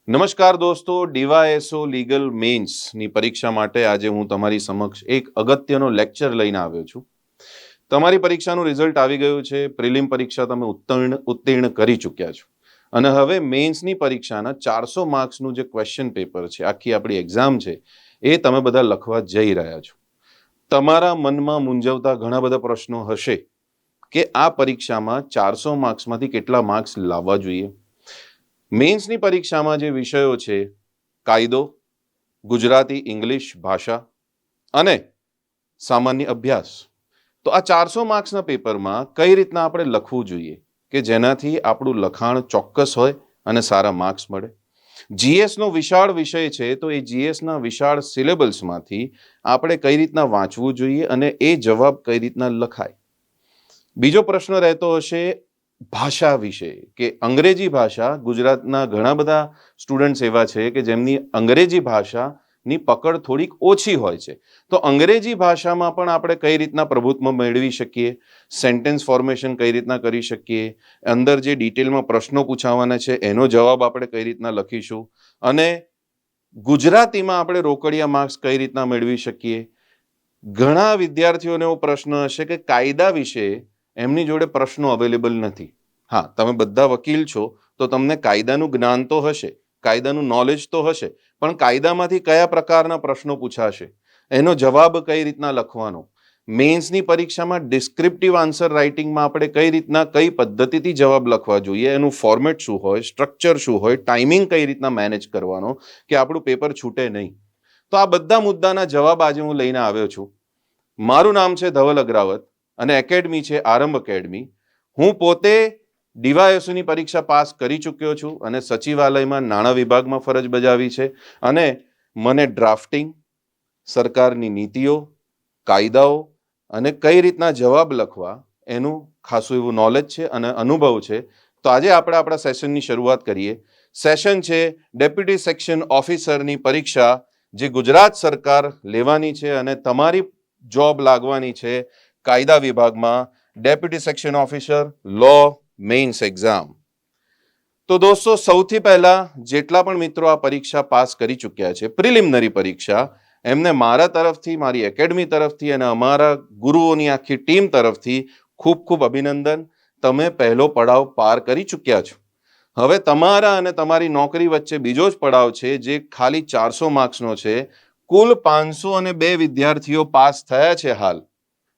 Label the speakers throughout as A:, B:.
A: નમસ્કાર દોસ્તો, DYSO legal મેન્સની પરીક્ષા માટે આજે હું તમારી સમક્ષ એક અગત્યનો લેક્ચર લઈને આવ્યો છું. તમારી પરીક્ષાનું રિઝલ્ટ આવી ગયું છે. પ્રિલિમ પરીક્ષા તમે ઉત્તીર્ણ કરી ચૂક્યા છો અને હવે મેન્સની પરીક્ષાના 400 માર્ક્સનું જે ક્વેશ્ચન પેપર છે, આખી આપણી એક્ઝામ છે, એ તમે બધા લખવા જઈ રહ્યા છો. તમારા મનમાં મૂંઝવતા ઘણા બધા પ્રશ્નો હશે કે આ પરીક્ષામાં 400 માર્ક્સમાંથી કેટલા માર્ક્સ લાવવા જોઈએ. મેન્સની પરીક્ષામાં જે વિષયો છે, કાયદો, ગુજરાતી ઇંગ્લિશ ભાષા અને સામાન્ય અભ્યાસ, તો આ 400 માર્ક્સના પેપરમાં કઈ રીતના આપણે લખવું જોઈએ કે જેનાથી આપણું લખાણ ચોક્કસ હોય અને સારા માર્ક્સ મળે. જીએસનો વિશાળ વિષય છે, તો એ જીએસના વિશાળ સિલેબસમાંથી આપણે કઈ રીતના વાંચવું જોઈએ અને એ જવાબ કઈ રીતના લખાય. બીજો પ્રશ્ન રહેતો હશે ભાષા વિશે, કે અંગ્રેજી ભાષા, ગુજરાતના ઘણા બધા સ્ટુડન્ટ્સ એવા છે કે જેમની અંગ્રેજી ભાષાની પકડ થોડીક ઓછી હોય છે, તો અંગ્રેજી ભાષામાં પણ આપણે કઈ રીતના પ્રભુત્વ મેળવી શકીએ, સેન્ટેન્સ ફોર્મેશન કઈ રીતના કરી શકીએ, અંદર જે ડિટેલમાં પ્રશ્નો પૂછાવાના છે એનો જવાબ આપણે કઈ રીતના લખીશું, અને ગુજરાતીમાં આપણે રોકડિયા માર્ક્સ કઈ રીતના મેળવી શકીએ. ઘણા વિદ્યાર્થીઓને એવો પ્રશ્ન હશે કે કાયદા વિશે એમની જોડે પ્રશ્નો અવેલેબલ નથી. હા, તમે બધા વકીલ છો તો તમને કાયદાનું જ્ઞાન તો હશે, કાયદાનું નોલેજ તો હશે, પણ કાયદામાંથી કયા પ્રકારના પ્રશ્નો પૂછાશે, એનો જવાબ કઈ રીતના લખવાનો. મેન્સની પરીક્ષામાં ડિસ્ક્રિપ્ટિવ આન્સર રાઇટિંગમાં આપણે કઈ રીતના, કઈ પદ્ધતિથી જવાબ લખવા જોઈએ, એનું ફોર્મેટ શું હોય, સ્ટ્રક્ચર શું હોય, ટાઈમિંગ કઈ રીતના મેનેજ કરવાનો કે આપણું પેપર છૂટે નહીં. તો આ બધા મુદ્દાના જવાબ આજે હું લઈને આવ્યો છું. મારું નામ છે ધવલ અગ્રાવત અને એકેડમી છે આરંભ એકેડમી. હું પોતે ડીવાયએસઓની પરીક્ષા પાસ કરી ચૂક્યો છું અને સચિવાલયમાં નાણાં વિભાગમાં ફરજ બજાવી છે, અને મને ડ્રાફ્ટિંગ, સરકારની નીતિઓ, કાયદાઓ અને કઈ રીતના જવાબ લખવા એનું ખાસું એવું નોલેજ છે અને અનુભવ છે. તો આજે આપણે આપણા સેશનની શરૂઆત કરીએ. સેશન છે ડેપ્યુટી સેક્શન ઓફિસરની પરીક્ષા, જે ગુજરાત સરકાર લેવાની છે અને તમારી જોબ લાગવાની છે કાયદા વિભાગમાં, ડેપ્યુટી સેક્શન ઓફિસર લો મેઇન્સ એક્ઝામ. તો દોસ્તો, સૌથી પહેલા જેટલા પણ મિત્રો આ પરીક્ષા પાસ કરી ચૂક્યા છે, પ્રિલિમિનરી પરીક્ષા, એમને મારા તરફથી, મારી એકેડમી તરફથી અને અમારા ગુરુઓની આખી ટીમ તરફથી ખૂબ ખૂબ અભિનંદન. તમે પહેલો પડાવ પાર કરી ચૂક્યા છો. હવે તમારા અને તમારી નોકરી વચ્ચે બીજો જ પડાવ છે, જે ખાલી 400 માર્ક્સનો છે. કુલ 502 વિદ્યાર્થીઓ પાસ થયા છે હાલ.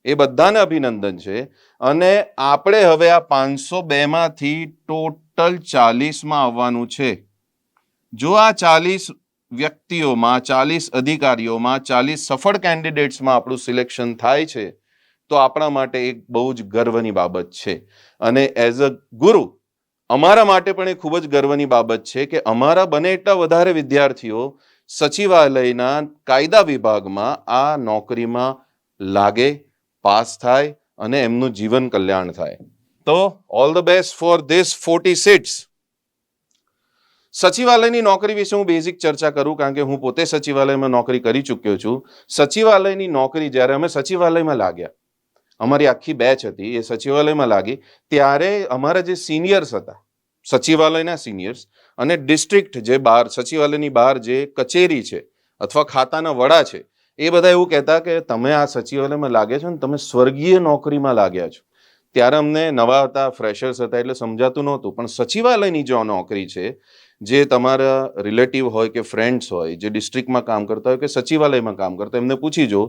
A: એ બધાને અભિનંદન છે. અને આપણે હવે આ 502માંથી ટોટલ 40માં આવવાનું છે. જો આ 40 વ્યક્તિઓમાં, 40 અધિકારીઓમાં, 40 સફળ કેન્ડિડેટ્સમાં આપણું સિલેક્શન થાય છે, તો આપણા માટે એક બહુ જ ગર્વની બાબત છે. અને એઝ અ ગુરુ અમારા માટે પણ એ ખૂબ જ ગર્વની બાબત છે કે અમારા બને એટલા વધારે વિદ્યાર્થીઓ સચિવાલયના કાયદા વિભાગમાં આ નોકરીમાં લાગે, પાસ થાય અને એમનું જીવન કલ્યાણ થાય. તો all the best for this 40 seats. સચિવાલયની નોકરી વિશે હું બેઝિક ચર્ચા કરું, કારણ કે હું પોતે સચિવાલયમાં નોકરી કરી ચૂક્યો છું. સચિવાલયની નોકરી જ્યારે અમે સચિવાલયમાં લાગ્યા, અમારી આખી બેચ હતી એ સચિવાલયમાં લાગી, ત્યારે અમારા જે સિનિયર્સ હતા, સચિવાલયના સિનિયર્સ, અને ડિસ્ટ્રિક્ટ જે બહાર, સચિવાલયની બહાર જે કચેરી છે અથવા ખાતાના વડા છે, એ બધા એવું કહેતા કે તમે આ સચિવાલયમાં લાગ્યા છો ને, તમે સ્વર્ગીય નોકરીમાં લાગ્યા છો. ત્યારે અમને નવા હતા, ફ્રેશર્સ હતા, એટલે સમજાતું નહોતું. પણ સચિવાલયની જો નોકરી છે, જે તમારા રિલેટિવ હોય કે ફ્રેન્ડ્સ હોય, જે ડિસ્ટ્રિક્ટમાં કામ કરતા હોય કે સચિવાલયમાં કામ કરતા, એમને પૂછી જો.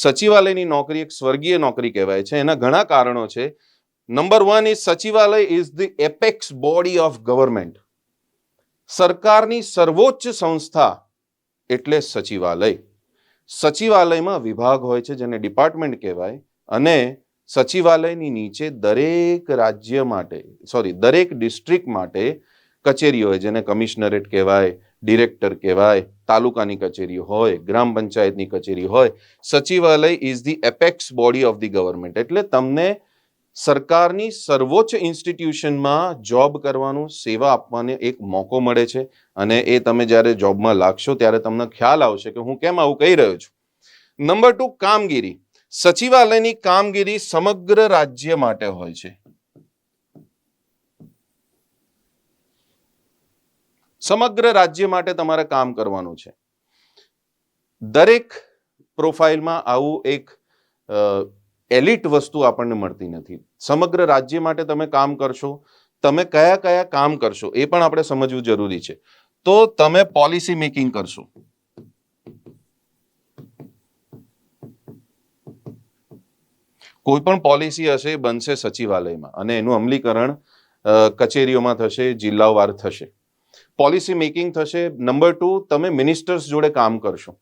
A: સચિવાલયની નોકરી એક સ્વર્ગીય નોકરી કહેવાય છે. એના ઘણા કારણો છે. નંબર 1 ઇઝ સચિવાલય is the apex body of government. સરકારની સર્વોચ્ચ સંસ્થા એટલે સચિવાલય. સચિવાલયમાં વિભાગ હોય છે જેને ડિપાર્ટમેન્ટ કહેવાય, અને સચિવાલયની નીચે દરેક રાજ્ય માટે, દરેક ડિસ્ટ્રિક્ટ માટે કચેરી હોય, જેને કમિશનરેટ કહેવાય, ડિરેક્ટર કહેવાય, તાલુકાની કચેરી હોય, ગ્રામ પંચાયતની કચેરી હોય. સચિવાલય is the apex body of the government. એટલે તમને સરકારની સર્વોચ્ચ ઇન્સ્ટિટ્યુશનમાં જોબ કરવાનું, સેવા આપવાનો એક મોકો મળે છે. અને એ તમે જ્યારે જોબમાં લાગશો ત્યારે તમને ખ્યાલ આવશે કે હું કેમ આવું કહી રહ્યો છું. નંબર 2, કામગીરી. સચિવાલયની કામગીરી સમગ્ર રાજ્ય માટે હોય છે. સમગ્ર રાજ્ય માટે તમારે કામ કરવાનું છે. દરેક પ્રોફાઇલમાં આવું એક એલિટ વસ્તુ આપણને મળતી નથી. સમગ્ર રાજ્ય માટે તમે કામ કરશો, તમે કયા કયા કામ કરશો એ પણ આપણે સમજવું જરૂરી છે. તો તમે પોલિસી મેકિંગ કરશો. કોઈ પણ પોલિસી હશે એ બનશે સચિવાલયમાં અને એનું અમલીકરણ કચેરીઓમાં થશે, જિલ્લાવાર થશે. પોલિસી મેકિંગ થશે. નંબર 2, તમે મિનિસ્ટર્સ જોડે કામ કરશો.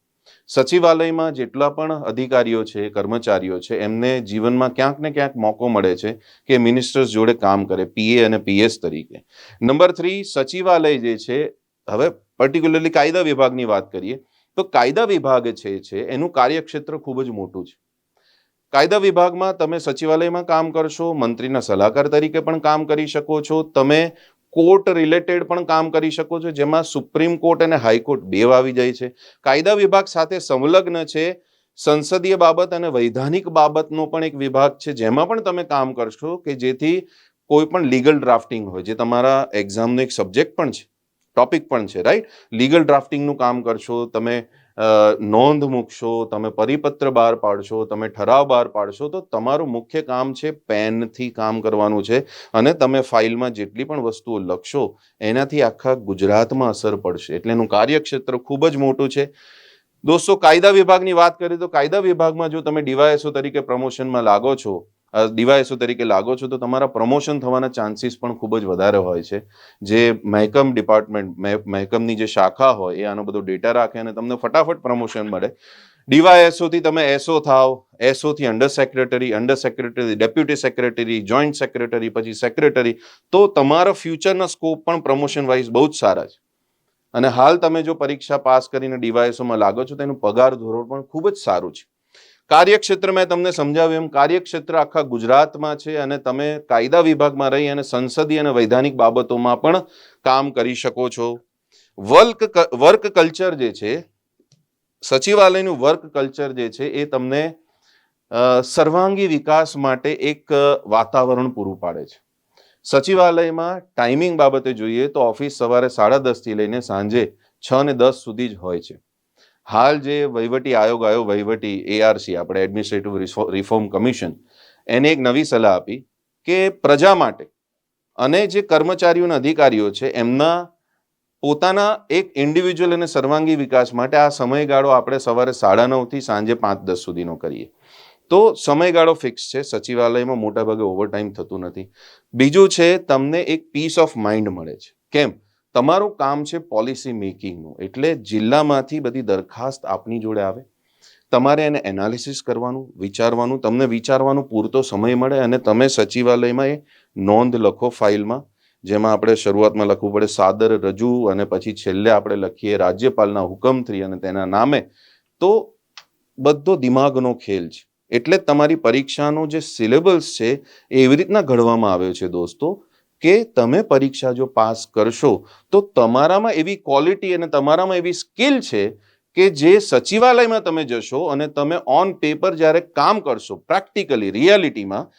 A: સચિવાલયમાં જેટલા પણ અધિકારીઓ છે, કર્મચારીઓ છે, એમને જીવનમાં ક્યાંક ને ક્યાંક મોકો મળે છે કે મિનિસ્ટર્સ જોડે કામ કરે, પીએ અને પીએસ તરીકે. નંબર 3, સચિવાલય જે છે, હવે પર્ટિક્યુલરલી કાયદા વિભાગની વાત કરીએ તો કાયદા વિભાગ છે એનું કાર્યક્ષેત્ર ખૂબ જ મોટું છે. કાયદા વિભાગમાં તમે સચિવાલયમાં કામ કરશો, મંત્રીના સલાહકાર તરીકે પણ કામ કરી શકો છો, તમે કોર્ટ રિલેટેડ પણ કામ કરી શકો છો, જેમાં સુપ્રીમ કોર્ટ અને હાઈકોર્ટ બે આવી જાય છે. કાયદા વિભાગ સાથે સંલગ્ન છે સંસદીય બાબત અને વૈધાનિક બાબતનો પણ એક વિભાગ છે, જેમાં પણ તમે કામ કરશો કે જેથી કોઈ પણ લીગલ ડ્રાફ્ટિંગ હોય, જે તમારા એક્ઝામનો એક સબ્જેક્ટ પણ છે, ટોપિક પણ છે, રાઈટ. લીગલ ડ્રાફ્ટિંગનું કામ કરશો, તમે નોંધ મૂકશો, તમે પરિપત્ર બહાર પાડશો, તમે ઠરાવ બહાર પાડશો. તો તમારું મુખ્ય કામ છે પેનથી કામ કરવાનું છે અને તમે ફાઇલમાં જેટલી પણ વસ્તુઓ લખશો એનાથી આખા ગુજરાતમાં અસર પડશે. એટલે એનું કાર્યક્ષેત્ર ખૂબ જ મોટું છે. દોસ્તો, કાયદા વિભાગની વાત કરીએ તો કાયદા વિભાગમાં જો તમે ડીવાયએસઓ તરીકે પ્રમોશનમાં લાગો છો, ડીવાયએસઓ તરીકે લાગો છો, તો તમારા પ્રમોશન થવાના ચાન્સીસ પણ ખૂબ જ વધારે હોય છે. જે મહેકમ ડિપાર્ટમેન્ટ, મહેકમની જે શાખા હોય એ આનો બધો ડેટા રાખે અને તમને ફટાફટ પ્રમોશન મળે. ડીવાયએસઓ થી તમે એસઓ થાવ, એસઓ થી under secretary, deputy secretary, joint secretary, પછી સેક્રેટરી. તો તમારા ફ્યુચરના સ્કોપ પણ પ્રમોશન વાઇઝ બહુ જ સારા છે. અને હાલ તમે જો પરીક્ષા પાસ કરીને ડીવાયએસઓમાં લાગો છો તો એનું પગાર ધોરણ પણ ખૂબ જ સારું છે. કાર્યક્ષેત્ર મેં તમને સમજાવ્યું એમ કાર્યક્ષેત્ર આખા ગુજરાતમાં છે અને તમે કાયદા વિભાગમાં રહી અને સંસદીય અને વૈધાનિક બાબતોમાં પણ કામ કરી શકો છો. વર્ક કલ્ચર જે છે, સચિવાલયનું વર્ક કલ્ચર જે છે એ તમને સર્વાંગી વિકાસ માટે એક વાતાવરણ પૂરું પાડે છે. સચિવાલયમાં ટાઈમિંગ બાબતે જોઈએ તો ઓફિસ સવારે 10:30 થી લઈને સાંજે 6:10 સુધી જ હોય છે. હાલ જે વહીવટી આયોગ આવ્યો, વહીવટી ARC, આપણે એડમિનિસ્ટ્રેટિવ રિફોર્મ કમિશન, એને એક નવી સલાહ આપી કે પ્રજા માટે અને જે કર્મચારીઓ અને અધિકારીઓ છે એમના પોતાના એક ઇન્ડિવિજ્યુઅલ અને સર્વાંગી વિકાસ માટે આ સમયગાળો આપણે સવારે 9:30 થી સાંજે 5:10 સુધીનો કરીએ. તો સમયગાળો ફિક્સ છે. સચિવાલયમાં મોટાભાગે ઓવરટાઈમ થતું નથી. બીજું છે, તમને એક પીસ ઓફ માઇન્ડ મળે છે. કેમ? તમારું કામ છે પોલિસી મેકિંગનું. એટલે જિલ્લામાંથી બધી દરખાસ્ત આપની જોડે આવે, તમારે એને એનાલિસિસ કરવાનું, વિચારવાનું, તમને વિચારવાનો પૂરતો સમય મળે અને તમે સચિવાલયમાં એ નોંધ લખો ફાઇલમાં, જેમાં આપણે શરૂઆતમાં લખવું પડે સાદર રજૂ અને પછી છેલ્લે આપણે લખીએ રાજ્યપાલના હુકમથી અને તેના નામે. તો બધો દિમાગનો ખેલ છે. એટલે તમારી પરીક્ષાનો જે સિલેબસ છે એ એવી રીતના ઘડવામાં આવ્યો છે દોસ્તો કે તમે પરીક્ષા જો પાસ કરશો તો તમારામાં એવી ક્વોલિટી અને તમારામાં એવી સ્કિલ છે કે જે સચિવાલયમાં તમે જશો અને તમે ઓન પેપર જ્યારે કામ કરશો, પ્રેક્ટિકલી રિયાલિટીમાં,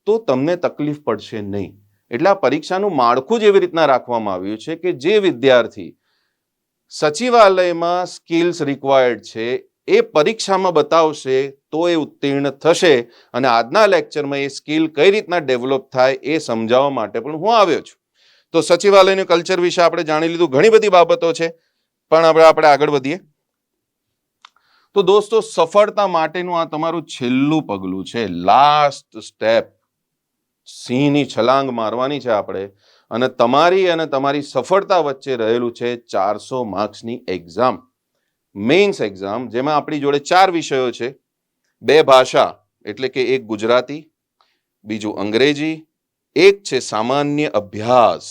A: તો તમને તકલીફ પડશે નહીં. એટલે આ પરીક્ષાનું માળખું જ એવી રીતના રાખવામાં આવ્યું છે કે જે વિદ્યાર્થી સચિવાલયમાં સ્કિલ્સ રિક્વાયર્ડ છે એ પરીક્ષામાં બતાવશે તો એ ઉત્તીર્ણ થશે. અને આજના લેક્ચરમાં એ સ્કિલ કઈ રીતના ડેવલપ થાય એ સમજાવવા માટે પણ હું આવ્યો છું. તો સચિવાલયનું કલ્ચર વિશે આપણે જાણી લીધું. ઘણી બધી બાબતો છે, પણ આપણે આગળ વધીએ. તો દોસ્તો, સફળતા માટેનું આ તમારું છેલ્લું પગલું છે, લાસ્ટ સ્ટેપ. સિંહની છલાંગ મારવાની છે આપણે અને તમારી સફળતા વચ્ચે રહેલું છે 400 માર્ક્સની એક્ઝામ, મેઇન્સ એક્ઝામ, જેમાં આપણી જોડે 4 વિષયો છે. 2 ભાષા, એટલે કે એક ગુજરાતી, બીજું અંગ્રેજી, એક છે સામાન્ય અભ્યાસ.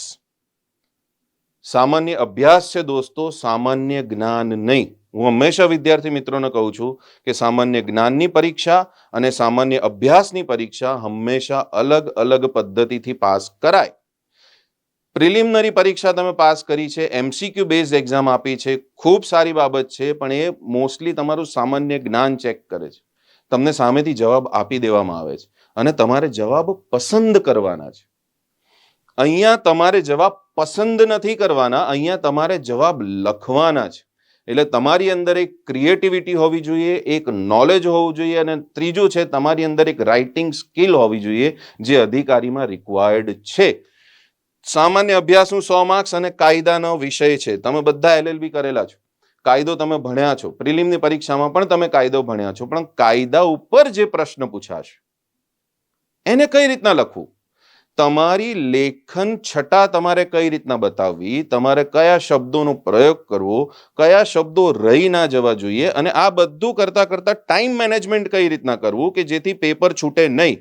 A: સામાન્ય અભ્યાસ છે દોસ્તો, સામાન્ય જ્ઞાન નહીં. હું હંમેશા વિદ્યાર્થી મિત્રોને કહું છું કે સામાન્ય જ્ઞાનની પરીક્ષા અને સામાન્ય અભ્યાસની પરીક્ષા હંમેશા અલગ અલગ પદ્ધતિથી પાસ કરાય. પ્રિલિમિનરી પરીક્ષા તમે પાસ કરી છે, MCQ બેઝ એક્ઝામ આપી છે, ખૂબ સારી બાબત છે, પણ એ મોસ્ટલી તમારું સામાન્ય જ્ઞાન ચેક કરે છે. તમને સામેથી જવાબ આપી દેવામાં આવે છે અને તમારે જવાબ પસંદ કરવાના છે. અહીંયા તમારે જવાબ પસંદ નથી કરવાના, અહીંયા તમારે જવાબ લખવાના છે. એટલે તમારી અંદર એક ક્રિએટિવિટી હોવી જોઈએ, એક નોલેજ હોવું જોઈએ, અને ત્રીજું છે તમારી અંદર એક રાઇટિંગ સ્કિલ હોવી જોઈએ, જે અધિકારીમાં રિક્વાયર્ડ છે. સામાન્ય અભ્યાસનું 100 માર્ક્સ અને કાયદાનો વિષય છે. તમે બધા LLB કરેલા છો, કાયદો તમે ભણ્યા છો, પ્રિલિમની પરીક્ષામાં પણ તમે કાયદો ભણ્યા છો, પણ કાયદા ઉપર જે પ્રશ્ન પૂછાશે એને કઈ રીતના લખવું, તમારી લેખન છટા તમારે કઈ રીતના બતાવવી, તમારે કયા શબ્દોનો પ્રયોગ કરવો, કયા શબ્દો રહી ના જવા જોઈએ, અને આ બધું કરતા કરતા ટાઈમ મેનેજમેન્ટ કઈ રીતના કરવું કે જેથી પેપર છૂટે નહીં,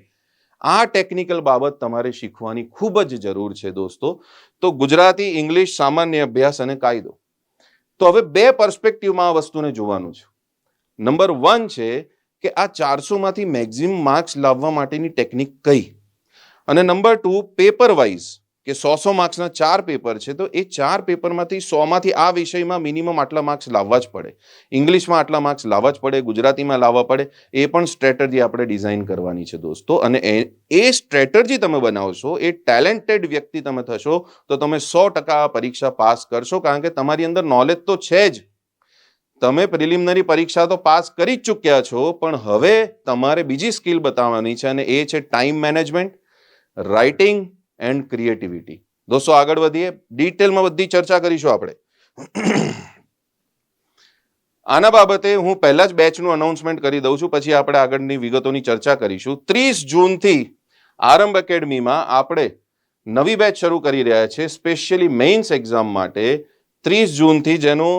A: આ ટેકનિકલ બાબત તમારે શીખવાની ખૂબ જ જરૂર છે દોસ્તો. તો ગુજરાતી, ઇંગ્લિશ, સામાન્ય અભ્યાસ અને કાયદો. તો હવે બે પર્સ્પેક્ટિવમાં આ વસ્તુને જોવાનું છે. નંબર 1 છે કે આ 400 માંથી મેક્સિમમ માર્ક્સ લાવવા માટેની ટેકનિક કઈ, અને નંબર 2 પેપર વાઇઝ કે 100 માર્ક્સના 4 પેપર છે, તો એ 4 પેપરમાંથી 100 માંથી આ વિષયમાં મિનિમમ આટલા માર્ક્સ લાવવા જ પડે, ઇંગ્લિશમાં આટલા માર્ક્સ લાવવા જ પડે, ગુજરાતીમાં લાવવા પડે, એ પણ સ્ટ્રેટેજી આપણે ડિઝાઇન કરવાની છે દોસ્તો. અને એ સ્ટ્રેટેજી તમે બનાવશો, એ ટેલેન્ટેડ વ્યક્તિ તમે થશો, તો તમે 100% આ પરીક્ષા પાસ કરશો, કારણ કે તમારી અંદર નોલેજ તો છે જ. તમે પ્રિલિમિનરી પરીક્ષા તો પાસ કરી જ ચૂક્યા છો, પણ હવે તમારે બીજી સ્કિલ બતાવવાની છે, અને એ છે time management, writing and creativity. દોસ્તો આગળ વધીએ, ડિટેલમાં બધી ચર્ચા કરીશું આપણે. આના બાબતે હું પહેલા જ બેચનું અનાઉન્સમેન્ટ કરી દઉં છું, પછી આપણે આગળની વિગતોની ચર્ચા કરીશું. 30 જૂનથી આરંભ એકેડમીમાં આપણે નવી બેચ શરૂ કરી રહ્યા છે, સ્પેશિયલી મેઇન્સ એક્ઝામ માટે. 30 જૂનથી જેનું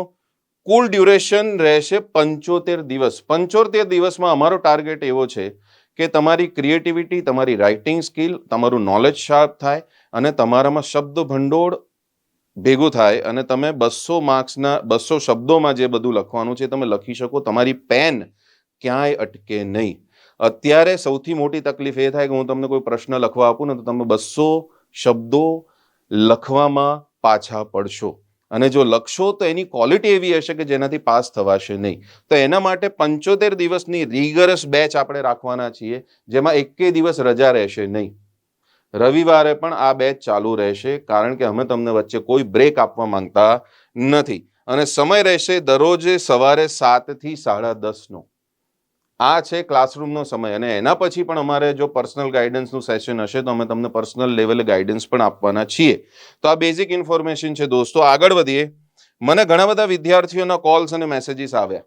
A: કુલ ડ્યુરેશન રહેશે 75 દિવસ. 75 દિવસમાં અમારો ટાર્ગેટ એવો છે કે તમારી ક્રિએટિવિટી, તમારી રાઇટિંગ સ્કિલ, તમારું નોલેજ શાર્પ થાય, અને તમારામાં શબ્દ ભંડોળ ભેગું થાય, અને તમે 200 માર્ક્સના 200 શબ્દોમાં જે બધું લખવાનું છે તમે લખી શકો, તમારી પેન ક્યાંય અટકે નહીં. અત્યારે સૌથી મોટી તકલીફ એ થાય કે હું તમને કોઈ પ્રશ્ન લખવા આપું ને તો તમે 200 શબ્દો લખવામાં પાછા પડશો, અને જો લખશો તો એની ક્વોલિટી એવી હશે કે જેનાથી પાસ થવાશે નહીં. તો એના માટે 75 દિવસની રીગરસ બેચ આપણે રાખવાના છીએ, જેમાં 1 દિવસ રજા રહેશે નહીં. રવિવારે પણ આ બેચ ચાલુ રહેશે, કારણ કે અમે તમને વચ્ચે કોઈ બ્રેક આપવા માંગતા નથી. અને સમય રહેશે દરરોજ સવારે 7 થી 10:30. આ છે ક્લાસરૂમનો સમય, અને એના પછી પણ અમારે જો પર્સનલ ગાઈડન્સનું સેશન હશે તો અમે તમને પર્સનલ લેવલે ગાઈડન્સ પણ આપવાના છીએ. તો આ બેઝિક ઇન્ફોર્મેશન છે દોસ્તો. આગળ વધીએ. મને ઘણા બધા વિદ્યાર્થીઓના કોલ્સ અને મેસેજીસ આવ્યા.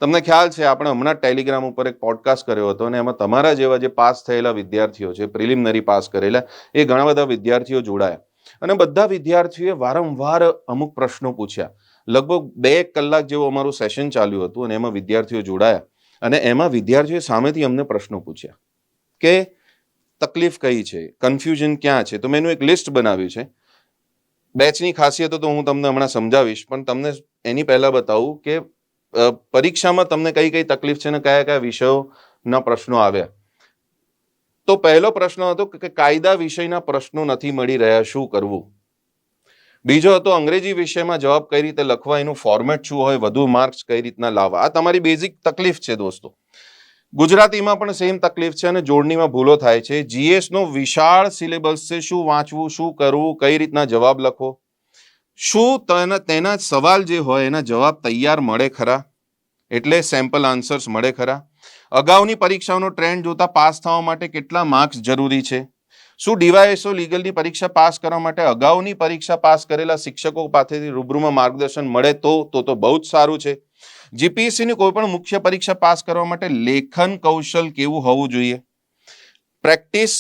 A: તમને ખ્યાલ છે આપણે હમણાં ટેલિગ્રામ ઉપર એક પોડકાસ્ટ કર્યો હતો, અને એમાં તમારા જેવા જે પાસ થયેલા વિદ્યાર્થીઓ છે, પ્રિલિમિનરી પાસ કરેલા, એ ઘણા બધા વિદ્યાર્થીઓ જોડાયા, અને બધા વિદ્યાર્થીઓએ વારંવાર અમુક પ્રશ્નો પૂછ્યા. લગભગ 2 કલાક જેવું અમારું સેશન ચાલ્યું હતું, અને એમાં વિદ્યાર્થીઓ જોડાયા, અને એમાં વિદ્યાર્થીઓએ સામેથી અમને પ્રશ્નો પૂછ્યા કે તકલીફ કઈ છે, કન્ફ્યુઝન ક્યાં છે. તો મેં એનું એક લિસ્ટ બનાવ્યું છે. બેચની ખાસિયતો તો હું તમને હમણાં સમજાવીશ, પણ તમને એની પહેલા બતાવું કે પરીક્ષામાં તમને કઈ કઈ તકલીફ છે અને કયા કયા વિષયોના પ્રશ્નો આવ્યા. તો પહેલો પ્રશ્ન હતો કે કાયદા વિષયના પ્રશ્નો નથી મળી રહ્યા, શું કરવું. બીજો હતો અંગ્રેજી વિષયમાં જવાબ કઈ રીતે લખવા, એનું ફોર્મેટ શું હોય, વધુ માર્ક્સ કઈ રીતના લાવવા. આ તમારી બેઝિક તકલીફ છે દોસ્તો. ગુજરાતીમાં પણ સેમ તકલીફ છે, અને જોડણીમાં ભૂલો થાય છે. GS નો વિશાળ સિલેબસ છે, શું વાંચવું, શું કરવું, કઈ રીતના જવાબ લખવો, શું તેના સવાલ જે હોય એના જવાબ તૈયાર મળે ખરા, એટલે સેમ્પલ આન્સર્સ મળે ખરા. અગાઉની પરીક્ષાઓનો ટ્રેન્ડ જોતા પાસ થવા માટે કેટલા માર્ક્સ જરૂરી છે. શું DYSO લીગલની પરીક્ષા પાસ કરવા માટે અગાઉની પરીક્ષા પાસ કરેલા શિક્ષકો પાસેથી રૂબરૂમાં માર્ગદર્શન મળે તો બહુ જ સારું છે. GPSCની કોઈ પણ મુખ્ય પરીક્ષા પાસ કરવા માટે લેખન કૌશલ કેવું હોવું જોઈએ. પ્રેક્ટિસ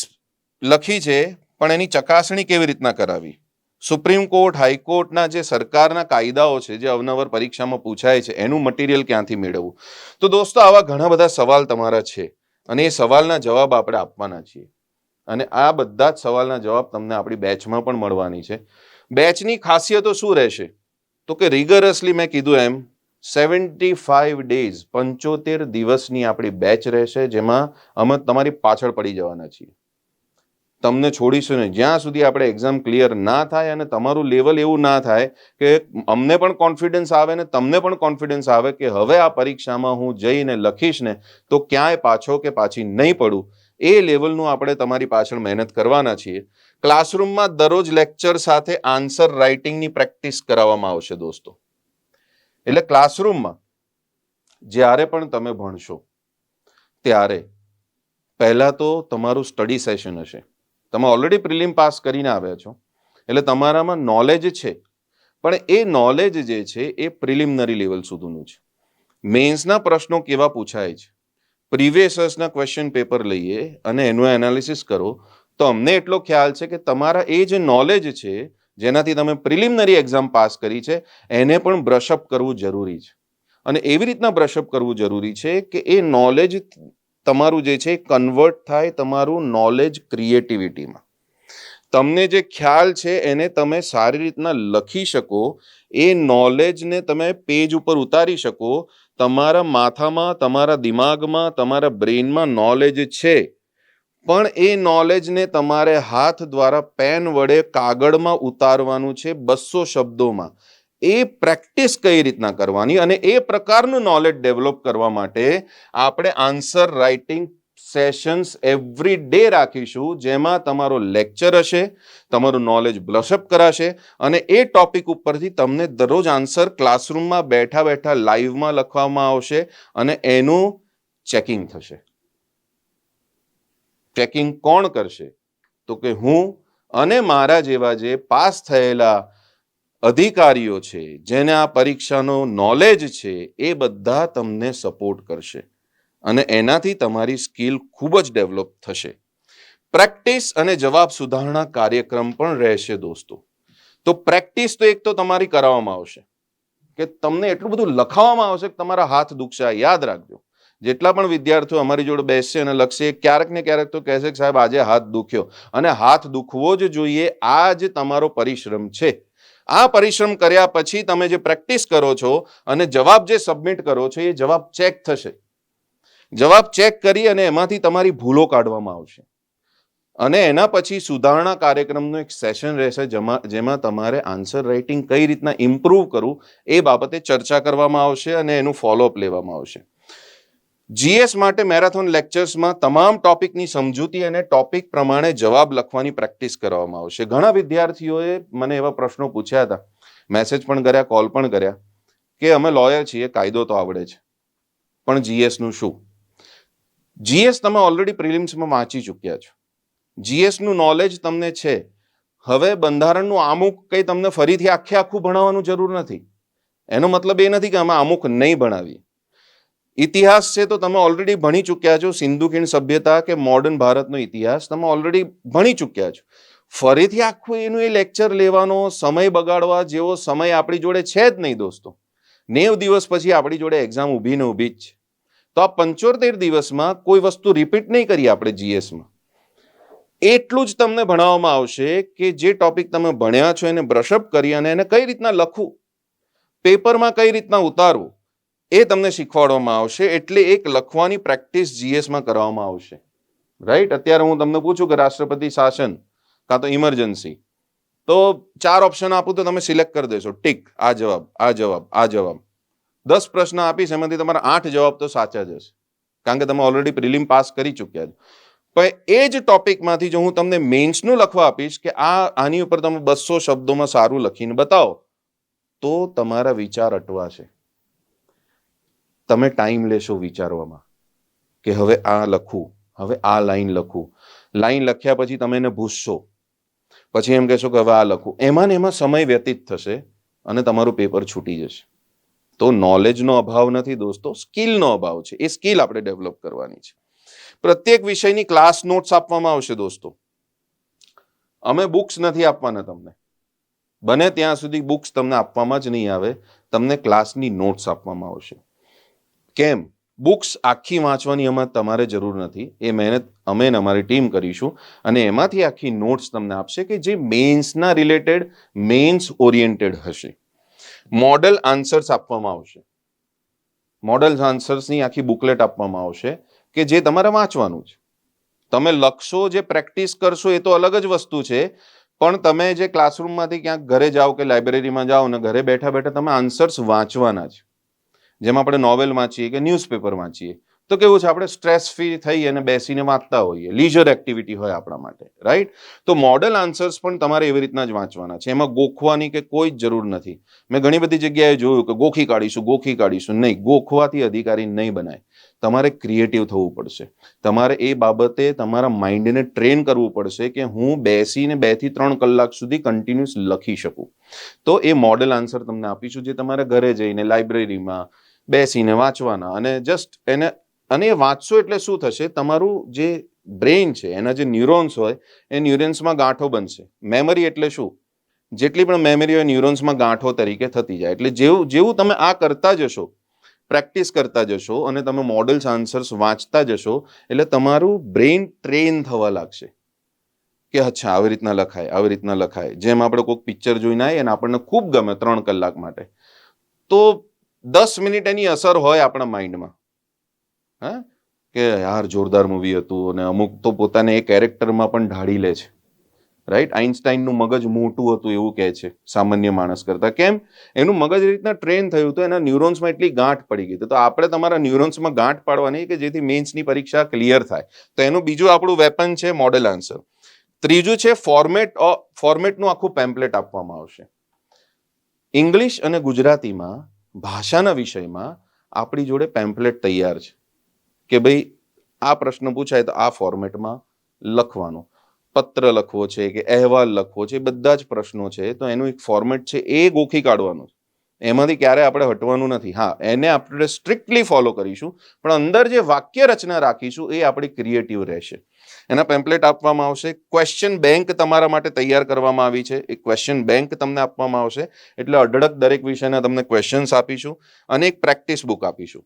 A: લખી છે, પણ એની ચકાસણી કેવી રીતના કરાવી. સુપ્રીમ કોર્ટ, હાઈકોર્ટના જે સરકારના કાયદાઓ છે જે અવનવર પરીક્ષામાં પૂછાય છે, એનું મટીરિયલ ક્યાંથી મેળવવું. તો દોસ્તો આવા ઘણા બધા સવાલ તમારા છે, અને એ સવાલના જવાબ આપણે આપવાના છીએ, અને આ બધા જ સવાલના જવાબ તમને આપણી બેચમાં પણ મળવાની છે. બેચની ખાસિયતો શું રહેશે, તો કે રિગરસલી મેં કીધું એમ 75 ડેઝ 75 દિવસની આપણી બેચ રહેશે, જેમાં અમે તમારી પાછળ પડી જવાના છીએ. તમને છોડીશું નહીં જ્યાં સુધી આપણે એક્ઝામ ક્લિયર ના થાય, અને તમારું લેવલ એવું ના થાય કે અમને પણ કોન્ફિડન્સ આવે ને તમને પણ કોન્ફિડન્સ આવે કે હવે આ પરીક્ષામાં હું જઈને લખીશ ને તો ક્યાંય પાછો કે પાછી નહીં પડું. એ લેવલનું આપણે તમારી પાછળ મહેનત કરવાના છીએ, ક્લાસરૂમમાં દરરોજ લેક્ચર સાથે આન્સર રાઇટિંગની પ્રેક્ટિસ કરાવવામાં આવશે દોસ્તો. એટલે ક્લાસરૂમમાં જ્યારે પણ તમે ભણશો ત્યારે પહેલા તો તમારું સ્ટડી સેશન હશે. તમે ઓલરેડી પ્રિલિમ પાસ કરીને આવ્યા છો એટલે તમારામાં નોલેજ છે, પણ એ નોલેજ જે છે એ પ્રિલિમિનરી લેવલ સુધીનું છે. મેન્સના પ્રશ્નો કેવા પૂછાય છે, પ્રીવિયસ યર્સના ક્વેશ્ચન પેપર લઈએ અને એનું એનાલિસિસ કરો તો અમને એટલો ખ્યાલ છે કે તમારા એ જે નોલેજ છે જેનાથી તમે પ્રિલિમિનરી એક્ઝામ પાસ કરી છે એને પણ બ્રશઅપ કરવું જરૂરી છે. અને એવી રીતના બ્રશઅપ કરવું જરૂરી છે કે એ નોલેજ તમારું જે છે કન્વર્ટ થાય તમારું નોલેજ ક્રિએટિવિટીમાં. તમને જે ખ્યાલ છે એને તમે સારી રીતના લખી શકો, એ નોલેજને તમે પેજ ઉપર ઉતારી શકો. તમારા માથામાં, તમારા દિમાગમાં, તમારા બ્રેઇનમાં નોલેજ છે, પણ એ નોલેજને તમારે હાથ દ્વારા પેન વડે કાગળમાં ઉતારવાનું છે 200 શબ્દોમાં. એ પ્રેક્ટિસ કઈ રીતના કરવાની અને એ પ્રકારનું નોલેજ ડેવલપ કરવા માટે આપણે answer writing sessions every day રાખીશું, જેમાં તમારો લેક્ચર હશે, તમારું નોલેજ બ્રશઅપ કરાશે અને એ ટોપિક ઉપરથી તમને દરરોજ આન્સર ક્લાસરૂમમાં બેઠા બેઠા લાઈવમાં લખવામાં આવશે અને એનું ચેકિંગ થશે. ચેકિંગ કોણ કરશે? તો કે હું અને મારા જેવા જે પાસ થયેલા અધિકારીઓ છે, જેને આ પરીક્ષાનો નોલેજ છે, એ બધા તમને સપોર્ટ કરશે અને એનાથી તમારી સ્કિલ ખૂબ જ ડેવલપ થશે. પ્રેક્ટિસ અને જવાબ સુધારણા કાર્યક્રમ પણ રહેશે દોસ્તો. તો પ્રેક્ટિસ તો એક તો તમારી કરાવવામાં આવશે કે તમને એટલું બધું લખાવવામાં આવશે કે તમારા હાથ દુખશે. યાદ રાખજો, જેટલા પણ વિદ્યાર્થીઓ અમારી જોડે બેસશે અને લખશે, ક્યારેક ને ક્યારેક તો કહેશે કે સાહેબ આજે હાથ દુખ્યો, અને હાથ દુખવો જ જોઈએ. આ જ તમારો પરિશ્રમ છે. આ પરિશ્રમ કર્યા પછી તમે જે પ્રેક્ટિસ કરો છો અને જવાબ જે સબમિટ કરો છો એ જવાબ ચેક થશે. જવાબ ચેક કરી અને એમાંથી તમારી ભૂલો કાઢવામાં આવશે અને એના પછી સુધારણા કાર્યક્રમનું એક સેશન રહેશે જેમાં તમારે આન્સર રાઇટિંગ કઈ રીતના ઇમ્પ્રૂવ કરવું એ બાબતે ચર્ચા કરવામાં આવશે અને એનું ફોલોઅપ લેવામાં આવશે. જીએસ માટે મેરેથોન લેક્ચર્સમાં તમામ ટોપિકની સમજૂતી અને ટોપિક પ્રમાણે જવાબ લખવાની પ્રેક્ટિસ કરવામાં આવશે. ઘણા વિદ્યાર્થીઓએ મને એવા પ્રશ્નો પૂછ્યા હતા, મેસેજ પણ કર્યા, કોલ પણ કર્યા કે અમે લોયર છીએ, કાયદો તો આવડે છે, પણ જીએસનું શું? જીએસ તમે ઓલરેડી પ્રિલિમ્સમાં વાંચી ચૂક્યા છો, જીએસનું નોલેજ તમને છે. હવે બંધારણનું અમુક કંઈ તમને ફરીથી આખું ભણાવવાનું જરૂર નથી. એનો મતલબ એ નથી કે અમે અમુક નહીં ભણાવીએ. ઇતિહાસ છે તો તમે ઓલરેડી ભણી ચૂક્યા છો. સિંધુ ખીણ સભ્યતા કે મોડર્ન ભારતનો ઇતિહાસ તમે ઓલરેડી ભણી ચૂક્યા છો. ફરીથી આખું એનું એ લેક્ચર લેવાનો સમય બગાડવા જેવો સમય આપણી જોડે છે જ નહીં દોસ્તો. 90 દિવસ પછી આપણી જોડે એક્ઝામ ઊભી ને ઊભી જ છે. તો આ 75 દિવસમાં કોઈ વસ્તુ રિપીટ નહીં કરીએ આપણે જીએસમાં. એટલું જ તમને ભણાવવામાં આવશે કે જે ટોપિક તમે ભણ્યા છો એને બ્રશઅપ કરી અને એને કઈ રીતના લખવું, પેપરમાં કઈ રીતના ઉતારવું, એ તમને શીખવાડવામાં આવશે. એટલે એક લખવાની પ્રેક્ટિસ જીએસમાં કરવામાં આવશે. રાઈટ? અત્યારે હું તમને પૂછું કે રાષ્ટ્રપતિ શાસન કાં તો ઇમરજન્સી, તો 4 ઓપ્શન આપું તો તમે સિલેક્ટ કરી દેશો, ટીક, આ જવાબ, આ જવાબ, આ જવાબ. 10 પ્રશ્ન આપીશ, એમાંથી તમારા 8 જવાબ તો સાચા જ હશે, કારણ કે તમે ઓલરેડી પ્રિલિમ પાસ કરી ચૂક્યા છો. પણ એ જ ટોપિકમાંથી જો હું તમને મેન્સનું લખવા આપીશ કે આની ઉપર તમે 200 શબ્દોમાં સારું લખીને બતાવો, તો તમારા વિચાર અટવાશે. તમે ટાઈમ લેશો વિચારવામાં કે હવે આ લખું, હવે આ લાઈન લખું. લાઈન લખ્યા પછી તમે એને ભૂસશો, પછી એમ કહેશો કે હવે આ લખું. એમાં ને એમાં સમય વ્યતીત થશે અને તમારું પેપર છૂટી જશે. તો નોલેજનો અભાવ નથી દોસ્તો, સ્કિલનો અભાવ છે. એ સ્કિલ આપણે ડેવલપ કરવાની છે. પ્રત્યેક વિષયની ક્લાસ નોટ્સ આપવામાં આવશે દોસ્તો. અમે બુક્સ નથી આપવાના તમને, બને ત્યાં સુધી બુક્સ તમને આપવામાં જ નહીં આવે. તમને ક્લાસની નોટ્સ આપવામાં આવશે. કેમ? બુક્સ આખી વાંચવાની એમાં તમારે જરૂર નથી. એ મહેનત અમે ને અમારી ટીમ કરીશું અને એમાંથી આખી નોટ્સ તમને આપશે કે જે મેન્સના રિલેટેડ, મેન્સ ઓરિએન્ટેડ હશે. મોડલ આન્સર્સ આપવામાં આવશે. મોડલ આન્સર્સની આખી બુકલેટ આપવામાં આવશે કે જે તમારે વાંચવાનું છે. તમે લખશો, જે પ્રેક્ટિસ કરશો એ તો અલગ જ વસ્તુ છે, પણ તમે જે ક્લાસરૂમમાંથી ક્યાંક ઘરે જાઓ કે લાઇબ્રેરીમાં જાઓ ને ઘરે બેઠા બેઠા તમે આન્સર્સ વાંચવાના છે. જેમ આપણે નોવેલ વાંચીએ કે ન્યૂઝપેપર વાંચીએ, તો કેવું છે, આપણે સ્ટ્રેસ ફ્રી થઈ અને બેસીને વાંચતા હોઈએ, લીઝર એક્ટિવિટી હોય આપણા માટે, રાઈટ? તો મોડલ આન્સર્સ પણ તમારે એવી રીતના જ વાંચવાના છે, એમાં ગોખવાની કે કોઈ જ જરૂર નથી. મેં ઘણી બધી જગ્યાએ જોયું કે ગોખી કાઢીશું. નહીં, ગોખવાથી અધિકારી નહીં બનાય. તમારે ક્રિએટિવ થવું પડશે. તમારે એ બાબતે તમારા માઇન્ડને ટ્રેન કરવું પડશે કે હું બેસીને 2 થી 3 કલાક સુધી કન્ટિન્યુઅસ લખી શકું. તો એ મોડલ આન્સર તમને આપીશું, જે તમારે ઘરે જઈને લાઇબ્રેરીમાં બેસીને વાંચવાના, અને જસ્ટ એને, અને એ વાંચશો એટલે શું થશે, તમારું જે બ્રેઇન છે, એના જે ન્યુરોન્સ હોય એ ન્યુરોન્સમાં ગાંઠો બનશે. મેમરી એટલે શું? જેટલી પણ મેમરી હોય ન્યુરોન્સમાં ગાંઠો તરીકે થતી જાય. એટલે જેવું તમે આ કરતા જશો, પ્રેક્ટિસ કરતા જશો અને તમે મોડલ્સ આન્સર્સ વાંચતા જશો, એટલે તમારું બ્રેઇન ટ્રેન થવા લાગશે કે અચ્છા આવી રીતના લખાય. જેમ આપણે કોઈક પિક્ચર જોઈને આવીએ અને આપણને ખૂબ ગમે 3 કલાક માટે, તો 10 મિનિટ એની અસર હોય આપણા માઇન્ડમાં, હા, કે યાર જોરદાર મૂવી હતું, અને અમુક તો પોતાને એ કેરેક્ટરમાં પણ ઢાળી લે છે, રાઈટ? આઇન્સ્ટાઈનનું મગજ મોટું હતું એવું કહે છે સામાન્ય માણસ કરતા. કેમ? એનું મગજ એ રીતના ટ્રેન થયું હતું, એના ન્યુરોન્સમાં એટલી ગાંઠ પડી ગઈ. તો આપણે તમારા ન્યુરોન્સમાં ગાંઠ પાડવાની કે જેથી મેન્સની પરીક્ષા ક્લિયર થાય. તો એનું બીજું આપણું વેપન છે મોડેલ આન્સર. ત્રીજું છે ફોર્મેટનું આખું પેમ્પલેટ આપવામાં આવશે. ઇંગ્લિશ અને ગુજરાતીમાં ભાષાના વિષયમાં આપણી જોડે પેમ્પલેટ તૈયાર છે કે ભાઈ આ પ્રશ્ન પૂછાય તો આ ફોર્મેટમાં લખવાનો. પત્ર લખવો છે કે અહેવાલ લખવો છે, બધા જ પ્રશ્નો છે, તો એનું એક ફોર્મેટ છે, એ ગોખી કાઢવાનું. એમાંથી ક્યારે આપણે હટવાનું નથી. હા, એને આપણે સ્ટ્રિક્ટલી ફોલો કરીશું, પણ અંદર જે વાક્ય રચના રાખીશું એ આપણી ક્રિએટિવ રહેશે. એના પેમ્પલેટ આપવામાં આવશે. ક્વેશ્ચન બેંક તમારા માટે તૈયાર કરવામાં આવી છે. એક ક્વેશ્ચન બેંક તમને આપવામાં આવશે, એટલે અઢળક દરેક વિષયના તમને ક્વેશ્ચન્સ આપીશું, અને એક પ્રેક્ટિસ બુક આપીશું.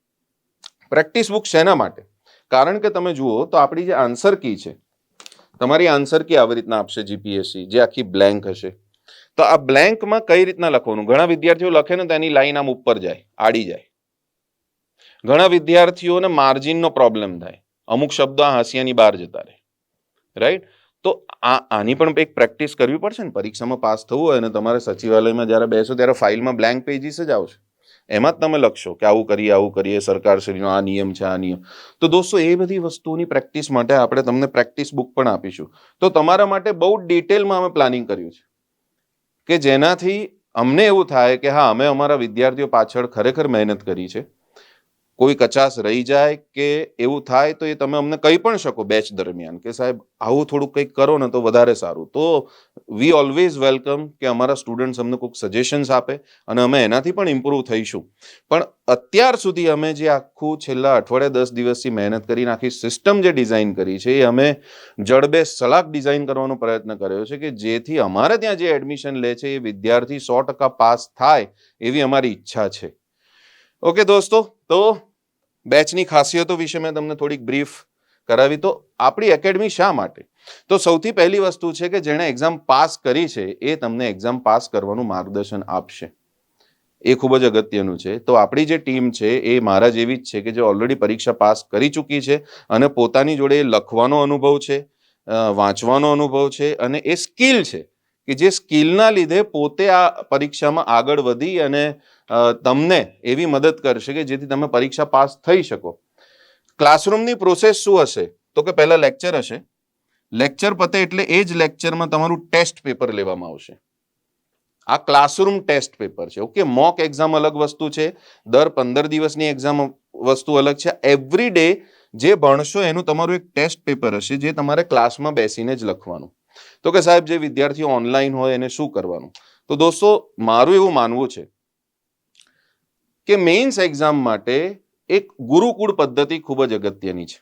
A: પ્રેક્ટિસ બુક શેના માટે? કારણ કે તમે જુઓ તો આપણી જે આન્સર કી છે, તમારી આન્સર કી આવી રીતના આપશે જીપીએસસી, જે આખી બ્લેન્ક હશે. તો આ બ્લેન્કમાં કઈ રીતના લખવાનું? ઘણા વિદ્યાર્થીઓ લખે ને તો એની લાઈન આમ ઉપર જાય, આડી જાય. ઘણા વિદ્યાર્થીઓને માર્જિનનો પ્રોબ્લેમ થાય, અમુક શબ્દો આ હાંસિયાની બહાર જતા રહે, રાઈટ? તો આની પણ એક પ્રેક્ટિસ કરવી પડશે ને. પરીક્ષામાં પાસ થવું હોય અને તમારે સચિવાલયમાં જ્યારે બેસો ત્યારે ફાઇલમાં બ્લેન્ક પેજીસ જ આવશે, એમાં જ તમે લખશો કે આવું કરીએ, સરકારશ્રીનો આ નિયમ છે, આ નિયમ. તો દોસ્તો, એ બધી વસ્તુઓની પ્રેક્ટિસ માટે આપણે તમને પ્રેક્ટિસ બુક પણ આપીશું. તો તમારા માટે બહુ ડિટેલમાં અમે પ્લાનિંગ કર્યું છે કે જેનાથી અમને એવું થાય કે હા, અમે અમારા વિદ્યાર્થીઓ પાછળ ખરેખર મહેનત કરી છે. કોઈ કચાશ રહી જાય કે એવું થાય તો એ તમે અમને કહી પણ શકો બેચ દરમિયાન કે સાહેબ આવું થોડુંક કંઈક કરો ને તો વધારે સારું. તો વી ઓલવેઝ વેલકમ કે અમારા સ્ટુડન્ટ્સ અમને કોઈક સજેશન્સ આપે, અને અમે એનાથી પણ ઇમ્પ્રૂવ થઈશું. પણ અત્યાર સુધી અમે જે આખું છેલ્લા અઠવાડિયા 10 દિવસથી મહેનત કરીને આખી સિસ્ટમ જે ડિઝાઇન કરી છે, એ અમે જડબે સલાક ડિઝાઇન કરવાનો પ્રયત્ન કર્યો છે કે જેથી અમારે ત્યાં જે એડમિશન લે છે એ વિદ્યાર્થી 100% પાસ થાય એવી અમારી ઈચ્છા છે. ઓકે દોસ્તો, તો બેચની ખાસિયતો વિશે મેં તમને થોડીક બ્રીફ કરાવી. તો આપણી એકેડમી શા માટે? તો સૌથી પહેલી વસ્તુ છે કે જેણે એક્ઝામ પાસ કરી છે એ તમને એક્ઝામ પાસ કરવાનું માર્ગદર્શન આપશે. એ ખૂબ જ અગત્યનું છે. તો આપણી જે ટીમ છે એ મારા જેવી જ છે કે જે ઓલરેડી પરીક્ષા પાસ કરી ચૂકી છે, અને પોતાની જોડે લખવાનો અનુભવ છે, વાંચવાનો અનુભવ છે, અને એ સ્કિલ છે કે જે સ્કિલના લીધે પોતે આ પરીક્ષામાં આગળ વધી અને તમને એવી મદદ કરશે કે જેથી તમે પરીક્ષા પાસ થઈ શકો. ક્લાસરૂમની પ્રોસેસ શું હશે? તો કે પહેલા લેક્ચર હશે. લેક્ચર પતે એટલે એ જ લેક્ચરમાં તમારું ટેસ્ટ પેપર લેવામાં આવશે. આ ક્લાસરૂમ ટેસ્ટ પેપર છે. ઓકે, મોક એક્ઝામ અલગ વસ્તુ છે, દર 15 દિવસની એક્ઝામ વસ્તુ અલગ છે. એવરી ડે જે ભણશો એનું તમારું એક ટેસ્ટ પેપર હશે, જે તમારે ક્લાસમાં બેસીને જ લખવાનું. તો કે સાહેબ જે વિદ્યાર્થીઓ ઓનલાઈન હોય એને શું કરવાનું? તો દોસ્તો, મારું એવું માનવું છે કે મેઇન્સ એક્ઝામ માટે એક ગુરુકુળ પદ્ધતિ ખૂબ જ અગત્યની છે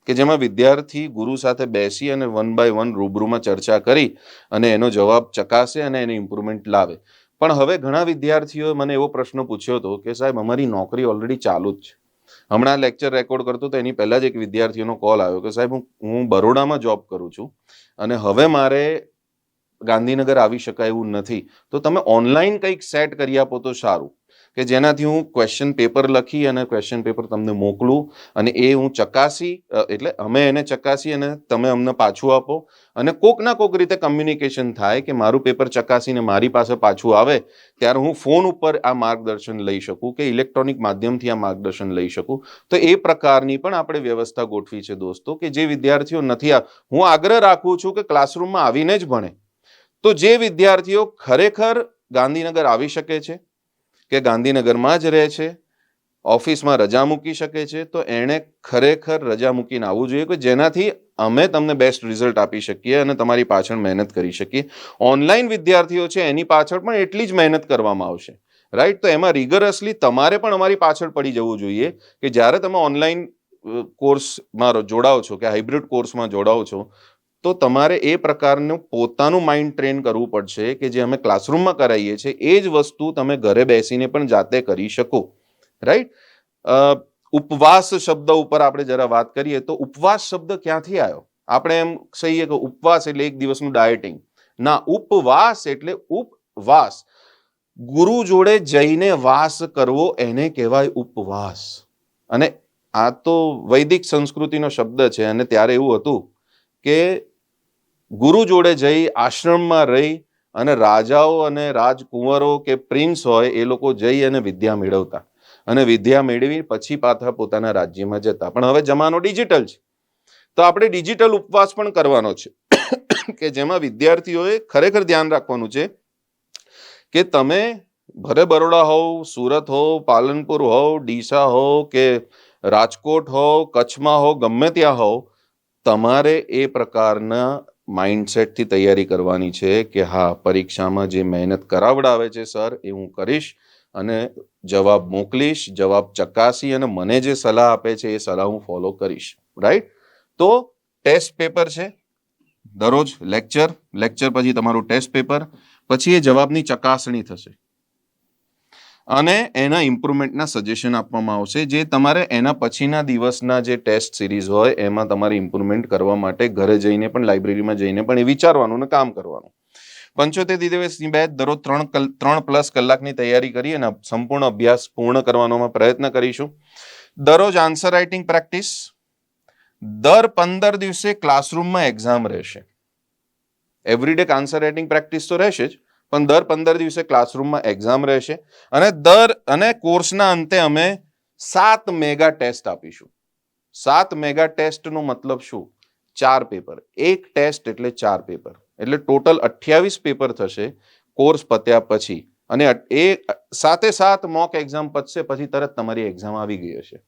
A: કે જેમાં વિદ્યાર્થી ગુરુ સાથે બેસી અને 1 બાય 1 રૂબરૂમાં ચર્ચા કરી અને એનો જવાબ ચકાસે અને એને ઇમ્પ્રુવમેન્ટ લાવે. પણ હવે ઘણા વિદ્યાર્થીઓએ મને એવો પ્રશ્ન પૂછ્યો હતો કે સાહેબ અમારી નોકરી ઓલરેડી ચાલુ જ છે. હમણાં લેક્ચર રેકોર્ડ કરતો તો એની પહેલા જ એક વિદ્યાર્થીનો કોલ આવ્યો કે સાહેબ હું બરોડામાં જોબ કરું છું અને હવે મારે ગાંધીનગર આવી શકાય એવું નથી, તો તમે ઓનલાઈન કંઈક સેટ કરી આપો તો સારું. કે જેનાથી હું ક્વેશ્ચન પેપર લખી અને ક્વેશ્ચન પેપર તમને મોકલું અને એ હું ચકાસી એટલે અમે એને ચકાસી અને તમે અમને પાછું આપો અને કોક ના કોક રીતે કમ્યુનિકેશન થાય કે મારું પેપર ચકાસીને મારી પાસે પાછું આવે ત્યારે હું ફોન ઉપર આ માર્ગદર્શન લઈ શકું કે ઇલેક્ટ્રોનિક માધ્યમથી આ માર્ગદર્શન લઈ શકું. તો એ પ્રકારની પણ આપણે વ્યવસ્થા ગોઠવી છે દોસ્તો, કે જે વિદ્યાર્થીઓ નથી હું આગ્રહ રાખું છું કે ક્લાસરૂમમાં આવીને જ ભણે. તો જે વિદ્યાર્થીઓ ખરેખર ગાંધીનગર આવી શકે છે કે ગાંધીનગરમાં જ રહે છે, ઓફિસમાં રજા મૂકી શકે છે, તો એણે ખરેખર રજા મૂકીને આવવું જોઈએ કે જેનાથી અમે તમને બેસ્ટ રિઝલ્ટ આપી શકીએ અને તમારી પાછળ મહેનત કરી શકીએ. ઓનલાઈન વિદ્યાર્થીઓ છે એની પાછળ પણ એટલી જ મહેનત કરવામાં આવશે, રાઈટ. તો એમાં રિગરસલી તમારે પણ અમારી પાછળ પડી જવું જોઈએ કે જ્યારે તમે ઓનલાઈન કોર્સમાં જોડાઓ છો કે હાઇબ્રિડ કોર્સમાં જોડાઓ છો તો તમારે એ પ્રકારનું પોતાનું માઇન્ડ ટ્રેન કરવું પડશે કે જે અમે ક્લાસરૂમમાં કરાવીએ છીએ એ જ વસ્તુ તમે ઘરે બેસીને પણ જાતે કરી શકો, રાઈટ. ઉપવાસ શબ્દ ઉપર આપણે જરા વાત કરીએ તો ઉપવાસ શબ્દ ક્યાંથી આવ્યો? આપણે એમ કહીએ કે ઉપવાસ એટલે એક દિવસનું ડાયટિંગ. ના, ઉપવાસ એટલે ઉપવાસ, ગુરુ જોડે જઈને વાસ કરવો એને કહેવાય ઉપવાસ. અને આ તો વૈદિક સંસ્કૃતિનો શબ્દ છે અને ત્યારે એવું હતું કે ગુરુ જોડે જઈ આશ્રમમાં રહી અને રાજાઓ અને રાજકુંવરો કે પ્રિન્સ હોય એ લોકો જઈ અને વિદ્યા મેળવતા અને વિદ્યા મેળવી પછી પાછા પોતાના રાજ્યમાં જતા. પણ હવે જમાનો ડિજિટલ છે તો આપણે ડિજિટલ ઉપવાસ પણ કરવાનો છે કે જેમાં વિદ્યાર્થીઓએ ખરેખર ધ્યાન રાખવાનું છે કે તમે ભલે બરોડા હોવ, સુરત હોવ, પાલનપુર હોવ, ડીસા હોવ કે રાજકોટ હોવ, કચ્છમાં હોવ, ગમે ત્યાં હોવ, તમારે એ પ્રકારના માઇન્ડસેટથી તૈયારી કરવાની છે કે હા, પરીક્ષામાં જે મહેનત કરાવડાવે છે સર એ હું કરીશ અને જવાબ મોકલીશ, જવાબ ચકાસી અને મને જે સલાહ આપે છે એ સલાહ હું ફોલો કરીશ, રાઈટ. તો ટેસ્ટ પેપર છે, દરરોજ લેક્ચર પછી તમારું ટેસ્ટ પેપર, પછી એ જવાબની ચકાસણી થશે અને એના ઇમ્પ્રુવમેન્ટના સજેશન આપવામાં આવશે જે તમારે એના પછીના દિવસના જે ટેસ્ટ સિરીઝ હોય એમાં તમારે ઇમ્પ્રુવમેન્ટ કરવા માટે ઘરે જઈને પણ લાઇબ્રેરીમાં જઈને પણ એ વિચારવાનું ને કામ કરવાનું. 75 દિવસની બેચ દરરોજ 3+ કલાકની તૈયારી કરી અને સંપૂર્ણ અભ્યાસ પૂર્ણ કરવાનો પ્રયત્ન કરીશું. દરરોજ આન્સર રાઇટિંગ પ્રેક્ટિસ, દર 15 દિવસે ક્લાસરૂમમાં એક્ઝામ રહેશે. એવરીડે આન્સર રાઇટિંગ પ્રેક્ટિસ તો રહેશે જ, પણ દર 15 દિવસે ક્લાસરૂમમાં એક્ઝામ રહેશે અને કોર્સના અંતે અમે 7 મેગા ટેસ્ટ આપીશું. 7 મેગા ટેસ્ટનો મતલબ શું? 4 પેપર, એક ટેસ્ટ એટલે 4 પેપર, એટલે ટોટલ 28 પેપર થશે કોર્સ પત્યા પછી. અને એ સાથે મોક એક્ઝામ પતશે પછી તરત તમારી એક્ઝામ આવી ગઈ હશે.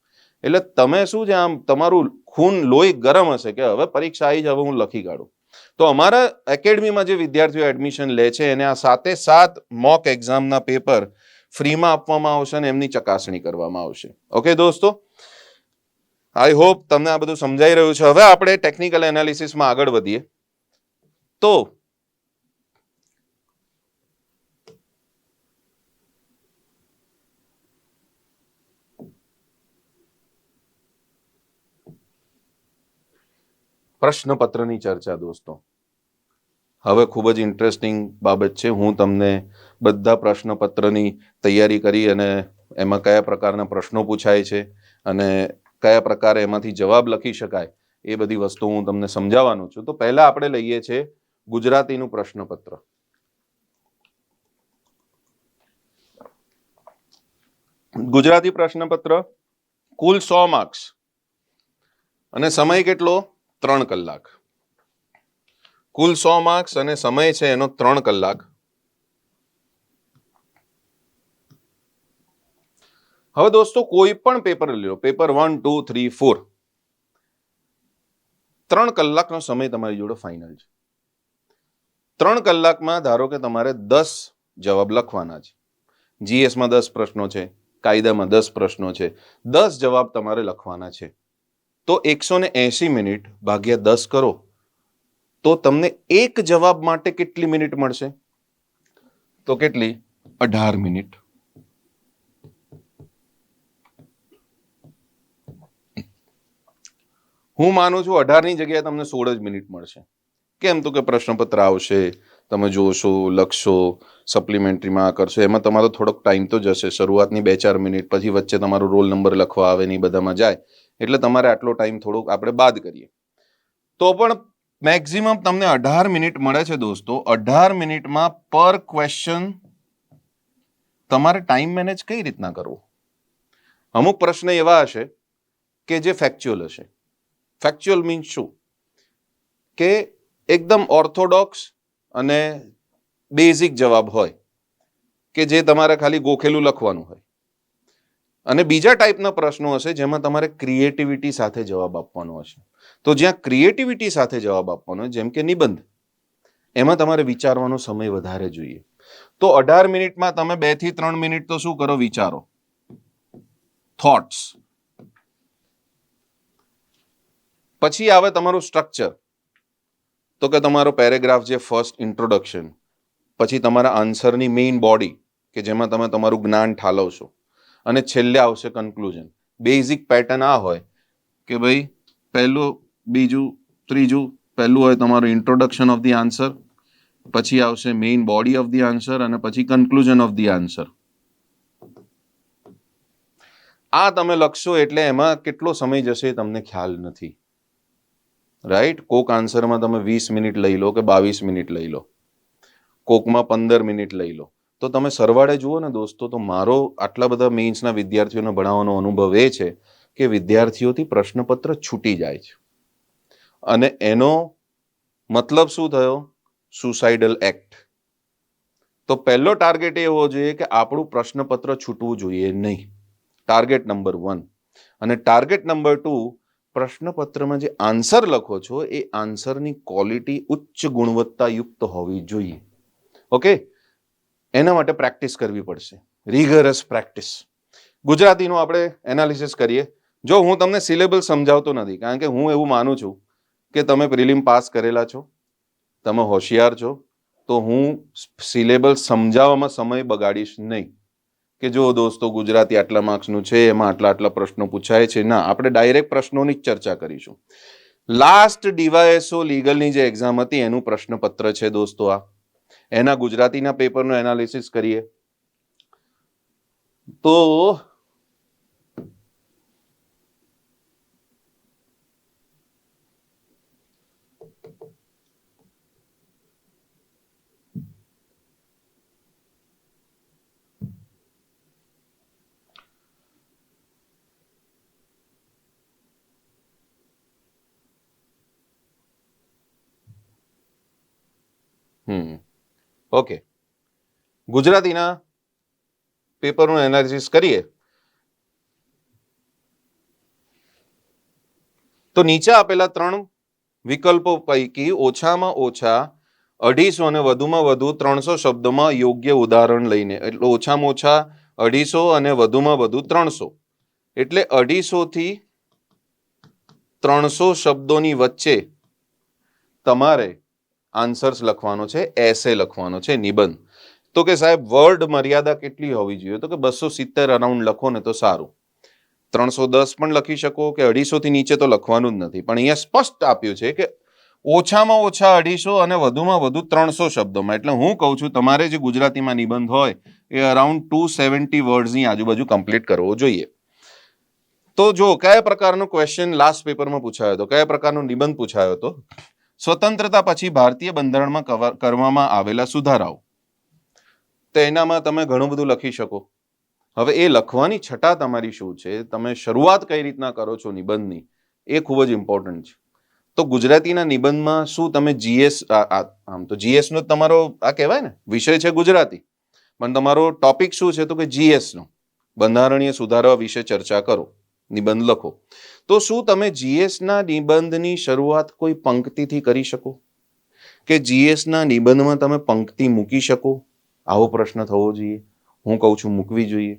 A: એટલે તમે શું છે, આમ તમારું ખૂન લોહી ગરમ હશે કે હવે પરીક્ષા આવી જ, હવે હું લખી કાઢું. તો અમારા એકેડમીમાં જે વિદ્યાર્થીઓ એડમિશન લે છે એને આ 7 મોક એક્ઝામના પેપર ફ્રીમાં આપવામાં આવશે અને એમની ચકાસણી કરવામાં આવશે. ઓકે દોસ્તો, આઈ હોપ તમને આ બધું સમજાઈ રહ્યું છે. હવે આપણે ટેકનિકલ એનાલિસિસમાં આગળ વધીએ. તો પ્રશ્નપત્રની ચર્ચા દોસ્તો, હવે ખૂબ જ ઇન્ટરેસ્ટિંગ બાબત છે. હું તમને બધા પ્રશ્નપત્રની તૈયારી કરી અને એમાં કયા પ્રકારના પ્રશ્નો પૂછાય છે અને કયા પ્રકારે એમાંથી જવાબ લખી શકાય એ બધી વસ્તુ હું તમને સમજાવવાનો છું. તો પહેલા આપણે લઈએ છીએ ગુજરાતીનું પ્રશ્નપત્ર. ગુજરાતી પ્રશ્નપત્ર કુલ 100 માર્ક્સ અને સમય કેટલો? 3 કલાક. કુલ 100 માર્ક્સ અને સમય છે એનો 3 કલાક. હવે દોસ્તો કોઈ પણ પેપર લઈ લો, પેપર 1, 2, 3, 4, 3 કલાકનો સમય તમારી જોડે ફાઇનલ છે. 3 કલાકમાં ધારો કે તમારે 10 જવાબ લખવાના છે. જીએસમાં 10 પ્રશ્નો છે, કાયદામાં 10 પ્રશ્નો છે, 10 જવાબ તમારે લખવાના છે. તો 180 મિનિટ ભાગ્યા 10 કરો તો તમને એક જવાબ માટે કેટલી મિનિટ મળશે? તો કેટલી? 18 મિનિટ. હું માનું છું 18 ની જગ્યાએ તમને 16 જ મિનિટ મળશે. કેમ તો કે પ્રશ્નપત્ર આવશે, તમે જોશો, લખશો, સપ્લિમેન્ટરીમાં આ કરશો, એમાં તમારો થોડોક ટાઈમ તો જશે, શરૂઆતની 2-4 મિનિટ, પછી વચ્ચે તમારો રોલ નંબર લખવા આવે ને એ બધામાં જાય, એટલે તમારે આટલો ટાઈમ થોડોક આપણે બાદ કરીએ. તો પણ મેક્સિમમ તમને 18 મિનિટ મળે છે દોસ્તો. 18 મિનિટમાં પર ક્વેશ્ચન તમારે ટાઈમ મેનેજ કઈ રીતના કરવો? અમુક પ્રશ્ન એવા હશે કે જે ફેક્ચ્યુઅલ હશે. ફેક્ચ્યુઅલ મીન્સ શું? કે એકદમ ઓર્થોડોક્સ અને બેઝિક જવાબ હોય કે જે તમારે ખાલી ગોખેલું લખવાનું હોય. અને બીજા ટાઈપના પ્રશ્નો હશે જેમાં તમારે ક્રિએટિવિટી સાથે જવાબ આપવાનો હશે. તો જ્યાં ક્રિએટિવિટી સાથે જવાબ આપવાનો હોય, જેમ કે નિબંધ, એમાં તમારે વિચારવાનો સમય વધારે જોઈએ. તો 18 મિનિટમાં તમે 2 થી 3 મિનિટ તો શું કરો? વિચારો, થોટ્સ. પછી આવે તમારું સ્ટ્રક્ચર. તો કે તમારો પેરેગ્રાફ જે ફર્સ્ટ ઇન્ટ્રોડક્શન, પછી તમારા આન્સરની મેઇન બોડી કે જેમાં તમે તમારું જ્ઞાન ઠાલવશો, અને છેલ્લે આવશે કન્ક્લુઝન. બેઝિક પેટર્ન આ હોય કે ભાઈ પહેલું, બીજું, ત્રીજું. પહેલું હોય તમારું ઇન્ટ્રોડક્શન ઓફ ધી આન્સર, પછી આવશે main body of the answer, અને પછી કન્ક્લુઝન ઓફ ધી આન્સર. આ તમે લખશો એટલે એમાં કેટલો સમય જશે તમને ખ્યાલ નથી, રાઈટ? કોક આન્સરમાં તમે 20 મિનિટ લઈ લો કે 22 મિનિટ લઈ લો, કોકમાં 15 મિનિટ લઈ લો. તો તમે સરવાળે જુઓ ને દોસ્તો, તો મારો આટલા બધા મેઇન્સના વિદ્યાર્થીઓને ભણાવવાનો અનુભવ એ છે કે વિદ્યાર્થીઓથી પ્રશ્નપત્ર છૂટી જાય છે. અને એનો મતલબ શું થયો? Suicidal act. તો પહેલો ટાર્ગેટ એ હોવો જોઈએ કે આપણું પ્રશ્નપત્ર છૂટવું જોઈએ નહીં. Target number 1. અને ટાર્ગેટ નંબર 2, પ્રશ્નપત્રમાં જે આન્સર લખો છો એ આન્સરની ક્વોલિટી ઉચ્ચ ગુણવત્તાયુક્ત હોવી જોઈએ. ઓકે? એના માટે પ્રેક્ટિસ કરવી પડશે, રિગરસ પ્રેક્ટિસ. ગુજરાતીનું આપણે એનાલિસિસ કરીએ. જો હું તમને સિલેબસ સમજાવતો નથી, કારણ કે હું એવું માનું છું કે તમે પ્રિલિમ પાસ કરેલા છો, તમે હોશિયાર છો, તો હું સિલેબસ સમજાવવામાં સમય બગાડીશ નહીં. કે જો દોસ્તો ગુજરાતી આટલા માર્ક્સનું છે, એમાં આટલા આટલા પ્રશ્નો પૂછાય છે. ના, આપણે ડાયરેક્ટ પ્રશ્નોની જ ચર્ચા કરીશું. લાસ્ટ ડીવાયએસઓ લીગલની જે એક્ઝામ હતી એનું પ્રશ્નપત્ર છે દોસ્તો આ. એના ગુજરાતીના પેપરનું એનાલિસિસ કરીએ તો ઓકે, ગુજરાતીના પેપરનું એનાલિસિસ કરીએ તો નીચે આપેલા 3 વિકલ્પો પૈકી ઓછામાં ઓછા 250 અને વધુમાં વધુ 300 શબ્દોમાં યોગ્ય ઉદાહરણ લઈને, એટલે ઓછામાં ઓછા 250 અને વધુમાં વધુ 300, એટલે 250 થી 300 શબ્દોની વચ્ચે તમારે આન્સર્સ લખવાનો છે, એસે લખવાનો છે, નિબંધ. તો કે સાહેબ વર્ડ મર્યાદા કેટલી હોવી જોઈએ? તો કે 270 અરાઉન્ડ લખો ને તો સારું. 310 પણ લખી શકો કે 250 થી નીચે તો લખવાનું જ નથી. પણ અહીંયા સ્પષ્ટ આપ્યું છે કે ઓછામાં ઓછા 250 અને વધુમાં વધુ 300 શબ્દોમાં. એટલે હું કહું છું તમારે જે ગુજરાતીમાં નિબંધ હોય એ અરાઉન્ડ 270 વર્ડ્સની આજુબાજુ કમ્પ્લીટ કરવો જોઈએ. તો જો કયા પ્રકારનો ક્વેશ્ચન લાસ્ટ પેપરમાં પૂછાયો હતો, કયા પ્રકારનો નિબંધ પૂછાયો હતો? સ્વતંત્રતા પછી ભારતીય બંધારણમાં કરવામાં આવેલા સુધારાઓ. તો એનામાં તમે ઘણું બધું લખી શકો. હવે એ લખવાની છટા તમારી શું છે, તમે શરૂઆત કઈ રીતના કરો છો નિબંધની, એ ખૂબ જ ઇમ્પોર્ટન્ટ છે. તો ગુજરાતીના નિબંધમાં શું તમે જીએસ, આમ તો જીએસનો તમારો આ કહેવાય ને વિષય છે ગુજરાતી, પણ તમારો ટોપિક શું છે? તો કે જીએસનો, બંધારણીય સુધારા વિશે ચર્ચા કરો, નિબંધ લખો. તો શું તમે જીએસના નિબંધની શરૂઆત કોઈ પંક્તિથી કરી શકો? કે જીએસના નિબંધમાં તમે પંક્તિ મૂકી શકો? આવો પ્રશ્ન થવો જોઈએ. હું કહું છું મૂકવી જોઈએ.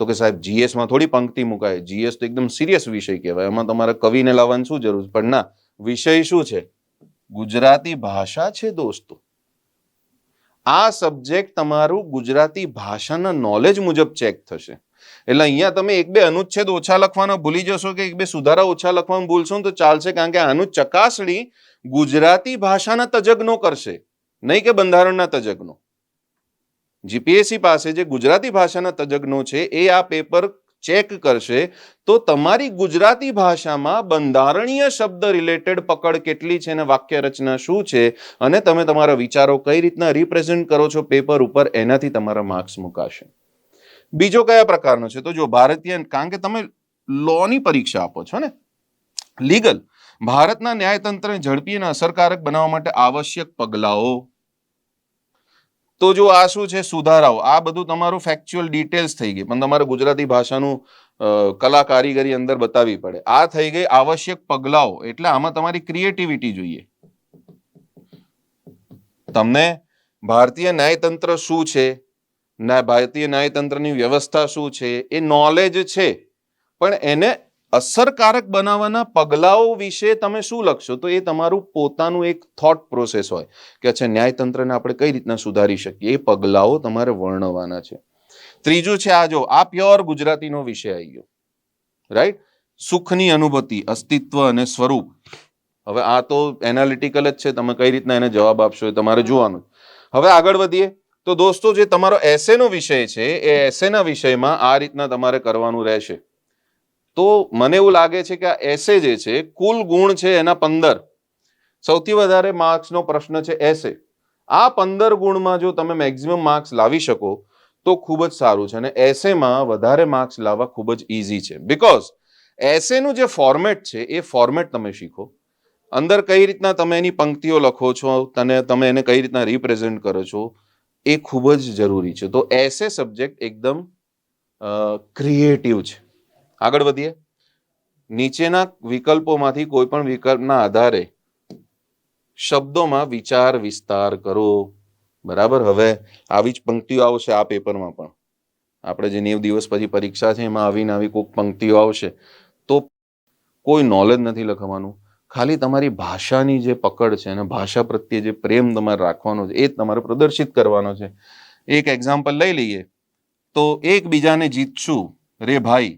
A: તો કે સાહેબ જીએસમાં થોડી પંક્તિ મુકાય, જીએસ તો એકદમ સિરિયસ વિષય કહેવાય, એમાં તમારે કવિને લાવવાની શું જરૂર? પણ ના, વિષય શું છે? ગુજરાતી ભાષા છે દોસ્તો. આ સબ્જેક્ટ તમારું ગુજરાતી ભાષાના નોલેજ મુજબ ચેક થશે. એટલે અહીંયા તમે 1-2 અનુચ્છેદ ઓછા લખવાના ભૂલી જશો કે 1-2 સુધારા ઓછા લખવાનું ભૂલશો તો ચાલશે, કારણ કે આનું ચકાસણી ગુજરાતી ભાષાના તજજ્ઞો કરશે, નહીં કે બંધારણના તજજ્ઞો. જીપીએસસી પાસે જે ગુજરાતી ભાષાના તજજ્ઞો છે એ આ પેપર ચેક કરશે તો તમારી ગુજરાતી ભાષામાં બંધારણીય શબ્દ રિલેટેડ પકડ કેટલી છે અને વાક્ય રચના શું છે અને તમે તમારા વિચારો કઈ રીતના રિપ્રેઝેન્ટ કરો છો પેપર ઉપર, એનાથી તમારા માર્ક્સ મુકાશે. બીજો કયા પ્રકારનો છે? તો જો ભારતીય, કારણ કે તમે લોની પરીક્ષા આપો છો ને, લીગલ, ભારતના ન્યાયતંત્રને ઝડપી અને અસરકારક બનાવવા માટે આવશ્યક પગલાઓ. તો જો આ શું છે? સુધારાઓ. આ બધું તમારું ફેક્ચ્યુઅલ ડિટેલ્સ થઈ ગઈ, પણ તમારે ગુજરાતી ભાષાનું કલા કારીગરી અંદર બતાવવી પડે. આ થઈ ગઈ આવશ્યક પગલાઓ, એટલે આમાં તમારી ક્રિએટિવિટી જોઈએ. તમને ભારતીય ન્યાયતંત્ર શું છે, ભારતીય ન્યાયતંત્રની વ્યવસ્થા શું છે એ નોલેજ છે, પણ એને અસરકારક બનાવવાના પગલાઓ વિશે તમે શું લખશો? તો એ તમારું પોતાનું એક થોટ પ્રોસેસ હોય કે અચ્છા ન્યાયતંત્રને આપણે કઈ રીતના સુધારી શકીએ, એ પગલાઓ તમારે વર્ણવવાના છે. ત્રીજું છે આ જો, આ પ્યોર ગુજરાતીનો વિષય આવી ગયો, રાઈટ? સુખની અનુભૂતિ, અસ્તિત્વ અને સ્વરૂપ. હવે આ તો એનાલિટિકલ જ છે, તમે કઈ રીતના એને જવાબ આપશો એ તમારે જોવાનું. હવે આગળ વધીએ તો દોસ્તો, જે તમારો એસેનો વિષય છે એ એસેના વિષયમાં આ રીતના તમારે કરવાનું રહેશે. તો મને એવું લાગે છે કે આ એસે જે છે, કુલ ગુણ છે એના 15. સૌથી વધારે માર્ક્સનો પ્રશ્ન છે એસે. આ 15 ગુણમાં જો તમે મેક્સિમમ માર્ક્સ લાવી શકો તો ખૂબ જ સારું છે, અને એસેમાં વધારે માર્ક્સ લાવવા ખૂબ જ ઇઝી છે. બીકોઝ એસેનું જે ફોર્મેટ છે એ ફોર્મેટ તમે શીખો, અંદર કઈ રીતના તમે એની પંક્તિઓ લખો છો, તમે એને કઈ રીતના રિપ્રેઝેન્ટ કરો છો, એ ખૂબ જ જરૂરી છે. તો એસે સબ્જેક્ટ એકદમ ક્રિએટિવ છે. આગળ વધીએ. નીચેના વિકલ્પોમાંથી કોઈ પણ વિકલ્પના આધારે શબ્દોમાં વિચાર વિસ્તાર કરો. બરાબર? હવે આવી જ પંક્તિઓ આવશે આ પેપરમાં પણ. આપણે જે 90 દિવસ પછી પરીક્ષા છે એમાં આવીને આવી કોઈક પંક્તિઓ આવશે. તો કોઈ નોલેજ નથી લખવાનું, ખાલી તમારી ભાષાની જે પકડ છે અને ભાષા પ્રત્યે જે પ્રેમ તમારે રાખવાનો છે એ તમારે પ્રદર્શિત કરવાનો છે. એક એક્ઝામ્પલ લઈ લઈએ તો, એકબીજાને જીતશું રે ભાઈ,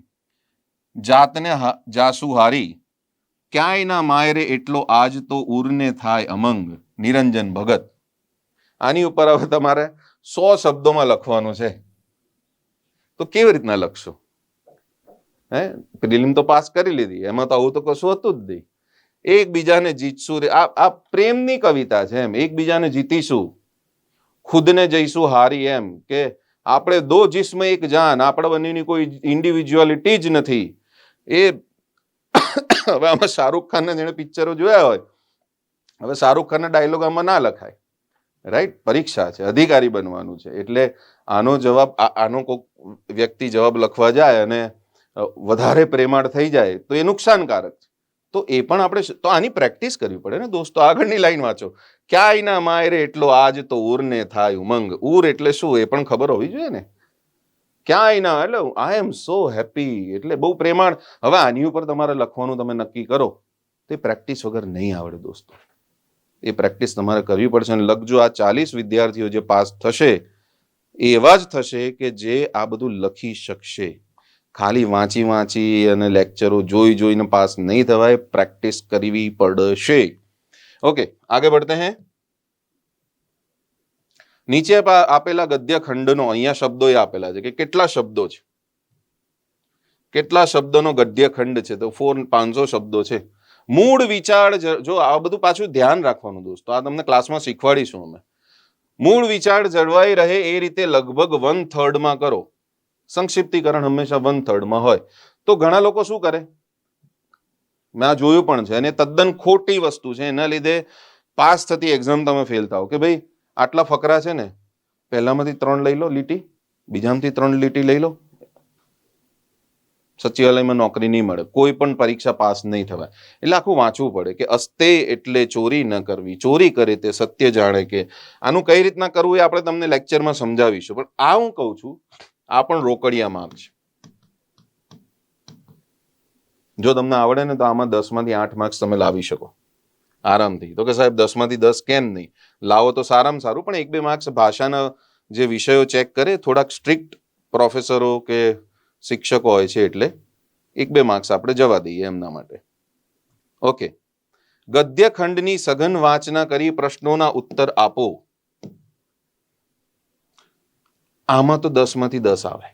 A: જાતને જાસુ હારી, ક્યાંય ના માયરે એટલો આજ તો ઉરને થાય અમંગ, નિરંજન ભગત. આની ઉપર હવે તમારે 100 શબ્દોમાં લખવાનું છે. તો કેવી રીતના લખશો? પ્રિલિમ તો પાસ કરી લીધી, એમાં તો આવું તો કશું હતું જ નહીં. એકબીજાને જીતશું રે, આ પ્રેમની કવિતા છે. એમ એકબીજાને જીતીશું, ખુદને જઈશું હારી, એમ કે આપણે દો જિસ્મ એક જાન, આપણા બંનેની કોઈ ઇન્ડિવિજ્યુઅલિટી જ નથી. એ હવે આમાં શાહરૂખ ખાનના જેણે પિક્ચરો જોયા હોય, હવે શાહરૂખ ખાનના ડાયલોગ આમાં ના લખાય, રાઈટ? પરીક્ષા છે, અધિકારી બનવાનું છે, એટલે આનો જવાબ, આનો કોઈક વ્યક્તિ જવાબ લખવા જાય અને વધારે પ્રેમાળ થઈ જાય તો એ નુકસાનકારક છે. તો એ પણ આપણે, તો આની પ્રેક્ટિસ કરવી પડે ને દોસ્તો. આગળની લાઈન વાંચો, ક્યાંય ના માયરે એટલો આજ તો ઉરને થાય ઉમંગ. ઉર એટલે શું એ પણ ખબર હોવી જોઈએ ને. ક્યાંય ના એટલે આઈ એમ સો હેપી, એટલે બહુ પ્રેમાળ. હવે આની ઉપર તમારે લખવાનું તમે નક્કી કરો, તે પ્રેક્ટિસ વગર નહીં આવડે દોસ્તો. એ પ્રેક્ટિસ તમારે કરવી પડશે. અને લખજો, આ 40 વિદ્યાર્થીઓ જે પાસ થશે એ એવા જ થશે કે જે આ બધું લખી શકશે. ખાલી વાંચી વાંચી અને લેક્ચરો જોઈ જોઈને પાસ નહીં થવાય, પ્રેક્ટિસ કરવી પડશે. ઓકે, આગે बढ़ते हैं. નીચે આપેલા ગદ્ય ખંડનો, અહીંયા શબ્દો એ આપેલા છે કે કેટલા શબ્દો છે, કેટલા શબ્દોનો ગદ્ય ખંડ છે. તો 500 શબ્દો છે. મૂળ વિચાર, જો આ બધું પાછું ધ્યાન રાખવાનું દોસ્તો, આ તમને ક્લાસમાં શીખવાડીશું અમે. મૂળ વિચાર જળવાઈ રહે એ રીતે લગભગ 1/3 કરો. સંક્ષિપ્તીકરણ હંમેશા 1/3 હોય. તો ઘણા લોકો શું કરે, મેં આ જોયું પણ છે, અને તદ્દન ખોટી વસ્તુ છે. એના લીધે પાસ થતી એક્ઝામ તમે ફેલ થાવ કે ભાઈ આટલા ફકરા છે ને, પહેલામાંથી 3 લઈ લો લીટી, બીજામાંથી 3 લીટી લઈ લો, સચિવાલયમાં નોકરી નહીં મળે, કોઈ પણ પરીક્ષા પાસ નહીં થવાય. એટલે આખું વાંચવું પડે કે અસ્તે એટલે ચોરી ન કરવી, ચોરી કરે તે સત્ય જાણે. કે આનું કઈ રીતના કરવું એ આપણે તમને લેક્ચરમાં સમજાવીશું. પણ આ હું કહું છું, આ પણ રોકડિયા માર્ક છે. જો તમને આવડે ને તો આમાં 10માંથી 8 માર્ક્સ તમે લાવી શકો આરામથી. તો કે સાહેબ 10માંથી 10 કેમ નહીં લાવો? તો સારામાં સારું, પણ 1-2 માર્ક્સ ભાષાના જે વિષયો ચેક કરે, થોડાક સ્ટ્રિક્ટ પ્રોફેસરો કે શિક્ષકો હોય છે, એટલે 1-2 માર્ક્સ આપણે જવા દઈએ એમના માટે. ઓકે, ગદ્યખંડની સઘન વાંચના કરી પ્રશ્નોના ઉત્તર આપો. આમાં તો 10 માંથી 10 આવે.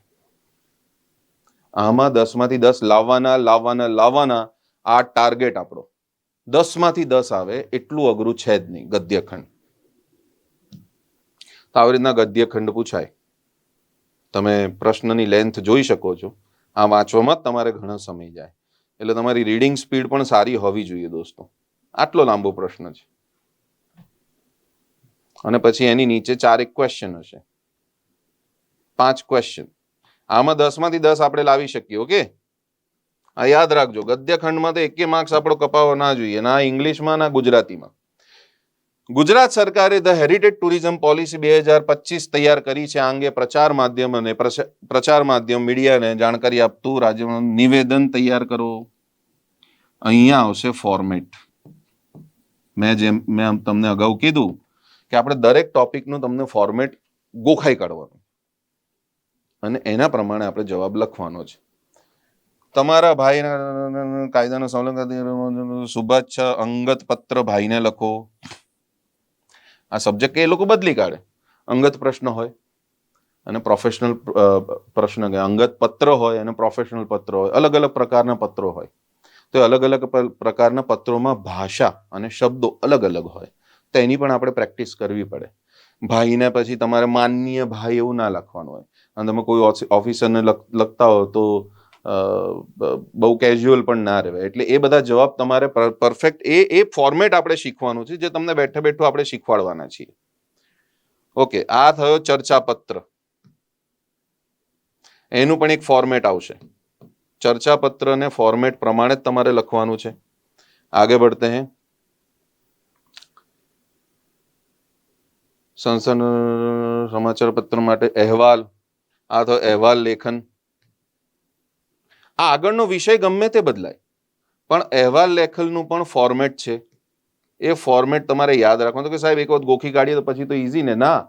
A: આમાં 10 માંથી 10 લાવવાના. આ ટાર્ગેટ આપણો. 10 માંથી 10 આવે એટલું અઘરું છે જ નહીં ગદ્યખંડ. તો આવી રીતના ગદ્યખંડ પૂછાય. તમે પ્રશ્નની લેન્થ જોઈ શકો છો. આ વાંચવામાં જ તમારે ઘણો સમય જાય. એટલે તમારી રીડિંગ સ્પીડ પણ સારી હોવી જોઈએ દોસ્તો. આટલો લાંબો પ્રશ્ન છે. અને પછી એની નીચે 4 ક્વેશ્ચન હશે. 5 ક્વેશ્ચન. આમાં 10 માંથી 10 આપણે લાવી શકીએ. ઓકે, આ યાદ રાખજો. ગદ્યખંડમાં તો 1 માર્ક્સ આપણો કપાવો ના જોઈએ, ના ઇંગ્લિશમાં ના ગુજરાતીમાં. ગુજરાત સરકારે ધ હેરિટેજ ટુરિઝમ પોલિસી 2025 તૈયાર કરી છે. આ અંગે પ્રચાર માધ્યમ મીડિયાને જાણકારી આપતું રાજ્યનું નિવેદન તૈયાર કરો. અહીંયા આવશે ફોર્મેટ. મેં તમને અગાઉ કીધું કે આપણે દરેક ટોપિકનું તમને ફોર્મેટ ગોખાઈ કાઢવાનું અને એના પ્રમાણે આપણે જવાબ લખવાનો છે. તમારા ભાઈના કાયદાનો સવલંગ શુભેચ્છા અંગત પત્ર ભાઈને લખો. આ સબ્જેક્ટ એ લોકો બદલી કાઢે. અંગત પ્રશ્ન હોય અને પ્રોફેશનલ પ્રશ્ન, અંગત પત્ર હોય અને પ્રોફેશનલ પત્ર હોય. અલગ અલગ પ્રકારના પત્રો હોય. તો અલગ અલગ પ્રકારના પત્રોમાં ભાષા અને શબ્દો અલગ અલગ હોય. તો એની પણ આપણે પ્રેક્ટિસ કરવી પડે. ભાઈને પછી તમારે માનનીય ભાઈ એવું ના લખવાનું હોય. અને તમે કોઈ ઓફિસરને લખતા હો તો બહુ કેઝ્યુઅલ પણ ના રહેવાય. એટલે એ બધા જવાબ તમારે પરફેક્ટ એ ફોર્મેટ આપણે શીખવાનું છે, જે તમને બેઠે બેઠું આપણે શીખવાડવાના છીએ. ઓકે, આ થયો ચર્ચા પત્ર. એનું પણ એક ફોર્મેટ આવશે. ચર્ચા પત્રને ફોર્મેટ પ્રમાણે જ તમારે લખવાનું છે. આગે बढ़ते हैं. સંસદ સમાચાર પત્ર માટે અહેવાલ. આ તો અહેવાલ લેખન. આ આગળનો વિષય ગમે તે બદલાય, પણ અહેવાલ લેખનનું પણ ફોર્મેટ છે. એ ફોર્મેટ તમારે યાદ રાખવાનું. કે સાહેબ એક વખત ગોખી કાઢીએ તો પછી તો ઈઝી ને? ના,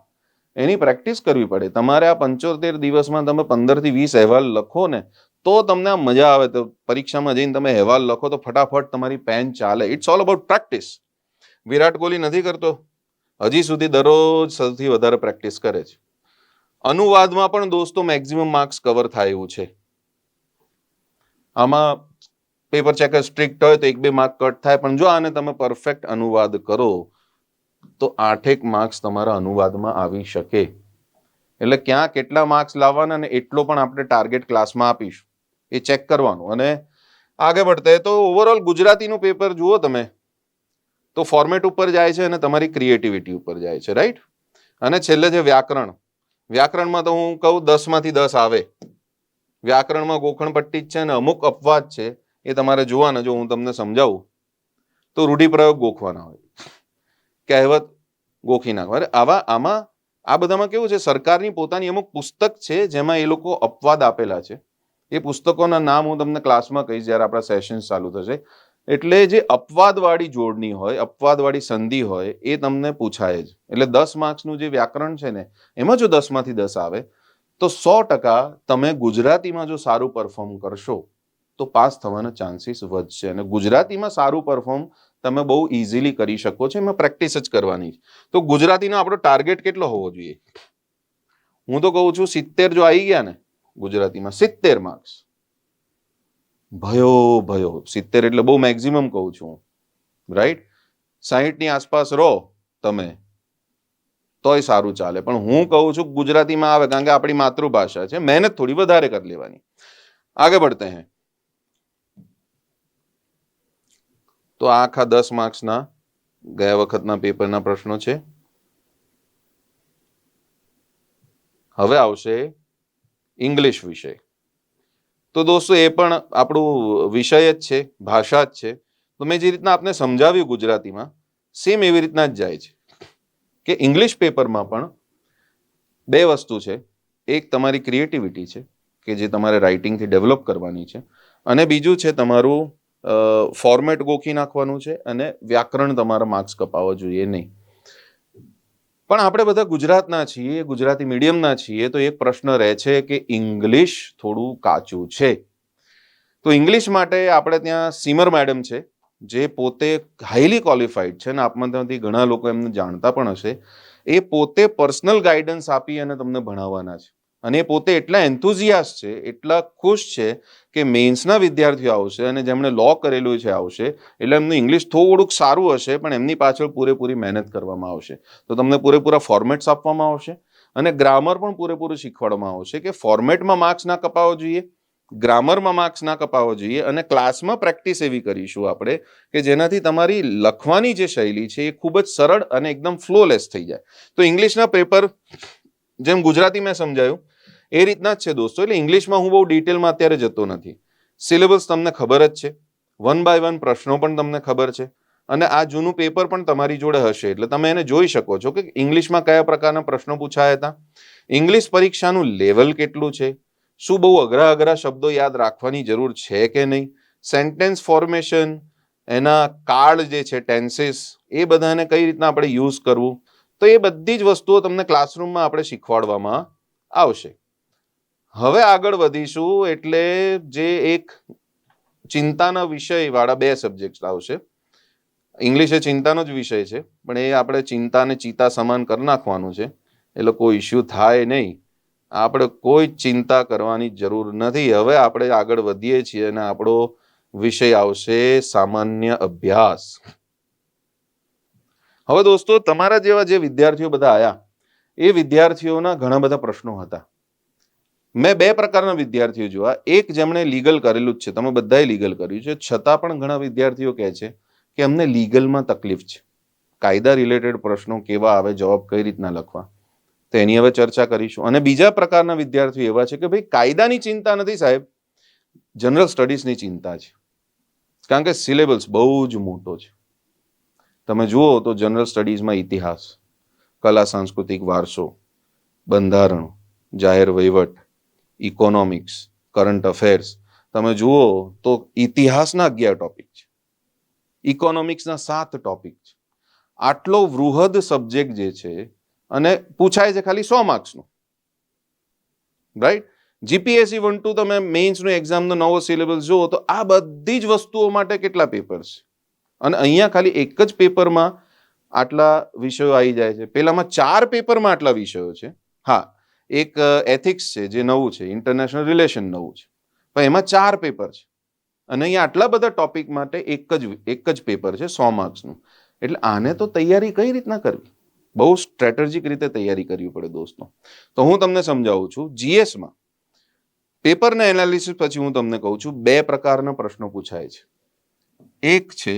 A: એની પ્રેક્ટિસ કરવી પડે. તમારે આ 75 દિવસમાં તમે 15 થી 20 અહેવાલ લખો ને તો તમને આ મજા આવે. તો પરીક્ષામાં જઈને તમે અહેવાલ લખો તો ફટાફટ તમારી પેન ચાલે. It's all about practice. Virat Kohli નથી કરતો? હજી સુધી દરરોજ સૌથી વધારે પ્રેક્ટિસ કરે છે. અનુવાદમાં પણ દોસ્તો મેક્સિમમ માર્ક્સ કવર થાય એવું છે. આમાં પેપર ચેકર સ્ટ્રિક્ટ હોય તો 1-2 માર્ક કટ થાય, પણ જો આને તમે પરફેક્ટ અનુવાદ કરો તો 8 માર્ક્સ તમારા અનુવાદમાં આવી શકે. એટલે ક્યાં કેટલા માર્ક્સ લાવવાના ને એટલો પણ આપણે ટાર્ગેટ ક્લાસમાં આપીશું. એ ચેક કરવાનું. અને આગે बढ़ते તો ઓવરઓલ ગુજરાતીનું પેપર જુઓ તમે તો ફોર્મેટ ઉપર જાય છે અને તમારી ક્રિએટિવિટી ઉપર જાય છે, રાઈટ? અને છેલ્લે છે વ્યાકરણ. વ્યાકરણમાં તો હું કહું 10 માંથી 10 આવે. વ્યાકરણમાં ગોખણ પટ્ટી જ છે અને અમુક અપવાદ છે, એ તમારે જોવાના. જો હું તમને સમજાવું તો રૂઢિપ્રયોગ ગોખવાના હોય, કહેવત ગોખી નાખવા. આમાં આ બધામાં કેવું છે, સરકારની પોતાની અમુક પુસ્તક છે જેમાં એ લોકો અપવાદ આપેલા છે. એ પુસ્તકોના નામ હું તમને ક્લાસમાં કહીશ જ્યારે આપણા સેશન ચાલુ થશે. એટલે જે અપવાદવાળી જોડણી હોય, અપવાદવાળી સંધિ હોય, એ તમને પૂછાય જ. એટલે 10 માર્ક્સનું જે વ્યાકરણ છે ને, એમાં જો 10 માંથી 10 આવે તો 100% તમે ગુજરાતીમાં જો સારું પરફોર્મ કરશો તો પાસ થવાના ચાન્સીસ વધશે. અને ગુજરાતીમાં સારું પરફોર્મ તમે બહુ ઇઝીલી કરી શકો છો. એમાં પ્રેક્ટિસ જ કરવાની. તો ગુજરાતીનો આપણો ટાર્ગેટ કેટલો હોવો જોઈએ? હું તો કહું છું 70 જો આવી ગયા ને ગુજરાતીમાં, 70 માર્ક્સ, ભયો 70 એટલે બહુ મેક્સિમમ કહું છું, રાઈટ? 60 ની આસપાસ રહો તમે તોય સારું ચાલે. પણ હું કહું છું ગુજરાતીમાં આવે, કારણ કે આપણી માતૃભાષા છે. મહેનત થોડી વધારે કરી લેવાની. આગે बढ़ते हैं. તો આખા 10 માર્ક્સના ગયા વખતના પેપરના પ્રશ્નો છે. હવે આવશે ઇંગ્લિશ વિષય. તો દોસ્તો એ પણ આપણું વિષય જ છે, ભાષા જ છે. તો મેં જે રીતના આપને સમજાવ્યું ગુજરાતીમાં, સેમ એવી રીતના જ જાય છે. કે ઇંગ્લિશ પેપરમાં પણ 2 વસ્તુ છે. એક તમારી ક્રિએટિવિટી છે કે જે તમારે રાઇટિંગથી ડેવલપ કરવાની છે, અને બીજું છે તમારું ફોર્મેટ ગોખી નાખવાનું છે, અને વ્યાકરણ તમારા માર્ક્સ કપાવવા જોઈએ નહીં. પણ આપણે બધા ગુજરાતના છીએ, ગુજરાતી મીડિયમના છીએ, તો એક પ્રશ્ન રહે છે કે ઇંગ્લિશ થોડું કાચું છે. તો ઇંગ્લિશ માટે આપણે ત્યાં સીમર મેડમ છે, જે પોતે હાઈલી ક્વોલિફાઈડ છે અને આપમાંથી ઘણા લોકો એમને જાણતા પણ હશે, એ પોતે પર્સનલ ગાઈડન્સ આપી અને તમને ભણાવવાના છે. અને એ પોતે એટલા એન્થુઝિયાસ્ટ છે, એટલા ખુશ છે કે મેન્સના વિદ્યાર્થીઓ આવશે અને જેમણે લો કરેલું છે આવશે, એટલે એમનું ઇંગ્લિશ થોડુંક સારું હશે, પણ એમની પાછળ પૂરેપૂરી મહેનત કરવામાં આવશે. તો તમને પૂરેપૂરા ફોર્મેટ્સ આપવામાં આવશે અને ગ્રામર પણ પૂરેપૂરું શીખવાડવામાં આવશે કે ફોર્મેટમાં માર્ક્સ ના કપાવવો જોઈએ, ગ્રામરમાં માર્ક્સ ના કપાવવો જોઈએ, અને ક્લાસમાં પ્રેક્ટિસ એવી કરીશું આપણે કે જેનાથી તમારી લખવાની જે શૈલી છે એ ખૂબ જ સરળ અને એકદમ ફ્લોલેસ થઈ જાય. તો ઇંગ્લિશના પેપર જેમ ગુજરાતી મેં સમજાયું એ રીતના જ છે દોસ્તો. એટલે ઇંગ્લિશમાં હું બહુ ડિટેલમાં અત્યારે જતો નથી. સિલેબસ તમને ખબર જ છે, 1 બાય 1 પ્રશ્નો પણ તમને ખબર છે, અને આ જૂનું પેપર પણ તમારી જોડે હશે, એટલે તમે એને જોઈ શકો છો કે ઇંગ્લિશમાં કયા પ્રકારના પ્રશ્નો પૂછાયા હતા, ઇંગ્લિશ પરીક્ષાનું લેવલ કેટલું છે, શું બહુ અઘરા શબ્દો યાદ રાખવાની જરૂર છે કે નહીં, સેન્ટેન્સ ફોર્મેશન, એના કાર્ડ જે છે ટેન્સીસ, એ બધાને કઈ રીતના આપણે યુઝ કરવું, તો એ બધી જ વસ્તુઓ તમને ક્લાસરૂમમાં આપણે શીખવાડવામાં આવશે. હવે આગળ વધીશું એટલે જે એક ચિંતાના વિષય વાળા 2 સબ્જેક્ટ આવશે. ઇંગ્લિશ એ ચિંતાનો જ વિષય છે, પણ એ આપણે ચિંતાને ચિતા સમાન કરી નાખવાનું છે, એટલે કોઈ ઇસ્યુ થાય નહીં. આપણે કોઈ ચિંતા કરવાની જરૂર નથી. હવે આપણે આગળ વધીએ છીએ અને આપણો વિષય આવશે સામાન્ય અભ્યાસ. હવે દોસ્તો, તમારા જેવા જે વિદ્યાર્થીઓ બધા આયા, એ વિદ્યાર્થીઓના ઘણા બધા પ્રશ્નો હતા. મેં 2 પ્રકારના વિદ્યાર્થીઓ જોયા. એક જેમણે લીગલ કરેલું જ છે, તમે બધાએ લીગલ કર્યું છે, છતાં પણ ઘણા વિદ્યાર્થીઓ કહે છે કે અમને લીગલમાં તકલીફ છે, કાયદા રિલેટેડ પ્રશ્નો કેવા આવે, જવાબ કઈ રીતના લખવા, તો એની હવે ચર્ચા કરીશું. અને બીજા પ્રકારના વિદ્યાર્થીઓ એવા છે કે ભાઈ કાયદાની ચિંતા નથી સાહેબ, જનરલ સ્ટડીઝની ચિંતા છે, કારણ કે સિલેબસ બહુ જ મોટો છે. તમે જુઓ તો જનરલ સ્ટડીઝમાં ઇતિહાસ, કલા સાંસ્કૃતિક વારસો, બંધારણ, જાહેર વહીવટ, ઇકોનોમિક્સ, કરંટ અફેર્સ, તમે જુઓ તો ઇતિહાસના 11 ટોપિક છે, ઇકોનોમિક્સના 7 ટોપિક છે. આટલો વૃહદ સબ્જેક્ટ જે છે, અને પૂછાય છે ખાલી 100 માર્ક્સનું, રાઈટ? જીપીએસસી 1-2 તમે મેઇન્સનો એક્ઝામનો નવો સિલેબસ જુઓ તો આ બધી જ વસ્તુઓ માટે કેટલા પેપર છે, અને અહીંયા ખાલી એક જ પેપરમાં આટલા વિષયો આવી જાય છે. પેલામાં 4 પેપરમાં આટલા વિષયો છે. હા, એક એથિક્સ છે જે નવું છે, ઇન્ટરનેશનલ રિલેશન નવું છે, પણ એમાં 4 પેપર છે, અને અહીંયા આટલા બધા ટોપિક માટે એક જ પેપર છે 100 માર્ક્સનું. એટલે આને તો તૈયારી કઈ રીતના કરવી, બહુ સ્ટ્રેટેજિક રીતે તૈયારી કરવી પડે દોસ્તો. તો હું તમને સમજાવું છું. જીએસમાં પેપરના એનાલિસિસ પછી હું તમને કહું છું 2 પ્રકારના પ્રશ્નો પૂછાય છે. એક છે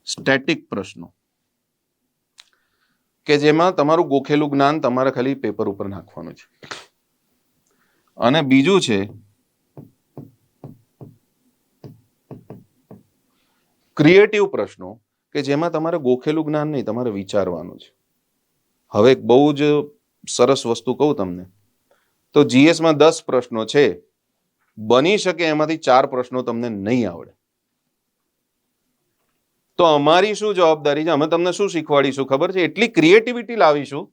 A: સ્ટેટિક પ્રશ્નો, કે જેમાં તમારું ગોખેલું જ્ઞાન તમારે ખાલી પેપર ઉપર નાખવાનું છે, અને બીજું છે ક્રિએટિવ પ્રશ્નો, કે જેમાં તમારે ગોખેલું જ્ઞાન નહીં, તમારે વિચારવાનું છે. હવે એક બહુ જ સરસ વસ્તુ કહું તમને, તો જીએસમાં 10 પ્રશ્નો છે, બની શકે એમાંથી 4 પ્રશ્નો તમને નહીં આવડે. તો અમારી શું જવાબદારી છે, અમે તમને શું શીખવાડીશું ખબર છે, એટલી ક્રિએટિવિટી લાવીશું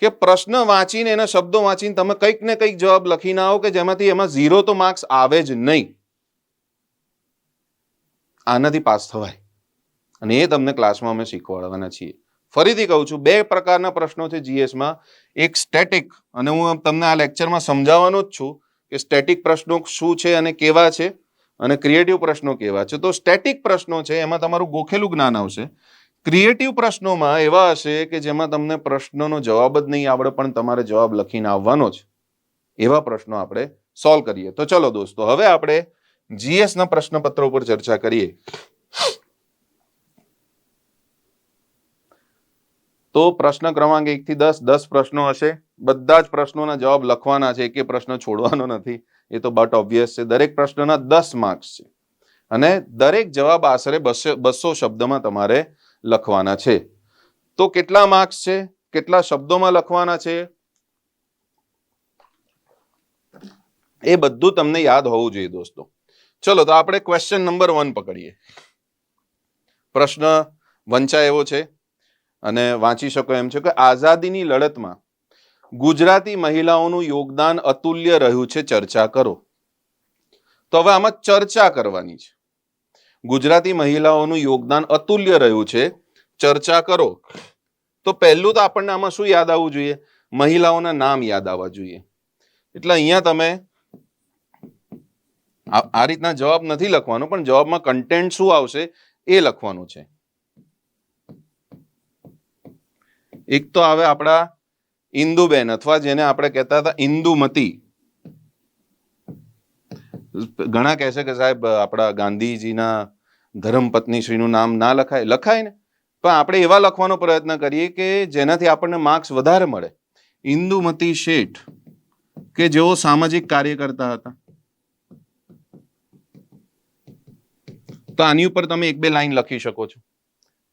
A: કે પ્રશ્ન વાંચીને, એના શબ્દો વાંચીને તમે કંઈક ને કંઈક જવાબ લખીને આવો કે જેમાંથી એમાં 0 તો માર્ક્સ આવે જ નહીં. આનાથી પાસ થવાય, અને એ તમને ક્લાસમાં અમે શીખવાડવાના છીએ. ફરીથી કહું છું, 2 પ્રકારના પ્રશ્નો છે જીએસમાં. એક સ્ટેટિક, અને હું તમને આ લેક્ચરમાં સમજાવવાનો જ છું કે સ્ટેટિક પ્રશ્નો શું છે અને કેવા છે, અને ક્રિએટિવ પ્રશ્નો કેવા છે. તો સ્ટેટિક પ્રશ્નો છે એમાં તમારું ગોખેલું જ્ઞાન આવશે. ક્રિએટિવ પ્રશ્નોમાં એવા હશે કે જેમાં તમને પ્રશ્નનો જવાબ જ નહીં આવડે, પણ તમારે જવાબ લખીને આવવાનો છે. એવા પ્રશ્નો આપણે સોલ્વ કરીએ. તો ચલો દોસ્તો, હવે આપણે જીએસના પ્રશ્નપત્રો પર ચર્ચા કરીએ. તો પ્રશ્ન ક્રમાંક 1 થી 10 પ્રશ્નો હશે. બધા જ પ્રશ્નોના જવાબ લખવાના છે, એકે પ્રશ્ન છોડવાનો નથી. એ તો બટ ઓબ્વિયસ છે. દરેક પ્રશ્નના 10 માર્ક્સ છે, અને દરેક જવાબ આશરે 200 શબ્દમાં તમારે લખવાના છે. તો કેટલા માર્ક્સ છે, કેટલા શબ્દોમાં લખવાના છે, એ બધું તમને યાદ હોવું જોઈએ દોસ્તો. ચલો, તો આપણે ક્વેશ્ચન નંબર 1 પકડીએ. પ્રશ્ન વંચાય એવો છે અને વાંચી શકો એમ છે કે આઝાદીની લડતમાં ગુજરાતી મહિલાઓનું યોગદાન અતુલ્ય રહ્યું છે, ચર્ચા કરો. તો હવે આમાં ચર્ચા કરવાની છે. ગુજરાતી મહિલાઓનું યોગદાન અતુલ્ય રહ્યું છે, ચર્ચા કરો. તો પહેલું તો આપણને આમાં શું યાદ આવવું જોઈએ? મહિલાઓના નામ યાદ આવવા જોઈએ. એટલે અહીંયા તમે આ રીતના જવાબ નથી લખવાનો, પણ જવાબમાં કન્ટેન્ટ શું આવશે એ લખવાનું છે. એક તો આવે આપણા ઇન્દુબેન, અથવા જેને આપણે કહેતા હતા ઇન્દુમતી. ઘણા કહેશે કે સાહેબ આપણા ગાંધીજીના ધર્મપત્ની શ્રીનું નામ ના લખાય. લખાય ને, પણ આપણે એવા લખવાનો પ્રયત્ન કરીએ કે જેનાથી આપણને માર્ક્સ વધારે મળે. ઇન્દુમતી શેઠ, કે જેઓ સામાજિક કાર્યકર્તા હતા. તો આની ઉપર તમે એક બે લાઈન લખી શકો છો,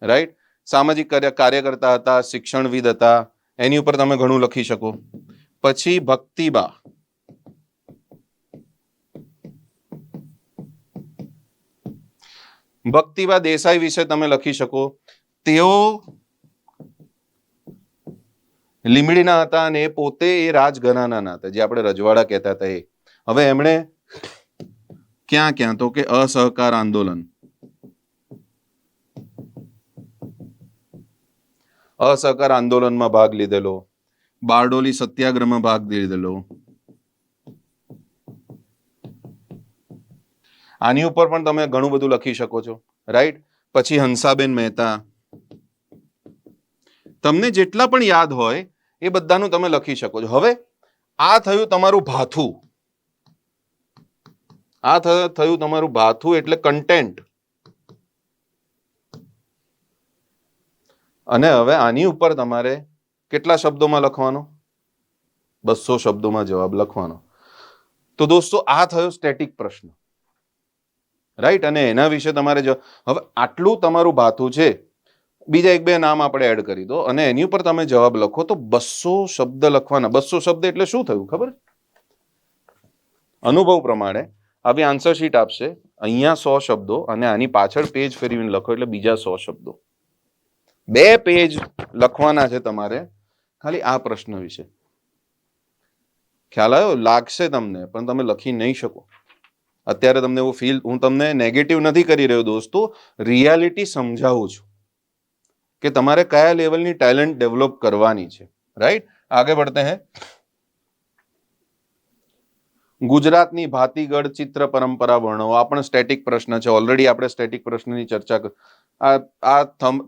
A: રાઈટ. સામાજિક કાર્યકર્તા હતા, શિક્ષણવિદ હતા, એની ઉપર તમે ઘણું લખી શકો. પછી ભક્તિબા, ભક્તિબા દેસાઈ વિશે તમે લખી શકો. તેઓ લીમડીના હતા અને એ પોતે એ રાજઘરાનાના હતા, જે આપણે રજવાડા કહેતા હતા એ. હવે એમણે ક્યાં ક્યાં, તો કે અસહકાર આંદોલન, અસહકાર આંદોલનમાં ભાગ લીધેલો, બારડોલી સત્યાગ્રહમાં ભાગ લીધેલો. આની ઉપર પણ તમે ઘણું બધું લખી શકો છો, રાઈટ. પછી હંસાબેન મહેતા, તમને જેટલા પણ યાદ હોય એ બધાનું તમે લખી શકો છો. હવે આ થયું તમારું ભાથું, આ થયું તમારું ભાથું, એટલે કન્ટેન્ટ. અને હવે આની ઉપર તમારે કેટલા શબ્દોમાં લખવાનો? 200 શબ્દોમાં જવાબ લખવાનો. તો દોસ્તો આ થયો સ્ટેટિક પ્રશ્ન, રાઈટ. અને એના વિશે તમારે હવે આટલું તમારું ભાથું છે, બીજા એક બે નામ આપણે એડ કરી દો અને એની ઉપર તમે જવાબ લખો. તો 200 શબ્દ લખવાના. 200 શબ્દ એટલે શું થયું ખબર? અનુભવ પ્રમાણે આવી આન્સર શીટ આપશે, અહીંયા 100 શબ્દો અને આની પાછળ પેજ ફેરવીને લખો એટલે બીજા 100 શબ્દો. 2 પેજ લખવાના છે તમારે ખાલી આ પ્રશ્ન વિશે. ખ્યાલ આવ્યો? લાગશે તમને, પણ તમે લખી નહીં શકો. અત્યારે તમને એવું ફીલ, હું તમને નેગેટિવ નથી કરી રહ્યો દોસ્તો, રિયાલિટી સમજાવું છું કે તમારે કયા લેવલની ટેલેન્ટ ડેવલપ કરવાની છે, રાઈટ. આગે बढ़ते हैं. ગુજરાતની ભાતીગળ ચિત્ર પરંપરા વર્ણવો. આ પણ સ્ટેટિક પ્રશ્ન છે. ઓલરેડી આપણે સ્ટેટિક પ્રશ્નની ચર્ચા આ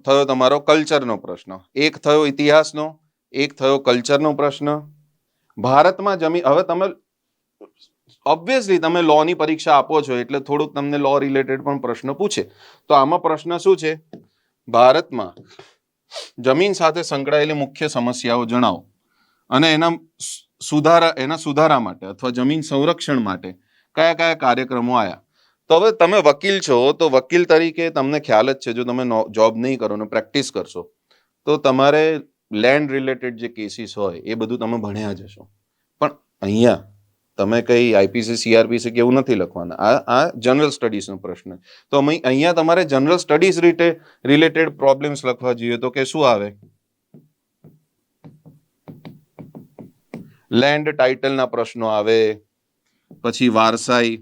A: થયો તમારો કલ્ચરનો પ્રશ્ન. એક થયો ઇતિહાસનો, એક થયો કલ્ચરનો પ્રશ્ન. ભારતમાં જમીન, હવે તમે ઓબ્વિયસલી તમે લો ની પરીક્ષા આપો છો એટલે થોડુંક તમને લો રિલેટેડ પણ પ્રશ્ન પૂછે. તો આમાં પ્રશ્ન શું છે? ભારતમાં જમીન સાથે સંકળાયેલી મુખ્ય સમસ્યાઓ જણાવો અને એના સુધારા માટે અથવા જમીન સંરક્ષણ માટે કયા કયા કાર્યક્રમો આવ્યા. તો હવે તમે વકીલ છો, તો વકીલ તરીકે તમને ખ્યાલ જ છે, જો તમે જોબ નહીં કરો ને પ્રેક્ટિસ કરશો તો તમારે લેન્ડ રિલેટેડ જે કેસીસ હોય એ બધું તમે ભણ્યા જશો. પણ અહીંયા તમે કઈ આઈપીસી સીઆરપીસી કે એવું નથી લખવાના. આ જનરલ સ્ટડીઝનો પ્રશ્ન. તો અહીંયા તમારે જનરલ સ્ટડીઝ રિલેટેડ પ્રોબ્લેમ્સ લખવા જોઈએ. તો કે શું આવે? લેન્ડ ટાઇટલના પ્રશ્નો આવે, પછી વારસાઈ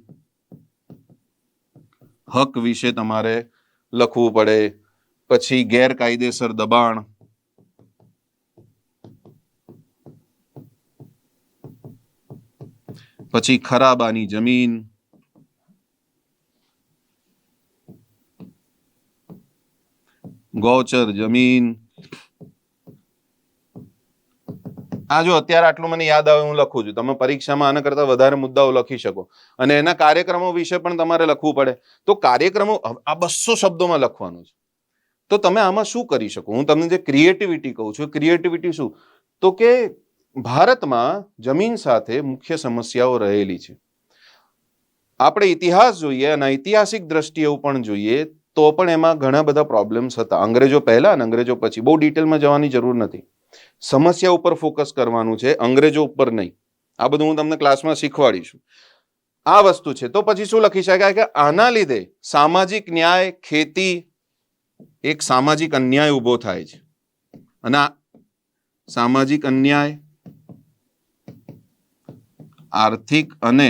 A: હક વિશે તમારે લખવું પડે, પછી ગેરકાયદેસર દબાણ, પછી ખરાબાની જમીન, ગૌચર જમીન. આ જો અત્યારે આટલું મને યાદ આવે હું લખું છું. તમે પરીક્ષામાં આના કરતા વધારે મુદ્દાઓ લખી શકો અને એના કાર્યક્રમો વિશે પણ તમારે લખવું પડે. તો કાર્યક્રમો આ 200 શબ્દોમાં લખવાનું છે. તો તમે આમાં શું કરી શકો? હું તમને જે ક્રિએટિવિટી કહું છું, ક્રિએટિવિટી શું? તો કે ભારતમાં જમીન સાથે મુખ્ય સમસ્યાઓ રહેલી છે. આપણે ઇતિહાસ જોઈએ અને ઐતિહાસિક દ્રષ્ટિએ પણ જોઈએ તો પણ એમાં ઘણા બધા પ્રોબ્લેમ્સ હતા. અંગ્રેજો પહેલા અને અંગ્રેજો પછી. બહુ ડિટેલમાં જવાની જરૂર નથી. સમસ્યા ઉપર ફોકસ કરવાનું છે, અંગ્રેજો ઉપર નહીં. આ બધું હું તમને ક્લાસમાં શીખવાડીશું. આ વસ્તુ છે. તો પછી શું લખી શકાય કે આના લીધે સામાજિક ન્યાય, ખેતી, એક સામાજિક અન્યાય ઊભો થાય છે અને સામાજિક અન્યાય આર્થિક અને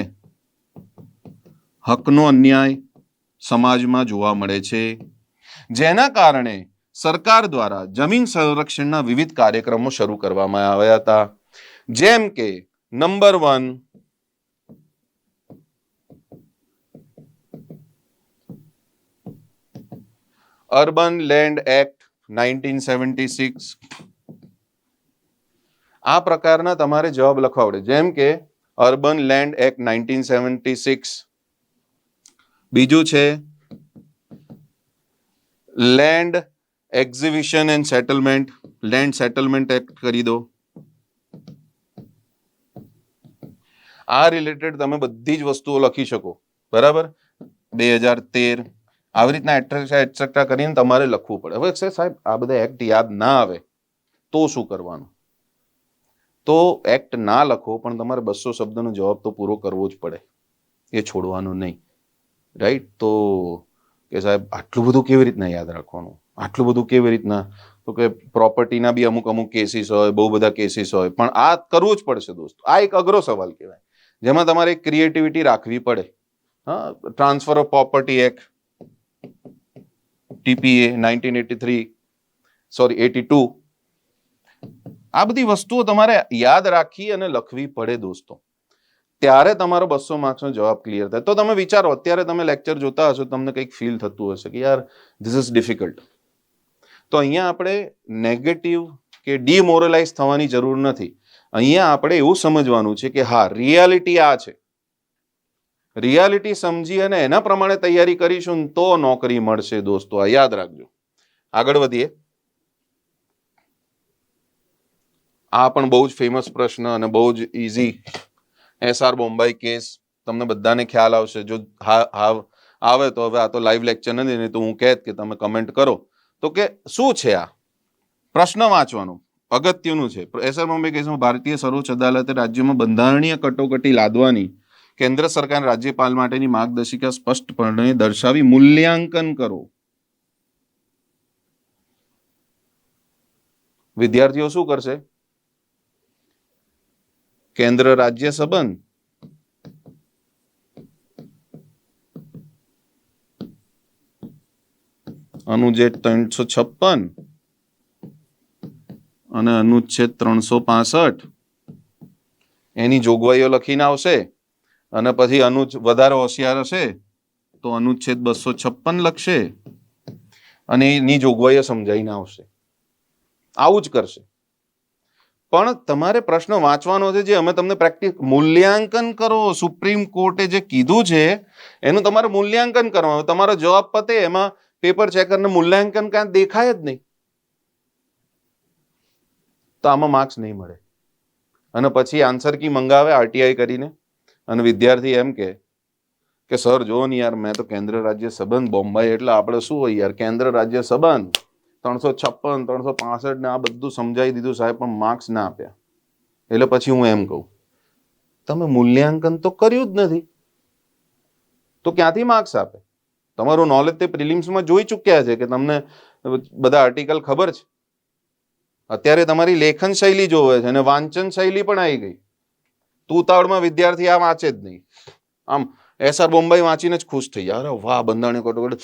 A: હકનો અન્યાય સમાજમાં જોવા મળે છે, જેના કારણે સરકાર દ્વારા જમીન સંરક્ષણના વિવિધ કાર્યક્રમો શરૂ કરવામાં આવ્યા હતા, જેમ કે નંબર 1 અર્બન લેન્ડ એક્ટ 1976. આ પ્રકારના તમારે જવાબ લખવા પડે, જેમ કે અર્બન લેન્ડ એક્ટ 1976. બીજું છે land exhibition and settlement, land settlement act કરી દો. આ રિલેટેડ તમે બધી જ વસ્તુઓ લખી શકો, બરાબર. 2013 આવી રીતના એટસેટ્રા કરીને તમારે લખવું પડે. હવે સાહેબ આ બધા એક્ટ યાદ ના આવે તો શું કરવાનું? તો એક્ટ ના લખો, પણ તમારે 200 શબ્દનો જવાબ તો પૂરો કરવો જ પડે, એ છોડવાનું નહીં, રાઈટ? તો કે સાહેબ આટલું બધું કેવી રીતના યાદ રાખવાનું, આટલું બધું કેવી રીતના? તો કે પ્રોપર્ટીના બી અમુક કેસીસ હોય, બહુ બધા કેસીસ હોય, પણ આ કરવું જ પડશે દોસ્તો. આ એક અઘરો સવાલ કહેવાય, જેમાં તમારે ક્રિએટિવિટી રાખવી પડે. હા, transfer of property act TPA 1982. આ બધી વસ્તુઓ તમારે યાદ રાખી અને લખવી પડે દોસ્તો, ત્યારે તમારો 200 માર્ક્સનો જવાબ ક્લિયર થાય. તો તમે વિચારો, અત્યારે તમે લેક્ચર જોતા હશો, તમને કંઈક ફીલ થતું હશે કે યાર ધીસ ઇઝ ડિફિકલ્ટ. તો અહીંયા આપણે નેગેટિવ કે ડિમોરલાઇઝ થવાની જરૂર નથી. અહીંયા આપણે એવું સમજવાનું છે કે હા, રિયાલિટી આ છે. રિયાલિટી સમજી અને એના પ્રમાણે તૈયારી કરીશું ને તો નોકરી મળશે દોસ્તો, આ યાદ રાખજો. આગળ વધીએ. આ પણ બહુ જ ફેમસ પ્રશ્ન અને બહુ જ ઇઝી. SR બોમ્બાઈ કેસ તમને બધાને ખ્યાલ આવશે. જો આવે તો હવે આ તો લાઈવ લેક્ચર નથી, નહીં તો હું કહેત કે તમે કમેન્ટ કરો. તો કે શું છે આ પ્રશ્ન વાંચવાનું અગત્યનું છે. SR બોમ્બાઈ કેસમાં ભારતીય સર્વોચ્ચ અદાલતે રાજ્યમાં બંધારણીય કટોકટી લાદવાની કેન્દ્ર સરકાર રાજ્યપાલ માટેની માર્ગદર્શિકા સ્પષ્ટપણે દર્શાવી મૂલ્યાંકન કરો. વિદ્યાર્થીઓ શું કરશે? કેન્દ્ર રાજ્ય સંબંધ અનુચ્છેદ 356 અને અનુચ્છેદ 365 એની જોગવાઈઓ લખીને આવશે, અને પછી વધારે હોશિયાર હશે તો અનુચ્છેદ 256 લખશે અને એની જોગવાઈઓ સમજાવીને આવશે. આવું જ કરશે. પણ તમારે પ્રશ્ન વાંચવાનો છે, જે અમે તમને પ્રેક્ટિસ મૂલ્યાંકન કરો. સુપ્રીમ કોર્ટે જે કીધું છે એનું તમારે મૂલ્યાંકન કરવાનું. તમારો જવાબ પતે એમાં પેપર ચેકરને મૂલ્યાંકન કાંઈ દેખાય જ નહીં, તો આમાં માર્ક્સ નહીં મળે. અને પછી આન્સર કી મંગાવે RTI કરીને, અને વિદ્યાર્થી એમ કે સર જો ને યાર, મેં તો કેન્દ્ર રાજ્ય સંબંધ બોમ્બાઈ એટલે આપણે શું હોય યાર, કેન્દ્ર રાજ્ય સંબંધ 356 365 ને આ બધું સમજાવી દીધું સાહેબ, પણ માર્ક્સ ના આપ્યા. એટલે પછી હું એમ કહું, તમે મૂલ્યાંકન તો કર્યું જ નથી, તો ક્યાંથી માર્ક્સ આપે? તમારું નોલેજ તે પ્રિલિમ્સમાં જોઈ ચૂક્યા છે કે તમને બધા આર્ટિકલ ખબર છે. અત્યારે તમારી લેખન શૈલી જોવે છે અને વાંચન શૈલી પણ આવી ગઈ. તુતાવડમાં વિદ્યાર્થી આ વાંચે જ નહીં, આમ SR બોમ્બાઈ વાંચીને જ ખુશ થઈ જાય, અરે વાહ બંધારણીય કટોકટી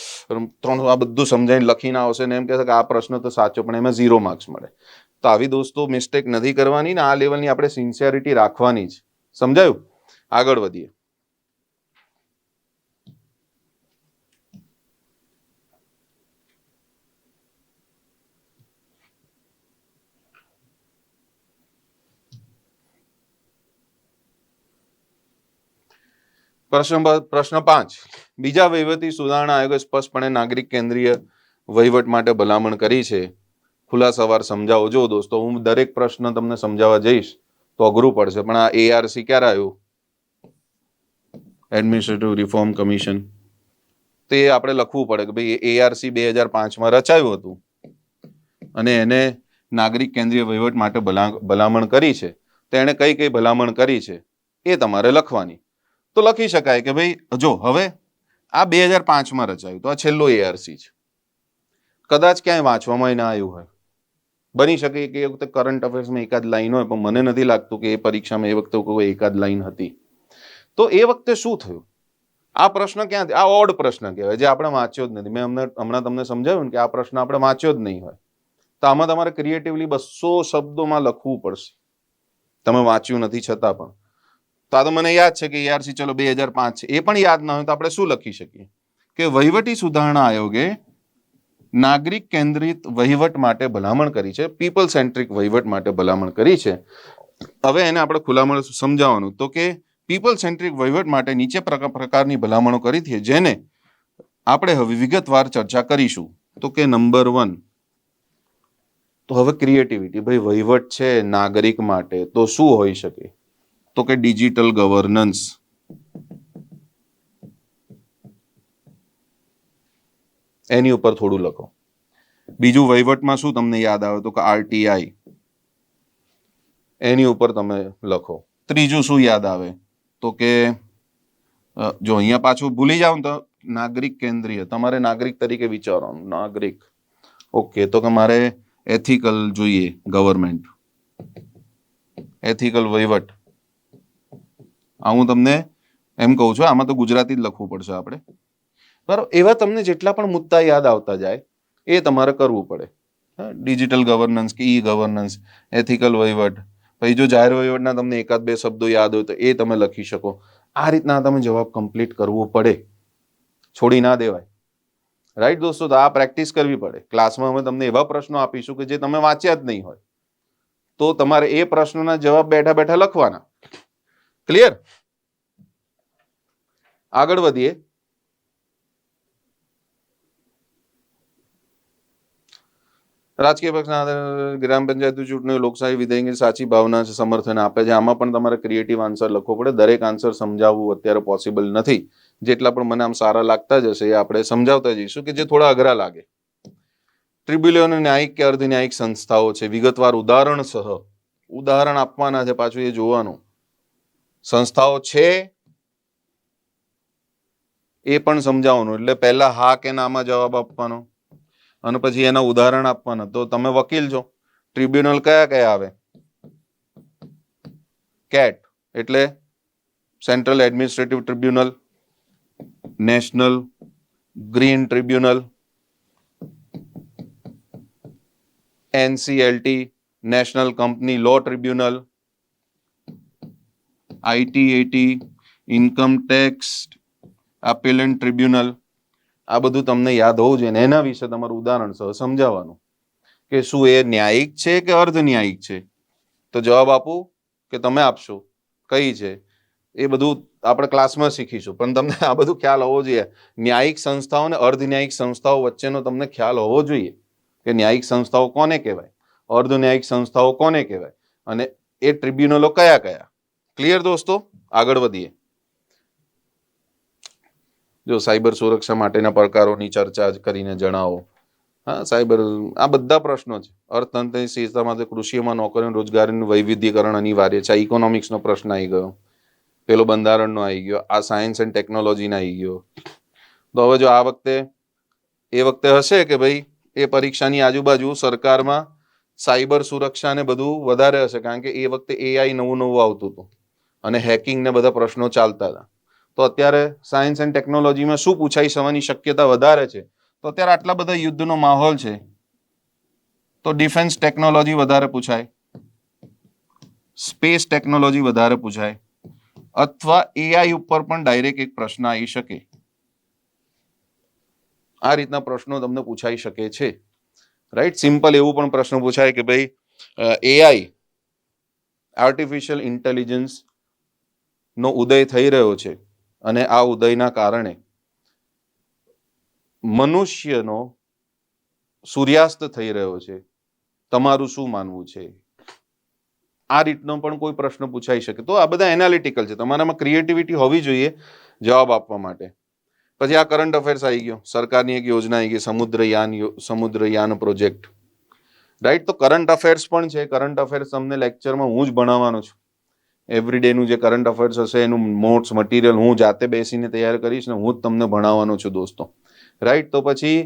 A: 300 આ બધું સમજાવીને લખીને આવશે ને એમ કહેશે કે આ પ્રશ્ન તો સાચો, પણ એમાં 0 માર્ક્સ મળે. તો આવી દોસ્તો મિસ્ટેક નથી કરવાની ને આ લેવલની આપણે સિન્સિયરિટી રાખવાની જ. સમજાયું? આગળ વધીએ. પ્રશ્ન 5. બીજા વહીવટી સુધારણા આયોગે સ્પષ્ટપણે નાગરિક કેન્દ્રીય વહીવટ માટે ભલામણ કરી છે. ખુલાસાવાર સમજાવો. જો દોસ્તો, હું દરેક પ્રશ્ન તમને સમજાવવા જઈશ તો અઘરું પડશે, પણ આ ARC ક્યારે આવ્યું? Administrative reform commission. તે આપણે લખવું પડે કે ભાઈ ARC 2005માં રચાયું હતું અને એને નાગરિક કેન્દ્રીય વહીવટ માટે ભલામણ કરી છે. તો એણે કઈ ભલામણ કરી છે એ તમારે લખવાની. તો લખી શકાય કે ભાઈ જો હવે આ 2005માં રચાયું, તો આ છેલ્લો ARC છે. કદાચ ક્યાંય વાંચવામાં ના આવ્યું હોય, બની શકે કે એ વખતે કરંટ અફેર્સમાં એકાદ લાઈન હોય, પણ મને નથી લાગતું કે એ પરીક્ષામાં એ વખતે કોઈ એકાદ લાઈન હતી. તો એ વખતે શું થયું? આ પ્રશ્ન ક્યાંથી? આ ઓડ પ્રશ્ન કહેવાય, જે આપણે વાંચ્યો જ નથી. મેં હમણાં તમને સમજાવ્યું ને કે આ પ્રશ્ન આપણે વાંચ્યો જ નહીં હોય, તો આમાં તમારે ક્રિએટિવલી 200 શબ્દોમાં લખવું પડશે, તમે વાંચ્યું નથી છતાં પણ. તો આ તો મને યાદ છે કે ERC ચલો 2005 છે, એ પણ યાદ ના હોય તો આપણે શું લખી શકીએ કે વહીવટી સુધારણા આયોગે નાગરિક કેન્દ્રિત વહીવટ માટે ભલામણ કરી છે, પીપલ સેન્ટ્રિક વહીવટ માટે ભલામણ કરી છે. હવે એને આપણે ખુલ્લામાં સમજાવવાનું, તો કે પીપલ સેન્ટ્રિક વહીવટ માટે નીચે પ્રકારની ભલામણો કરી છે, જેને આપણે હવે વિગતવાર ચર્ચા કરીશું. તો કે નંબર 1, તો હવે ક્રિએટિવિટી, ભાઈ વહીવટ છે નાગરિક માટે, તો શું હોઈ શકે? તો કે ડિજિટલ ગવર્નન્સ. એની ઉપર થોડું લખો. બીજું, વહીવટમાં શું તમને યાદ આવે? તો કે RTI, એની ઉપર તમે લખો. ત્રીજું શું યાદ આવે? તો કે જો અહીંયા પાછું ભૂલી જાવ તો નાગરિક કેન્દ્રીય, તમારે નાગરિક તરીકે વિચારવાનું. નાગરિક, ઓકે, તો કે મારે એથિકલ જોઈએ, ગવર્મેન્ટ, એથિકલ વહીવટ. આ હું તમને એમ કહું છું, આમાં તો ગુજરાતી જ લખવું પડશે આપણે, બરાબર. એવા તમને જેટલા પણ મુદ્દા યાદ આવતા જાય એ તમારે કરવું પડે. ડિજિટલ ગવર્નન્સ કે ઈ ગવર્નન્સ, એથિકલ વહીવટ. પછી જો જાહેર વહીવટના તમને એકાદ બે શબ્દો યાદ હોય તો એ તમે લખી શકો. આ રીતના તમે જવાબ કમ્પ્લીટ કરવો પડે, છોડી ના દેવાય. રાઈટ દોસ્તો? તો આ પ્રેક્ટિસ કરવી પડે. ક્લાસમાં અમે તમને એવા પ્રશ્નો આપીશું કે જે તમે વાંચ્યા જ નહીં હોય, તો તમારે એ પ્રશ્નોના જવાબ બેઠા બેઠા લખવાના. ક્લિયર? આગળ વધીએ. રાજકીય પક્ષના આધારે ગ્રામ પંચાયત ચૂંટણી લોકશાહી વિધેયકની સાચી ભાવના સમર્થન આપે છે. આમાં પણ તમારે ક્રિએટિવ આન્સર લખવો પડે. દરેક આન્સર સમજાવવું અત્યારે પોસિબલ નથી. જેટલા પણ મને આમ સારા લાગતા જશે એ આપણે સમજાવતા જઈશું, કે જે થોડા અઘરા લાગે. ટ્રિબ્યુનલ ન્યાયિક કે અર્ધ ન્યાયિક સંસ્થાઓ છે, વિગતવાર ઉદાહરણ સહ ઉદાહરણ આપવાના છે. પાછું એ જોવાનું, સંસ્થાઓ છે એ પણ સમજાવવાનું. એટલે પહેલા હા કે નામાં જવાબ આપવાનો અને પછી એના ઉદાહરણ આપવાના. તો તમે વકીલ છો, ટ્રિબ્યુનલ કયા કયા આવે? કેટ એટલે Central Administrative Tribunal, National Green Tribunal, NCLT National Company Law Tribunal, ITAT Income Tax Appellate Tribunal. આ બધું તમને યાદ હોવું જોઈએ. એના વિશે તમારું ઉદાહરણ સહ સમજાવવાનું કે શું એ ન્યાયિક છે કે અર્ધ ન્યાયિક છે. તો જવાબ આપું કે તમે આપશો? કઈ છે એ બધું આપણે ક્લાસમાં શીખીશું, પણ તમને આ બધું ખ્યાલ હોવો જોઈએ. ન્યાયિક સંસ્થાઓ અને અર્ધ ન્યાયિક સંસ્થાઓ વચ્ચેનો તમને ખ્યાલ હોવો જોઈએ કે ન્યાયિક સંસ્થાઓ કોને કહેવાય, અર્ધ ન્યાયિક સંસ્થાઓ કોને કહેવાય, અને એ ટ્રિબ્યુનલો કયા કયા. ક્લિયર દોસ્તો? આગળ વધીએ. જો સાયબર સુરક્ષા માટેના પડકારોની ચર્ચા કરીને જણાવો. હા, સાયબર, આ બધા પ્રશ્નો છે. અર્થતંત્રની સ્થિરતા માટે કૃષિમાં નોકરીઓ રોજગારીનું વૈવિધ્યકરણ અનિવાર્ય છે. ઇકોનોમિક્સનો પ્રશ્ન આવી ગયો, પેલો બંધારણનો આવી ગયો, આ સાયન્સ એન્ડ ટેકનોલોજીનો આવી ગયો. તો હવે જો આ વખતે એ વખતે હશે કે ભાઈ એ પરીક્ષાની આજુબાજુ સરકારમાં સાયબર સુરક્ષા ને બધું વધારે હશે, કારણ કે એ વખતે AI નવું આવતું હતું અને હેકિંગ ને બધા પ્રશ્નો ચાલતા હતા. તો અત્યારે સાયન્સ એન્ડ ટેકનોલોજીમાં શું પૂછાઈ જવાની શક્યતા વધારે છે? તો અત્યારે આટલા બધા યુદ્ધનો માહોલ છે, તો ડિફેન્સ ટેકનોલોજી વધારે પૂછાય, સ્પેસ ટેકનોલોજી વધારે પૂછાય, અથવા AI ઉપર પણ ડાયરેક્ટ એક પ્રશ્ન આવી શકે. આ રીતના પ્રશ્નો તમને પૂછાઈ શકે છે. રાઈટ? સિમ્પલ એવું પણ પ્રશ્ન પૂછાય કે ભાઈ AI આર્ટિફિશિયલ ઇન્ટેલિજન્સ નો ઉદય થઈ રહ્યો છે અને આ ઉદયના કારણે મનુષ્યનો સૂર્યાસ્ત થઈ રહ્યો છે, તમારું શું માનવું છે? આ રીતનો પણ કોઈ પ્રશ્ન પૂછાઈ શકે. તો આ બધા એનાલિટિકલ છે. તમારામાં ક્રિએટિવિટી હોવી જોઈએ જવાબ આપવા માટે. પછી આ કરંટ અફેર્સ આવી ગયો. સરકારની એક યોજના આવી ગઈ, સમુદ્રયાન પ્રોજેક્ટ. રાઈટ? તો કરંટ અફેર્સ પણ છે. કરંટ અફેર્સ તમને લેક્ચરમાં હું જ ભણાવવાનો છું. એવરીડેનું જે કરંટ અફેર્સ હશે એનું નોટ્સ મટીરિયલ હું જાતે બેસીને તૈયાર કરીશ ને હું જ તમને ભણાવવાનો છું દોસ્તો. રાઈટ? તો પછી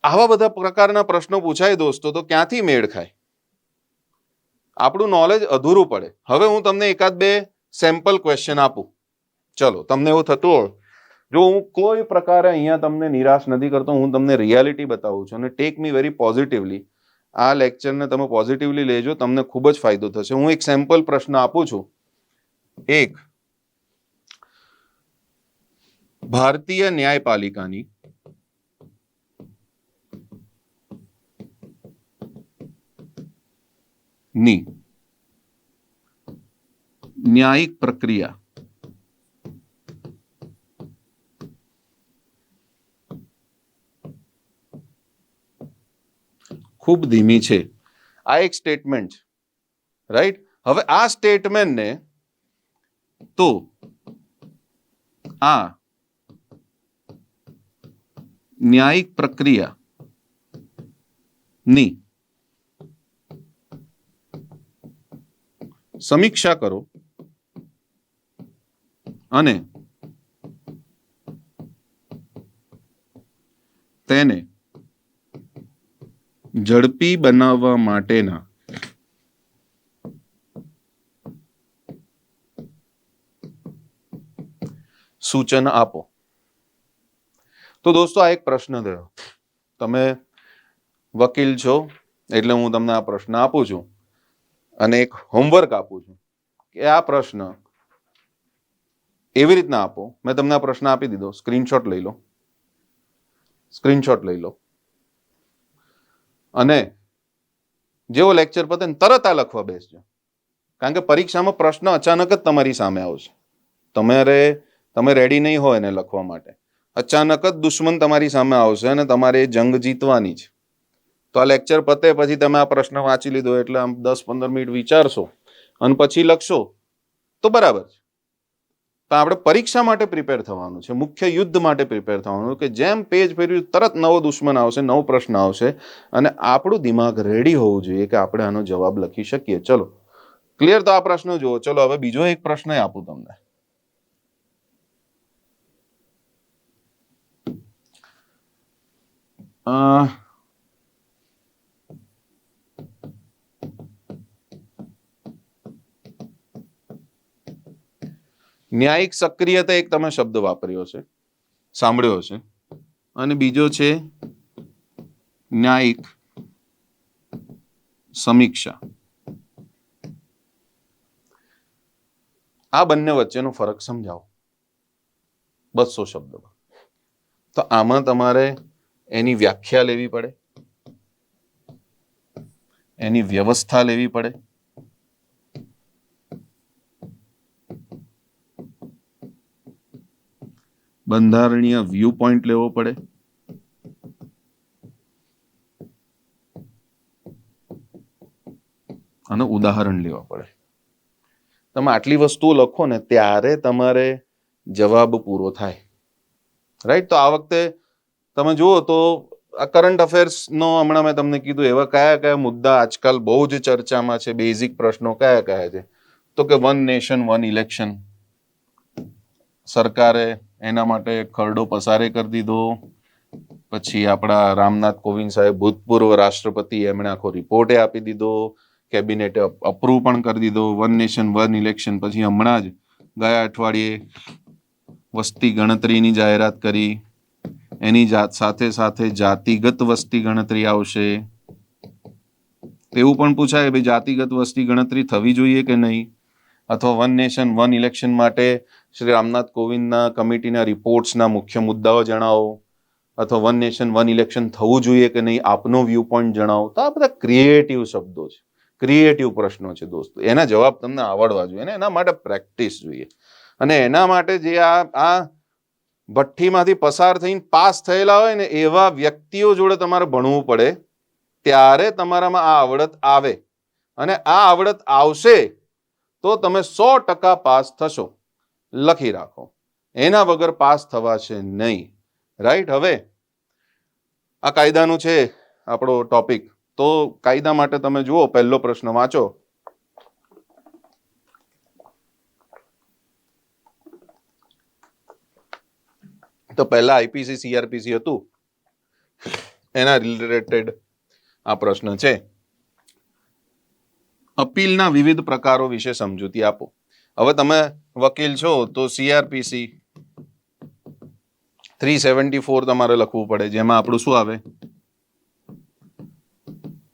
A: આવા બધા પ્રકારના પ્રશ્નો પૂછાય દોસ્તો, તો ક્યાંથી મેળ ખાય? આપણું નોલેજ અધૂરું પડે. હવે હું તમને એકાદ બે સેમ્પલ ક્વેશ્ચન આપું. ચલો, તમને એવું થતું હોય, જો હું કોઈ પ્રકારે અહીંયા તમને નિરાશ નથી કરતો, હું તમને રિયાલિટી બતાવું છું અને ટેક મી વેરી પોઝિટિવલી. આ લેક્ચરને તમે પોઝિટિવલી લેજો, તમને ખૂબ જ ફાયદો થશે. હું એક સેમ્પલ પ્રશ્ન આપું છું. એક ભારતીય ન્યાયપાલિકાની ન્યાયિક પ્રક્રિયા ખૂબ ધીમી છે. આ એક સ્ટેટમેન્ટ છે, રાઈટ? હવે આ સ્ટેટમેન્ટને તો આ ન્યાયિક પ્રક્રિયા ની સમીક્ષા કરો અને તેને ઝડપી બનાવવા માટેના સૂચન આપો. તો દોસ્તો, આ એક પ્રશ્ન થયો. તમે વકીલ છો એટલે હું તમને આ પ્રશ્ન આપું છું અને એક હોમવર્ક આપું છું કે આ પ્રશ્ન એવી રીતના આપો. મેં તમને આ પ્રશ્ન આપી દીધો, સ્ક્રીનશોટ લઈ લો, સ્ક્રીનશોટ લઈ લો અને જેવો લેક્ચર પતે ને તરત આ લખવા બેસજો. કારણ કે પરીક્ષામાં પ્રશ્ન અચાનક જ તમારી સામે આવશે. તમે રેડી નહીં હોય એને લખવા માટે. અચાનક જ દુશ્મન તમારી સામે આવશે અને તમારે એ જંગ જીતવાની છે. તો આ લેક્ચર પતે પછી તમે આ પ્રશ્ન વાંચી લીધો એટલે આમ 10-15 મિનિટ વિચારશો અને પછી લખશો તો બરાબર છે. પણ આપણે પરીક્ષા માટે પ્રિપેર થવાનું છે, મુખ્ય યુદ્ધ માટે પ્રિપેર થવાનું કે જેમ પેજ ફેર્યું તરત નવો દુશ્મન આવશે, નવો પ્રશ્ન આવશે અને આપણું દિમાગ રેડી હોવું જોઈએ કે આપણે આનો જવાબ લખી શકીએ. ચલો, ક્લિયર? તો આ પ્રશ્ન જુઓ. ચલો, હવે બીજો એક પ્રશ્ન આપું તમને. ન્યાયિક સક્રિયતા એક તમે શબ્દ વાપર્યો છે, સાંભળ્યો છે, અને બીજો છે ન્યાયિક સમીક્ષા. આ બંને વચ્ચેનો ફરક સમજાવો 200 શબ્દોમાં. તો આમાં તમારે એની વ્યાખ્યા લેવી પડે, એની વ્યવસ્થા લેવી પડે, બંધારણીય વ્યૂ પોઈન્ટ લેવો પડે અને ઉદાહરણ લેવા પડે. તમે આટલી વસ્તુઓ લખો ને ત્યારે તમારે જવાબ પૂરો થાય, રાઈટ? તો આ વખતે તમે જુઓ તો આ કરંટ અફેર્સનો હમણાં મેં તમને કીધું એવા કયા કયા મુદ્દા આજકાલ બહુ જ ચર્ચામાં છે, બેઝિક પ્રશ્નો કયા કયા છે? તો કે 1 નેશન 1 ઇલેક્શન, સરકારે એના માટે ખરડો પસારે કરી દીધો. પછી આપણા રામનાથ કોવિંદ સાહેબ, ભૂતપૂર્વ રાષ્ટ્રપતિ, એમણે આખો રિપોર્ટે આપી દીધો, કેબિનેટે અપ્રૂવ પણ કરી દીધો 1 નેશન 1 ઇલેક્શન. પછી હમણાં જ ગયા અઠવાડિયે વસ્તી ગણતરીની જાહેરાત કરી. એની સાથે સાથે જાતિગત વસ્તી ગણતરી આવશે. એવું પણ પૂછાય ભાઈ જાતિગત વસ્તી ગણતરી થવી જોઈએ કે નહીં, અથવા 1 નેશન 1 ઇલેક્શન માટે શ્રી રામનાથ કોવિંદના કમિટીના રિપોર્ટ્સના મુખ્ય મુદ્દાઓ જણાવો, અથવા 1 નેશન 1 ઇલેક્શન થવું જોઈએ કે નહીં, આપનો વ્યૂ પોઈન્ટ જણાવો. તો આ બધા ક્રિએટિવ શબ્દો છે, ક્રિએટિવ પ્રશ્નો છે દોસ્તો. એના જવાબ તમને આવડવા જોઈએ અને એના માટે પ્રેક્ટિસ જોઈએ. અને એના માટે જે આ ભઠ્ઠીમાંથી પસાર થઈને પાસ થયેલા હોય ને એવા વ્યક્તિઓ જોડે તમારે ભણવું પડે, ત્યારે તમારામાં આ આવડત આવે. અને આ આવડત આવશે તો તમે 100% પાસ થશો. લખી રાખો, એના વગર પાસ થવાશે નહીં, રાઈટ? હવે આ કાયદાનું છે આપણો ટોપિક. તો કાયદા માટે તમે જુઓ, પહેલો પ્રશ્ન વાંચો. તો પહેલા આઈપીસી સીઆરપીસી હતું, એના રિલેટેડ આ પ્રશ્ન છે. અપીલના વિવિધ પ્રકારો વિશે સમજૂતી આપો. હવે તમે વકીલ છો તો CRPC 374 તમારે લખવું પડે, જેમાં આપણું શું આવે,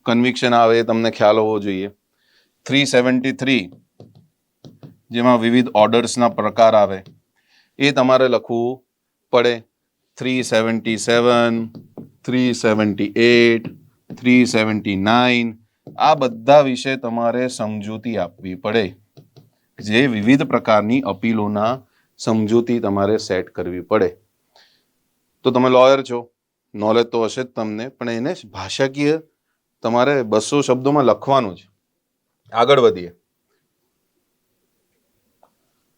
A: કન્વિક્શન આવે, એ તમને ખ્યાલ હોવો જોઈએ. 373 જેમાં વિવિધ ઓર્ડર્સના પ્રકાર આવે એ તમારે લખવું પડે. 377, 378, 379 આ બધા વિશે તમારે સમજૂતી આપવી પડે. જે વિવિધ પ્રકારની અપીલોના સમજૂતી તમારે સેટ કરવી પડે. તો તમે લોયર છો, નોલેજ તો હશે જ તમને, પણ એને ભાષાકીય તમારે 200 શબ્દોમાં લખવાનું છે. આગળ વધીએ.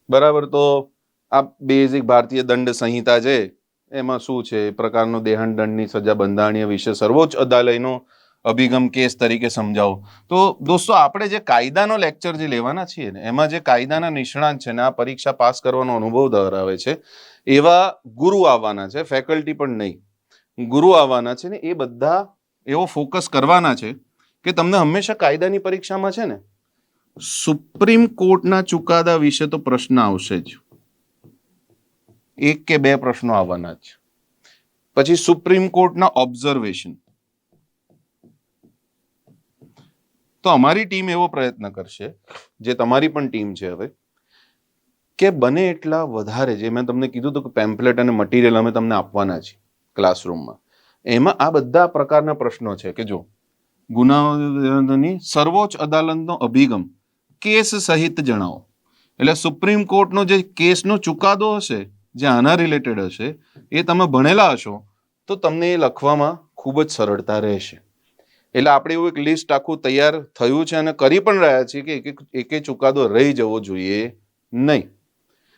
A: બરાબર. તો આ બેઝિક ભારતીય દંડ સંહિતા છે, એમાં શું છે, એ પ્રકારનો દેહાંત દંડની સજા બંધારણીય વિશે સર્વોચ્ચ અદાલતનો અભિગમ કેસ તરીકે સમજાવો. તો દોસ્તો આપણે જે કાયદાનો લેક્ચર જે લેવાના છીએ ને, એમાં જે કાયદાના નિષ્ણાંત છે ને, આ પરીક્ષા પાસ કરવાનો અનુભવ ધરાવે છે, એવા ગુરુ આવવાના છે, ફેકલ્ટી પણ નહીં, ગુરુ આવવાના છે ને, એ બધા એવો ફોકસ કરવાના છે કે તમને હંમેશા કાયદાની પરીક્ષામાં છે ને સુપ્રીમ કોર્ટના ચુકાદા વિશે તો પ્રશ્ન આવશે જ, 1 કે 2 પ્રશ્નો આવવાના જ. પછી સુપ્રીમ કોર્ટના ઓબ્ઝર્વેશન. તો અમારી ટીમ એવો પ્રયત્ન કરશે, જે તમારી પણ ટીમ છે હવે, કે બને એટલા વધારે, જે મેં તમને કીધું હતું કે પેમ્પલેટ અને મટીરિયલ અમે તમને આપવાના છીએ ક્લાસરૂમમાં, એમાં આ બધા પ્રકારના પ્રશ્નો છે કે જો ગુનાની સર્વોચ્ચ અદાલતનો અભિગમ કેસ સહિત જણાવો. એટલે સુપ્રીમ કોર્ટનો જે કેસનો ચુકાદો હશે, જે આના રિલેટેડ હશે, એ તમે ભણેલા હશો તો તમને એ લખવામાં ખૂબ જ સરળતા રહેશે. એટલે આપણે એવું એક લિસ્ટ આખું તૈયાર થયું છે અને કરી પણ રહ્યા છીએ કે એક ચુકાદો રહી જવો જોઈએ નહીં.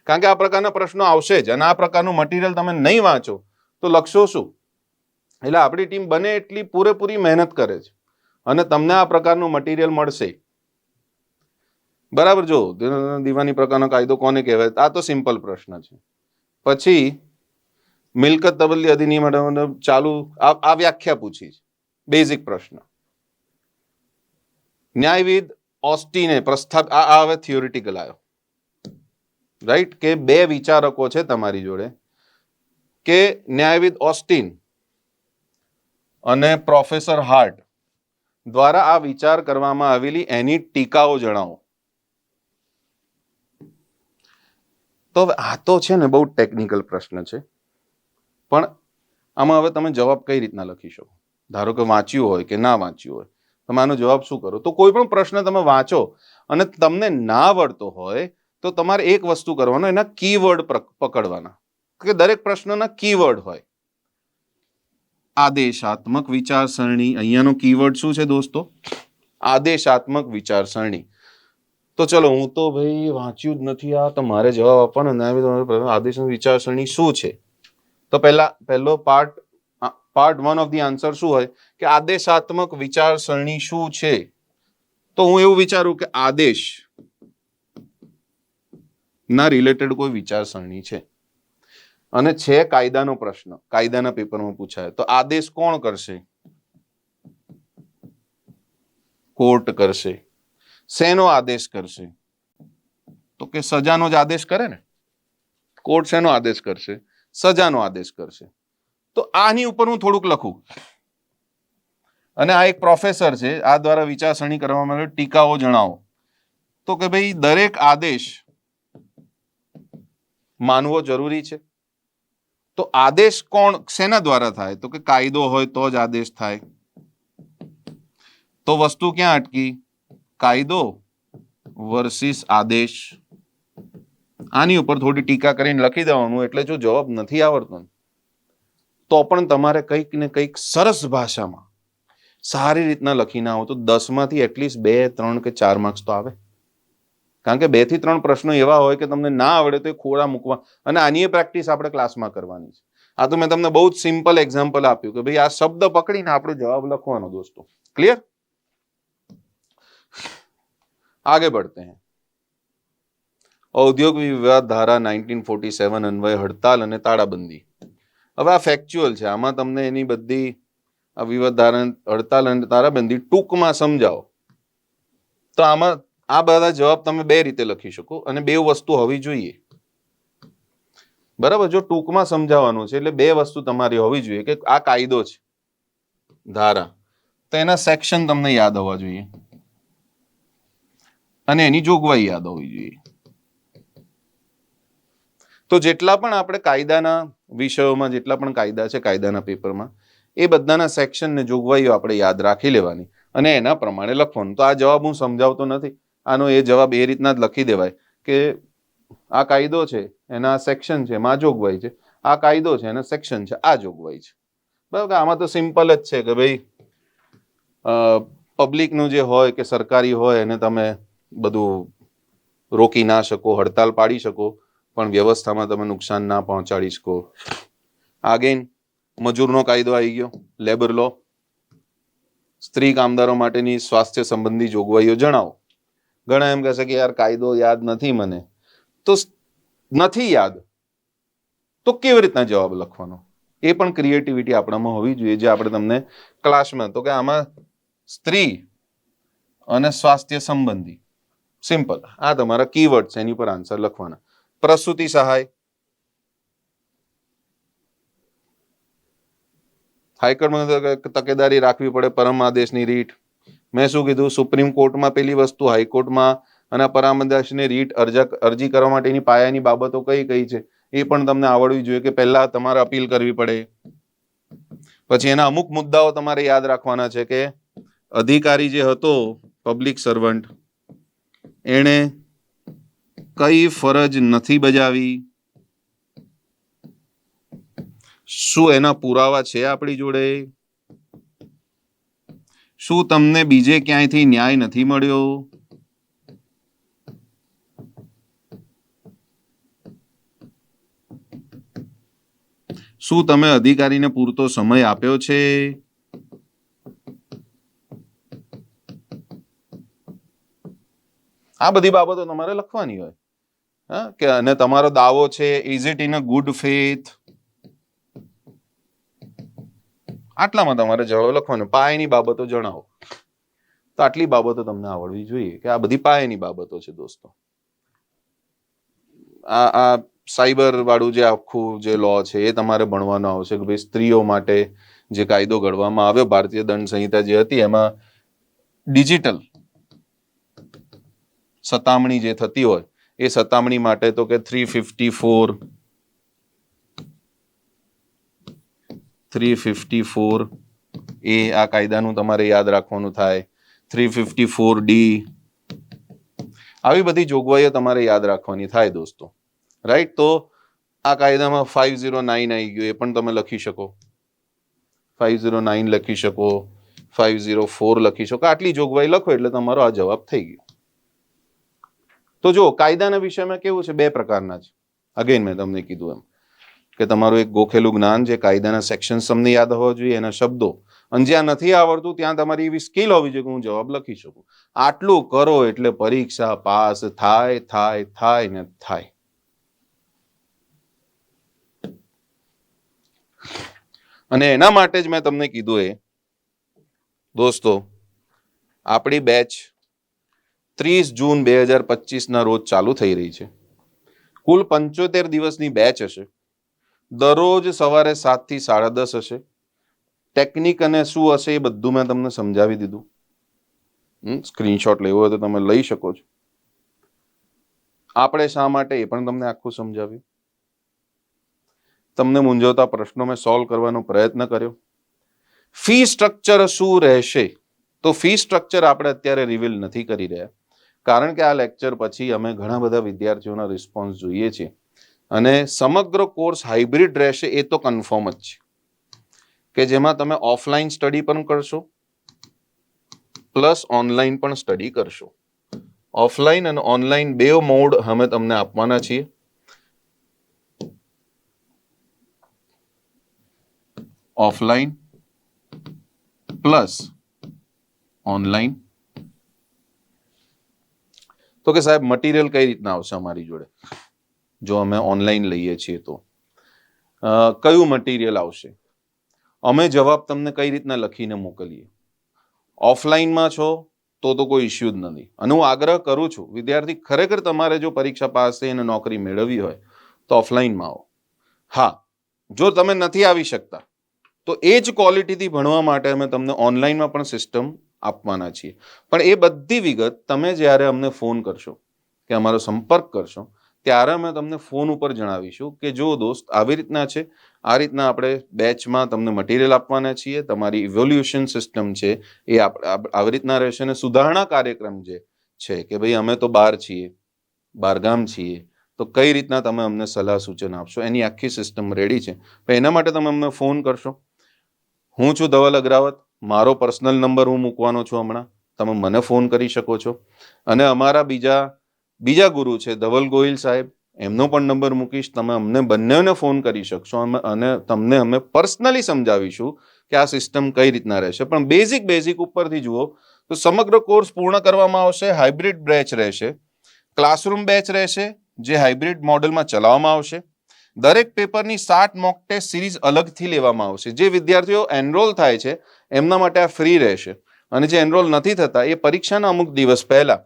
A: કારણ કે આ પ્રકારના પ્રશ્નો આવશે જ, અને આ પ્રકારનું મટીરિયલ તમે નહીં વાંચો તો લખશો શું? એટલે આપણી ટીમ બને એટલી પૂરેપૂરી મહેનત કરે છે અને તમને આ પ્રકારનું મટીરિયલ મળશે. બરાબર. જો દીવાની પ્રકારનો કાયદો કોને કહેવાય, આ તો સિમ્પલ પ્રશ્ન છે. પછી મિલકત તબદીલી અધિનિયમ ચાલુ આ વ્યાખ્યા પૂછી છે, બેઝિક પ્રશ્ન. ન્યાયવિદ ઓસ્ટીને પ્રસ્તાવ, આ હવે થિયોરિટિકલ આવ્યો, રાઈટ, કે 2 વિચારકો છે તમારી જોડે, કે ન્યાયવિદ ઓસ્ટીન અને પ્રોફેસર હાર્ટ દ્વારા આ વિચાર કરવામાં આવેલી એની ટીકાઓ જણાવો. તો આ તો છે ને બહુ ટેકનિકલ પ્રશ્ન છે, પણ આમાં હવે તમે જવાબ કઈ રીતના લખી શકો? ધારો કે વાંચ્યું હોય કે ના વાંચ્યું હોય, તમે આનો જવાબ શું કરો? તો કોઈ પણ પ્રશ્ન તમે વાંચો અને તમને ના આવડતો હોય તો તમારે એક વસ્તુ કરવાનું, એના કીવર્ડ પકડવાના, કે દરેક પ્રશ્નના કીવર્ડ હોય. આદેશાત્મક વિચારસરણી, અહીંયાનો કીવર્ડ શું છે દોસ્તો? આદેશાત્મક વિચારસરણી. તો ચલો, હું તો ભાઈ વાંચ્યું જ નથી, આ તમારે જવાબ આપવાનો. આદેશાત્મક વિચારસરણી શું છે? તો પહેલો પાર્ટ 1 ઓફ ધી આન્સર શું હોય કે આદેશાત્મક વિચારસરણી શું છે? તો હું એવું વિચારું કે આદેશ ના રિલેટેડ કોઈ વિચારસરણી છે, અને છે કાયદાનો પ્રશ્ન, કાયદાના પેપરમાં પૂછાય, તો આદેશ કોણ કરશે? કોર્ટ કરશે. શેનો આદેશ કરશે? તો કે સજાનો જ આદેશ કરે ને. કોર્ટ શેનો આદેશ કરશે? સજાનો આદેશ કરશે. તો આની ઉપર હું થોડુંક લખું, અને આ એક પ્રોફેસર છે, આ દ્વારા વિચારસરણી કરવામાં આવે, ટીકાઓ જણાવો. તો કે ભાઈ દરેક આદેશ માનવો જરૂરી છે. તો આદેશ કોણ, શેના દ્વારા થાય? તો કે કાયદો હોય તો જ આદેશ થાય. તો વસ્તુ ક્યાં અટકી? કાયદો વર્સિસ આદેશ. આની ઉપર થોડી ટીકા કરીને લખી દેવાનું. એટલે જો જવાબ નથી આવડતો તો પણ તમારે કંઈક ને કંઈક સરસ ભાષામાં સારી રીતના લખીને આવો તો 10 માંથી એટલીસ્ટ 2, 3 કે 4 માર્ક્સ તો આવે. કારણ કે 2 થી 3 પ્રશ્નો એવા હોય કે તમને ના આવડે તો એ ખોડા મૂકવા, અને આની પ્રેક્ટિસ આપણે ક્લાસમાં કરવાની છે. આ તો મેં તમને બહુ જ સિમ્પલ એક્ઝામ્પલ આપ્યું કે ભાઈ આ શબ્દ પકડીને આપણો જવાબ લખવાનો દોસ્તો. ક્લિયર? आगे बढ़ते हैं. ઔદ્યોગિક વિવાદ ધારા 1947 અન્વયે હડતાલ અને તાળાબંધી. હવે આ ફેક્ચ્યુઅલ છે, આમાં તમને એની બધી આ વિવાદ ધારા, હડતાલ અને તાળાબંધી ટૂંકમાં સમજાવો. તો આમાં આ બધા જવાબ તમે બે રીતે લખી શકો અને બે વસ્તુ હોવી જોઈએ. બરાબર, જો ટૂંકમાં સમજાવવાનું છે એટલે બે વસ્તુ તમારી હોવી જોઈએ કે આ કાયદો છે, ધારા, તો એના સેક્શન તમને યાદ હોવા જોઈએ અને એની જોગવાઈ યાદ હોવી જોઈએ. તો જેટલા પણ આપણે કાયદાના વિષયોમાં જેટલા પણ કાયદા છે કાયદાના પેપરમાં, એ બધાના સેક્શન ને જોગવાઈઓ આપણે યાદ રાખી લેવાની અને એના પ્રમાણે લખવાનું. તો આ જવાબ હું સમજાવતો નથી, આનો એ જવાબ એ રીતના જ લખી દેવાય કે આ કાયદો છે એના સેક્શન છે એમાં આ જોગવાઈ છે, આ કાયદો છે એના સેક્શન છે આ જોગવાઈ છે. બરાબર, આમાં તો સિમ્પલ જ છે કે ભાઈ પબ્લિકનું જે હોય કે સરકારી હોય એને તમે બધું રોકી ના શકો, હડતાલ પાડી શકો, પણ વ્યવસ્થામાં તમે નુકસાન ના પહોંચાડી શકો. આગેન મજૂરનો કાયદો આવી ગયો, લેબર લો. સ્ત્રી કામદારો માટેની સ્વાસ્થ્ય સંબંધી જોગવાઈઓ જણાવો. ઘણા એમ કહેશે કે યાર કાયદો યાદ નથી મને, તો નથી યાદ તો કેવી રીતના જવાબ લખવાનો, એ પણ ક્રિએટિવિટી આપણામાં હોવી જોઈએ, જે આપણે તમને ક્લાસમાં તો કે આમાં સ્ત્રી અને સ્વાસ્થ્ય સંબંધી, સિમ્પલ, આ તમારા કીવર્ડ છે, એની પર આન્સર લખવાના. પ્રસૂતિ સહાય, હાઈકોર્ટમાં તકેદારી રાખવી પડે, પરમ આદેશની રીટ. મેં શું કીધું, સુપ્રીમ કોર્ટમાં પેલી વસ્તુ, હાઈકોર્ટમાં અને પરમ આદેશની રીટ અરજી કરવા માટેની પાયાની બાબતો કઈ કઈ છે એ પણ તમને આવડવી જોઈએ કે પહેલા તમારે અપીલ કરવી પડે. પછી એના અમુક મુદ્દાઓ તમારે યાદ રાખવાના છે કે અધિકારી જે હતો પબ્લિક સર્વન્ટ, એણે કઈ ફરજ નથી બજાવી, શું એના પુરાવા છે આપણી જોડે, શું તમને બીજે ક્યાંયથી ન્યાય નથી મળ્યો, શું તમે અધિકારીને પૂરતો સમય આપ્યો છે, આ બધી બાબતો તમારે લખવાની હોય. હા, કે અને તમારો દાવો છે is it in a good faith, આટલામાં તમારે જવાબ લખવાનો. પાયાની બાબતો જણાવો. તો આટલી બાબતો તમને આવડવી જોઈએ કે આ બધી પાયાની બાબતો છે દોસ્તો. આ સાયબર વાળું જે આખું જે લો છે એ તમારે ભણવાનો આવશે કે ભાઈ સ્ત્રીઓ માટે જે કાયદો ઘડવામાં આવ્યો, ભારતીય દંડ સંહિતા જે હતી એમાં ડિજિટલ સતામણી જે થતી હોય એ સતામણી માટે તો કે 354 એ આ કાયદાનું તમારે યાદ રાખવાનું થાય. 354D, આવી બધી જોગવાઈઓ તમારે યાદ રાખવાની થાય દોસ્તો. રાઈટ, તો આ કાયદામાં 509 આવી ગયું, એ પણ તમે લખી શકો. 509 લખી શકો, 504 લખી શકો. આટલી જોગવાઈ લખો એટલે તમારો આ જવાબ થઈ ગયો. તો જો કાયદાના વિષયમાં કેવું છે, બે પ્રકારના છે. અગેન મેં તમને કીધું એમ કે તમારું એક ગોખેલું જ્ઞાન, જે કાયદાના સેક્શન તમને યાદ હોવા જોઈએ, એના શબ્દો, અને જ્યાં નથી આવડતું ત્યાં તમારી એવી સ્કિલ હોવી જોઈએ કે હું જવાબ લખી શકું. આટલું કરો એટલે પરીક્ષા પાસ થાય થાય થાય ને થાય. અને એના માટે જ મેં તમને કીધું એ દોસ્તો, આપણી બેચ 30 જૂન 2025 ના રોજ ચાલુ થઈ રહી છે. કુલ 75 દિવસની બેચ હશે. દરરોજ સવારે 7 થી 10:30 હશે. ટેકનિક અને શું હશે એ બધું મેં તમને સમજાવી દીધું. સ્ક્રીનશોટ લેવો હોય તો તમે લઈ શકો છો. આપણે શા માટે એ પણ તમને આખું સમજાવ્યું. તમને મૂંઝવતા પ્રશ્નો મેં સોલ્વ કરવાનો પ્રયત્ન કર્યો. ફી સ્ટ્રક્ચર શું રહેશે, તો ફી સ્ટ્રક્ચર આપણે અત્યારે રિવીલ નથી કરી રહ્યા, કારણ કે આ લેક્ચર પછી અમે ઘણા બધા વિદ્યાર્થીઓના રિસ્પોન્સ જોઈએ છીએ અને સમગ્ર કોર્સ હાઇબ્રિડ રહેશે એ તો કન્ફર્મ જ છે, કે જેમાં તમે ઓફલાઈન સ્ટડી પણ કરશો પ્લસ ઓનલાઈન પણ સ્ટડી કરશો. ઓફલાઈન અને ઓનલાઈન બે મોડ અમે તમને આપવાના છીએ. Offline plus online. તો કે સાહેબ મટીરિયલ કઈ રીતના આવશે અમારી જોડે જો અમે ઓનલાઈન લઈએ છીએ તો? કયું મટીરિયલ આવશે? અમે જવાબ તમને કઈ રીતના લખીને મોકલીએ? ઓફલાઈનમાં છો તો કોઈ ઇસ્યુ જ નથી. અને હું આગ્રહ કરું છું, વિદ્યાર્થી ખરેખર તમારે જો પરીક્ષા પાસ થઈ અને નોકરી મેળવવી હોય તો ઓફલાઈનમાં આવો. હા, જો તમે નથી આવી શકતા તો એ જ ક્વોલિટીથી ભણવા માટે અમે તમને ઓનલાઈનમાં પણ સિસ્ટમ આપવાના છીએ. પણ એ બધી વિગત તમે જ્યારે અમને ફોન કરશો કે અમારો સંપર્ક કરશો ત્યારે અમે તમને ફોન ઉપર જણાવીશું કે જો દોસ્ત આવી રીતના છે, આ રીતના આપણે બેચમાં તમને મટીરિયલ આપવાના છીએ, તમારી ઇવોલ્યુશન સિસ્ટમ છે એ આવી રીતના રહેશે. અને સુધારણા કાર્યક્રમ જે છે કે ભાઈ અમે તો બહાર છીએ, બહારગામ છીએ, તો કઈ રીતના તમે અમને સલાહ સૂચન આપશો એની આખી સિસ્ટમ રેડી છે. એના માટે તમે અમને ફોન કરશો. હું છું ધવલ અગ્રાવત, મારો પર્સનલ નંબર હું મૂકવાનો છું હમણાં, તમે મને ફોન કરી શકો છો. અને અમારા બીજા ગુરુ છે ધવલ ગોહિલ સાહેબ, એમનો પણ નંબર મૂકીશ, તમે અમને બંનેને ફોન કરી શકશો અને તમને અમે પર્સનલી સમજાવીશું કે આ સિસ્ટમ કઈ રીતના રહેશે. પણ બેઝિક ઉપરથી જુઓ તો સમગ્ર કોર્સ પૂર્ણ કરવામાં આવશે. હાઇબ્રિડ બેચ રહેશે, ક્લાસરૂમ બેચ રહેશે જે હાઇબ્રિડ મોડેલમાં ચલાવવામાં આવશે. દરેક પેપરની 7 મોક ટેસ્ટ સિરીઝ અલગથી લેવામાં આવશે. જે વિદ્યાર્થીઓ એનરોલ થાય છે એમના માટે આ ફ્રી રહેશે. અને જે એનરોલ નથી થતા એ પરીક્ષાના અમુક દિવસ પહેલા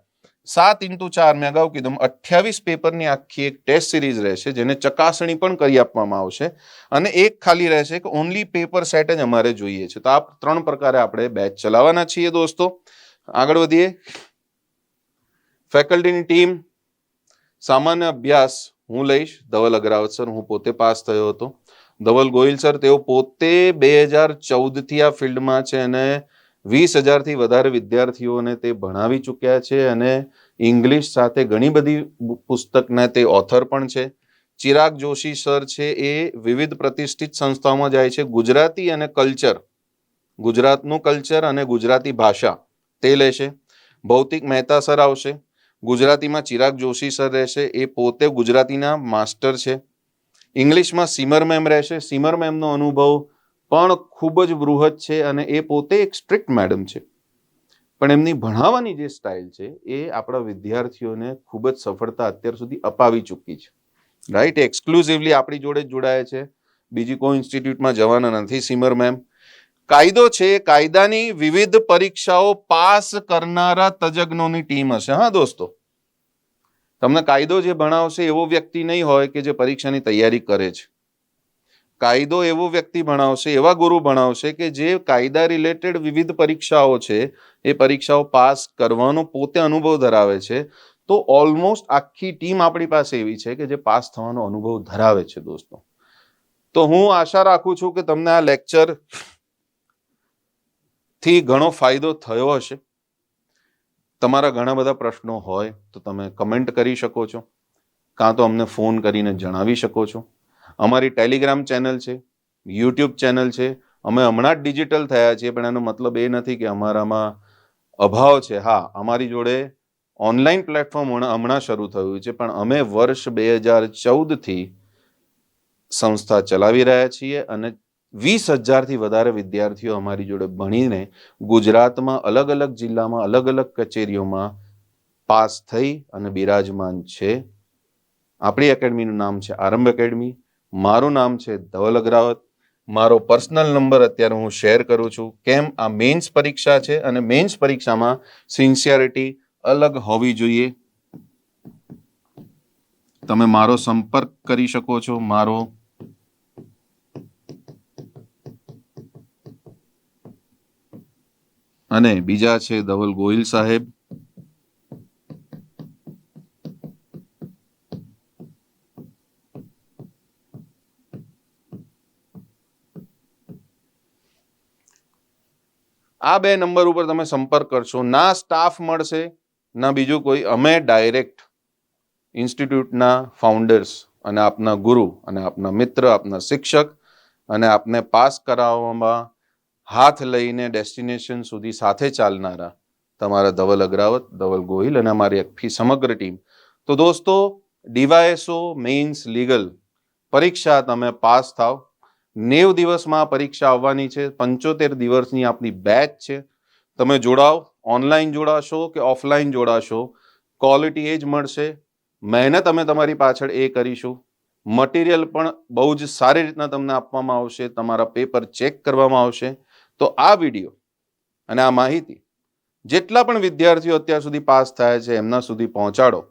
A: 7x4 મેં અગાઉ કીધું 28 પેપરની આખી એક ટેસ્ટ સિરીઝ રહેશે જેને ચકાસણી પણ કરી આપવામાં આવશે. અને એક ખાલી રહેશે કે ઓનલી પેપર સેટ જ અમારે જોઈએ છે. તો આ 3 પ્રકારે આપણે બેચ ચલાવવાના છીએ દોસ્તો. આગળ વધીએ. ફેકલ્ટીની ટીમ, સામાન્ય અભ્યાસ હું લઈશ, ધવલ અગ્રાવત સર, હું પોતે પાસ થયો હતો. ધવલ ગોહિલ સર, તેઓ પોતે 2014થી આ ફિલ્ડમાં છે અને 20,000થી વધારે વિદ્યાર્થીઓને તે ભણાવી ચૂક્યા છે અને ઇંગ્લિશ સાથે ઘણી બધી પુસ્તકના તે ઓથર પણ છે. ચિરાગ જોશી સર છે એ વિવિધ પ્રતિષ્ઠિત સંસ્થાઓમાં જાય છે. ગુજરાતી અને કલ્ચર, ગુજરાતનું કલ્ચર અને ગુજરાતી ભાષા તે લેશે. ભૌતિક મહેતા સર આવશે. ગુજરાતીમાં ચિરાગ જોશી સર રહેશે, એ પોતે ગુજરાતીના માસ્ટર છે. ઇંગ્લિશમાં સીમર મેમ રહેશે. સીમર મેમનો અનુભવ પણ ખૂબ જ બૃહદ છે અને એ પોતે એક સ્ટ્રિક્ટ મેડમ છે. પણ એમની ભણાવવાની જે સ્ટાઇલ છે એ આપણા વિદ્યાર્થીઓને ખૂબ જ સફળતા અત્યાર સુધી અપાવી ચૂકી છે. રાઈટ, એક્સક્લુઝિવલી આપણી જોડે જ જોડાય છે, બીજી કોઈ ઇન્સ્ટિટ્યૂટમાં જવાના નથી સીમર મેમ. કાયદો છે, કાયદાની વિવિધ પરીક્ષાઓ પાસ કરનારા તજજ્ઞોની ટીમ હશે. હા દોસ્તો, તમને કાયદો જે ભણાવશે એવો વ્યક્તિ નહીં હોય કે જે પરીક્ષાની તૈયારી કરે છે. કાયદો એવો વ્યક્તિ ભણાવશે, એવા ગુરુ ભણાવશે કે જે કાયદા રિલેટેડ વિવિધ પરીક્ષાઓ છે એ પરીક્ષાઓ પાસ કરવાનો પોતે અનુભવ ધરાવે છે. તો ઓલમોસ્ટ આખી ટીમ આપણી પાસે એવી છે કે જે પાસ થવાનો અનુભવ ધરાવે છે દોસ્તો. તો હું આશા રાખું છું કે તમને આ લેક્ચર થી ઘણો ફાયદો થયો હશે. તમારા ઘણા બધા પ્રશ્નો હોય તો તમે કમેન્ટ કરી શકો છો, કાં તો અમને ફોન કરીને જણાવી શકો છો. અમારી ટેલિગ્રામ ચેનલ છે, યુટ્યુબ ચેનલ છે. અમે હમણાં જ ડિજિટલ થયા છીએ પણ એનો મતલબ એ નથી કે અમારામાં અભાવ છે. હા, અમારી જોડે ઓનલાઈન પ્લેટફોર્મ હમણાં શરૂ થયું છે પણ અમે વર્ષ 2014થી સંસ્થા ચલાવી રહ્યા છીએ અને 20,000થી વધારે વિદ્યાર્થીઓ અમારી જોડે ભણીને ગુજરાતમાં અલગ અલગ જિલ્લામાં અલગ અલગ કચેરીઓમાં પાસ થઈ અને બિરાજમાન છે. આપણી એકેડમીનું નામ છે આરંભ એકેડમી. મારું નામ છે ધવલ અગ્રાવત. મારો પર્સનલ નંબર અત્યારે હું શેર કરું છું. કેમ, આ મેન્સ પરીક્ષા છે અને મેન્સ પરીક્ષામાં સિન્સિયરિટી અલગ હોવી જોઈએ. તમે મારો સંપર્ક કરી શકો છો. મારો અને બીજા છે ધવલ ગોહિલ સાહેબ. આ 2 નંબર ઉપર તમે સંપર્ક કરશો. ના સ્ટાફ મળશે ના બીજું કોઈ. અમે ડાયરેક્ટ ઇન્સ્ટિટ્યૂટના ફાઉન્ડર્સ અને આપના ગુરુ અને આપના મિત્ર, આપના શિક્ષક અને આપને પાસ કરાવવામાં હાથ લઈને ડેસ્ટિનેશન સુધી સાથે ચાલનારા તમારા ધવલ અગ્રાવત, ધવલ ગોહિલ અને અમારી આખી સમગ્ર ટીમ. તો દોસ્તો, ડીવાયએસઓ મેઇન્સ લીગલ પરીક્ષા તમે પાસ થાવ. 90 દિવસમાં પરીક્ષા આવવાની છે. 75 દિવસની આપની બેચ છે. તમે જોડાઓ, ઓનલાઈન જોડાશો કે ઓફલાઈન જોડાશો, ક્વોલિટી એ જ મળશે. મહેનત અમે તમારી પાછળ એ કરીશું. મટીરિયલ પણ બહુ જ સારી રીતના તમને આપવામાં આવશે. તમારા પેપર ચેક કરવામાં આવશે. તો આ વિડીયો અને આ માહિતી જેટલા પણ વિદ્યાર્થીઓ અત્યાર સુધી પાસ થયા છે એમના સુધી પહોંચાડો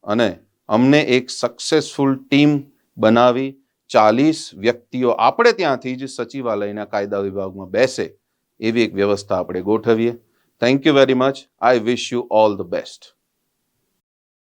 A: અને અમને એક સક્સેસફુલ ટીમ બનાવી 40 વ્યક્તિઓ આપણે ત્યાંથી જ સચિવાલયના કાયદા વિભાગમાં બેસે એવી એક વ્યવસ્થા આપણે ગોઠવીએ. Thank you very much. I wish you all the best.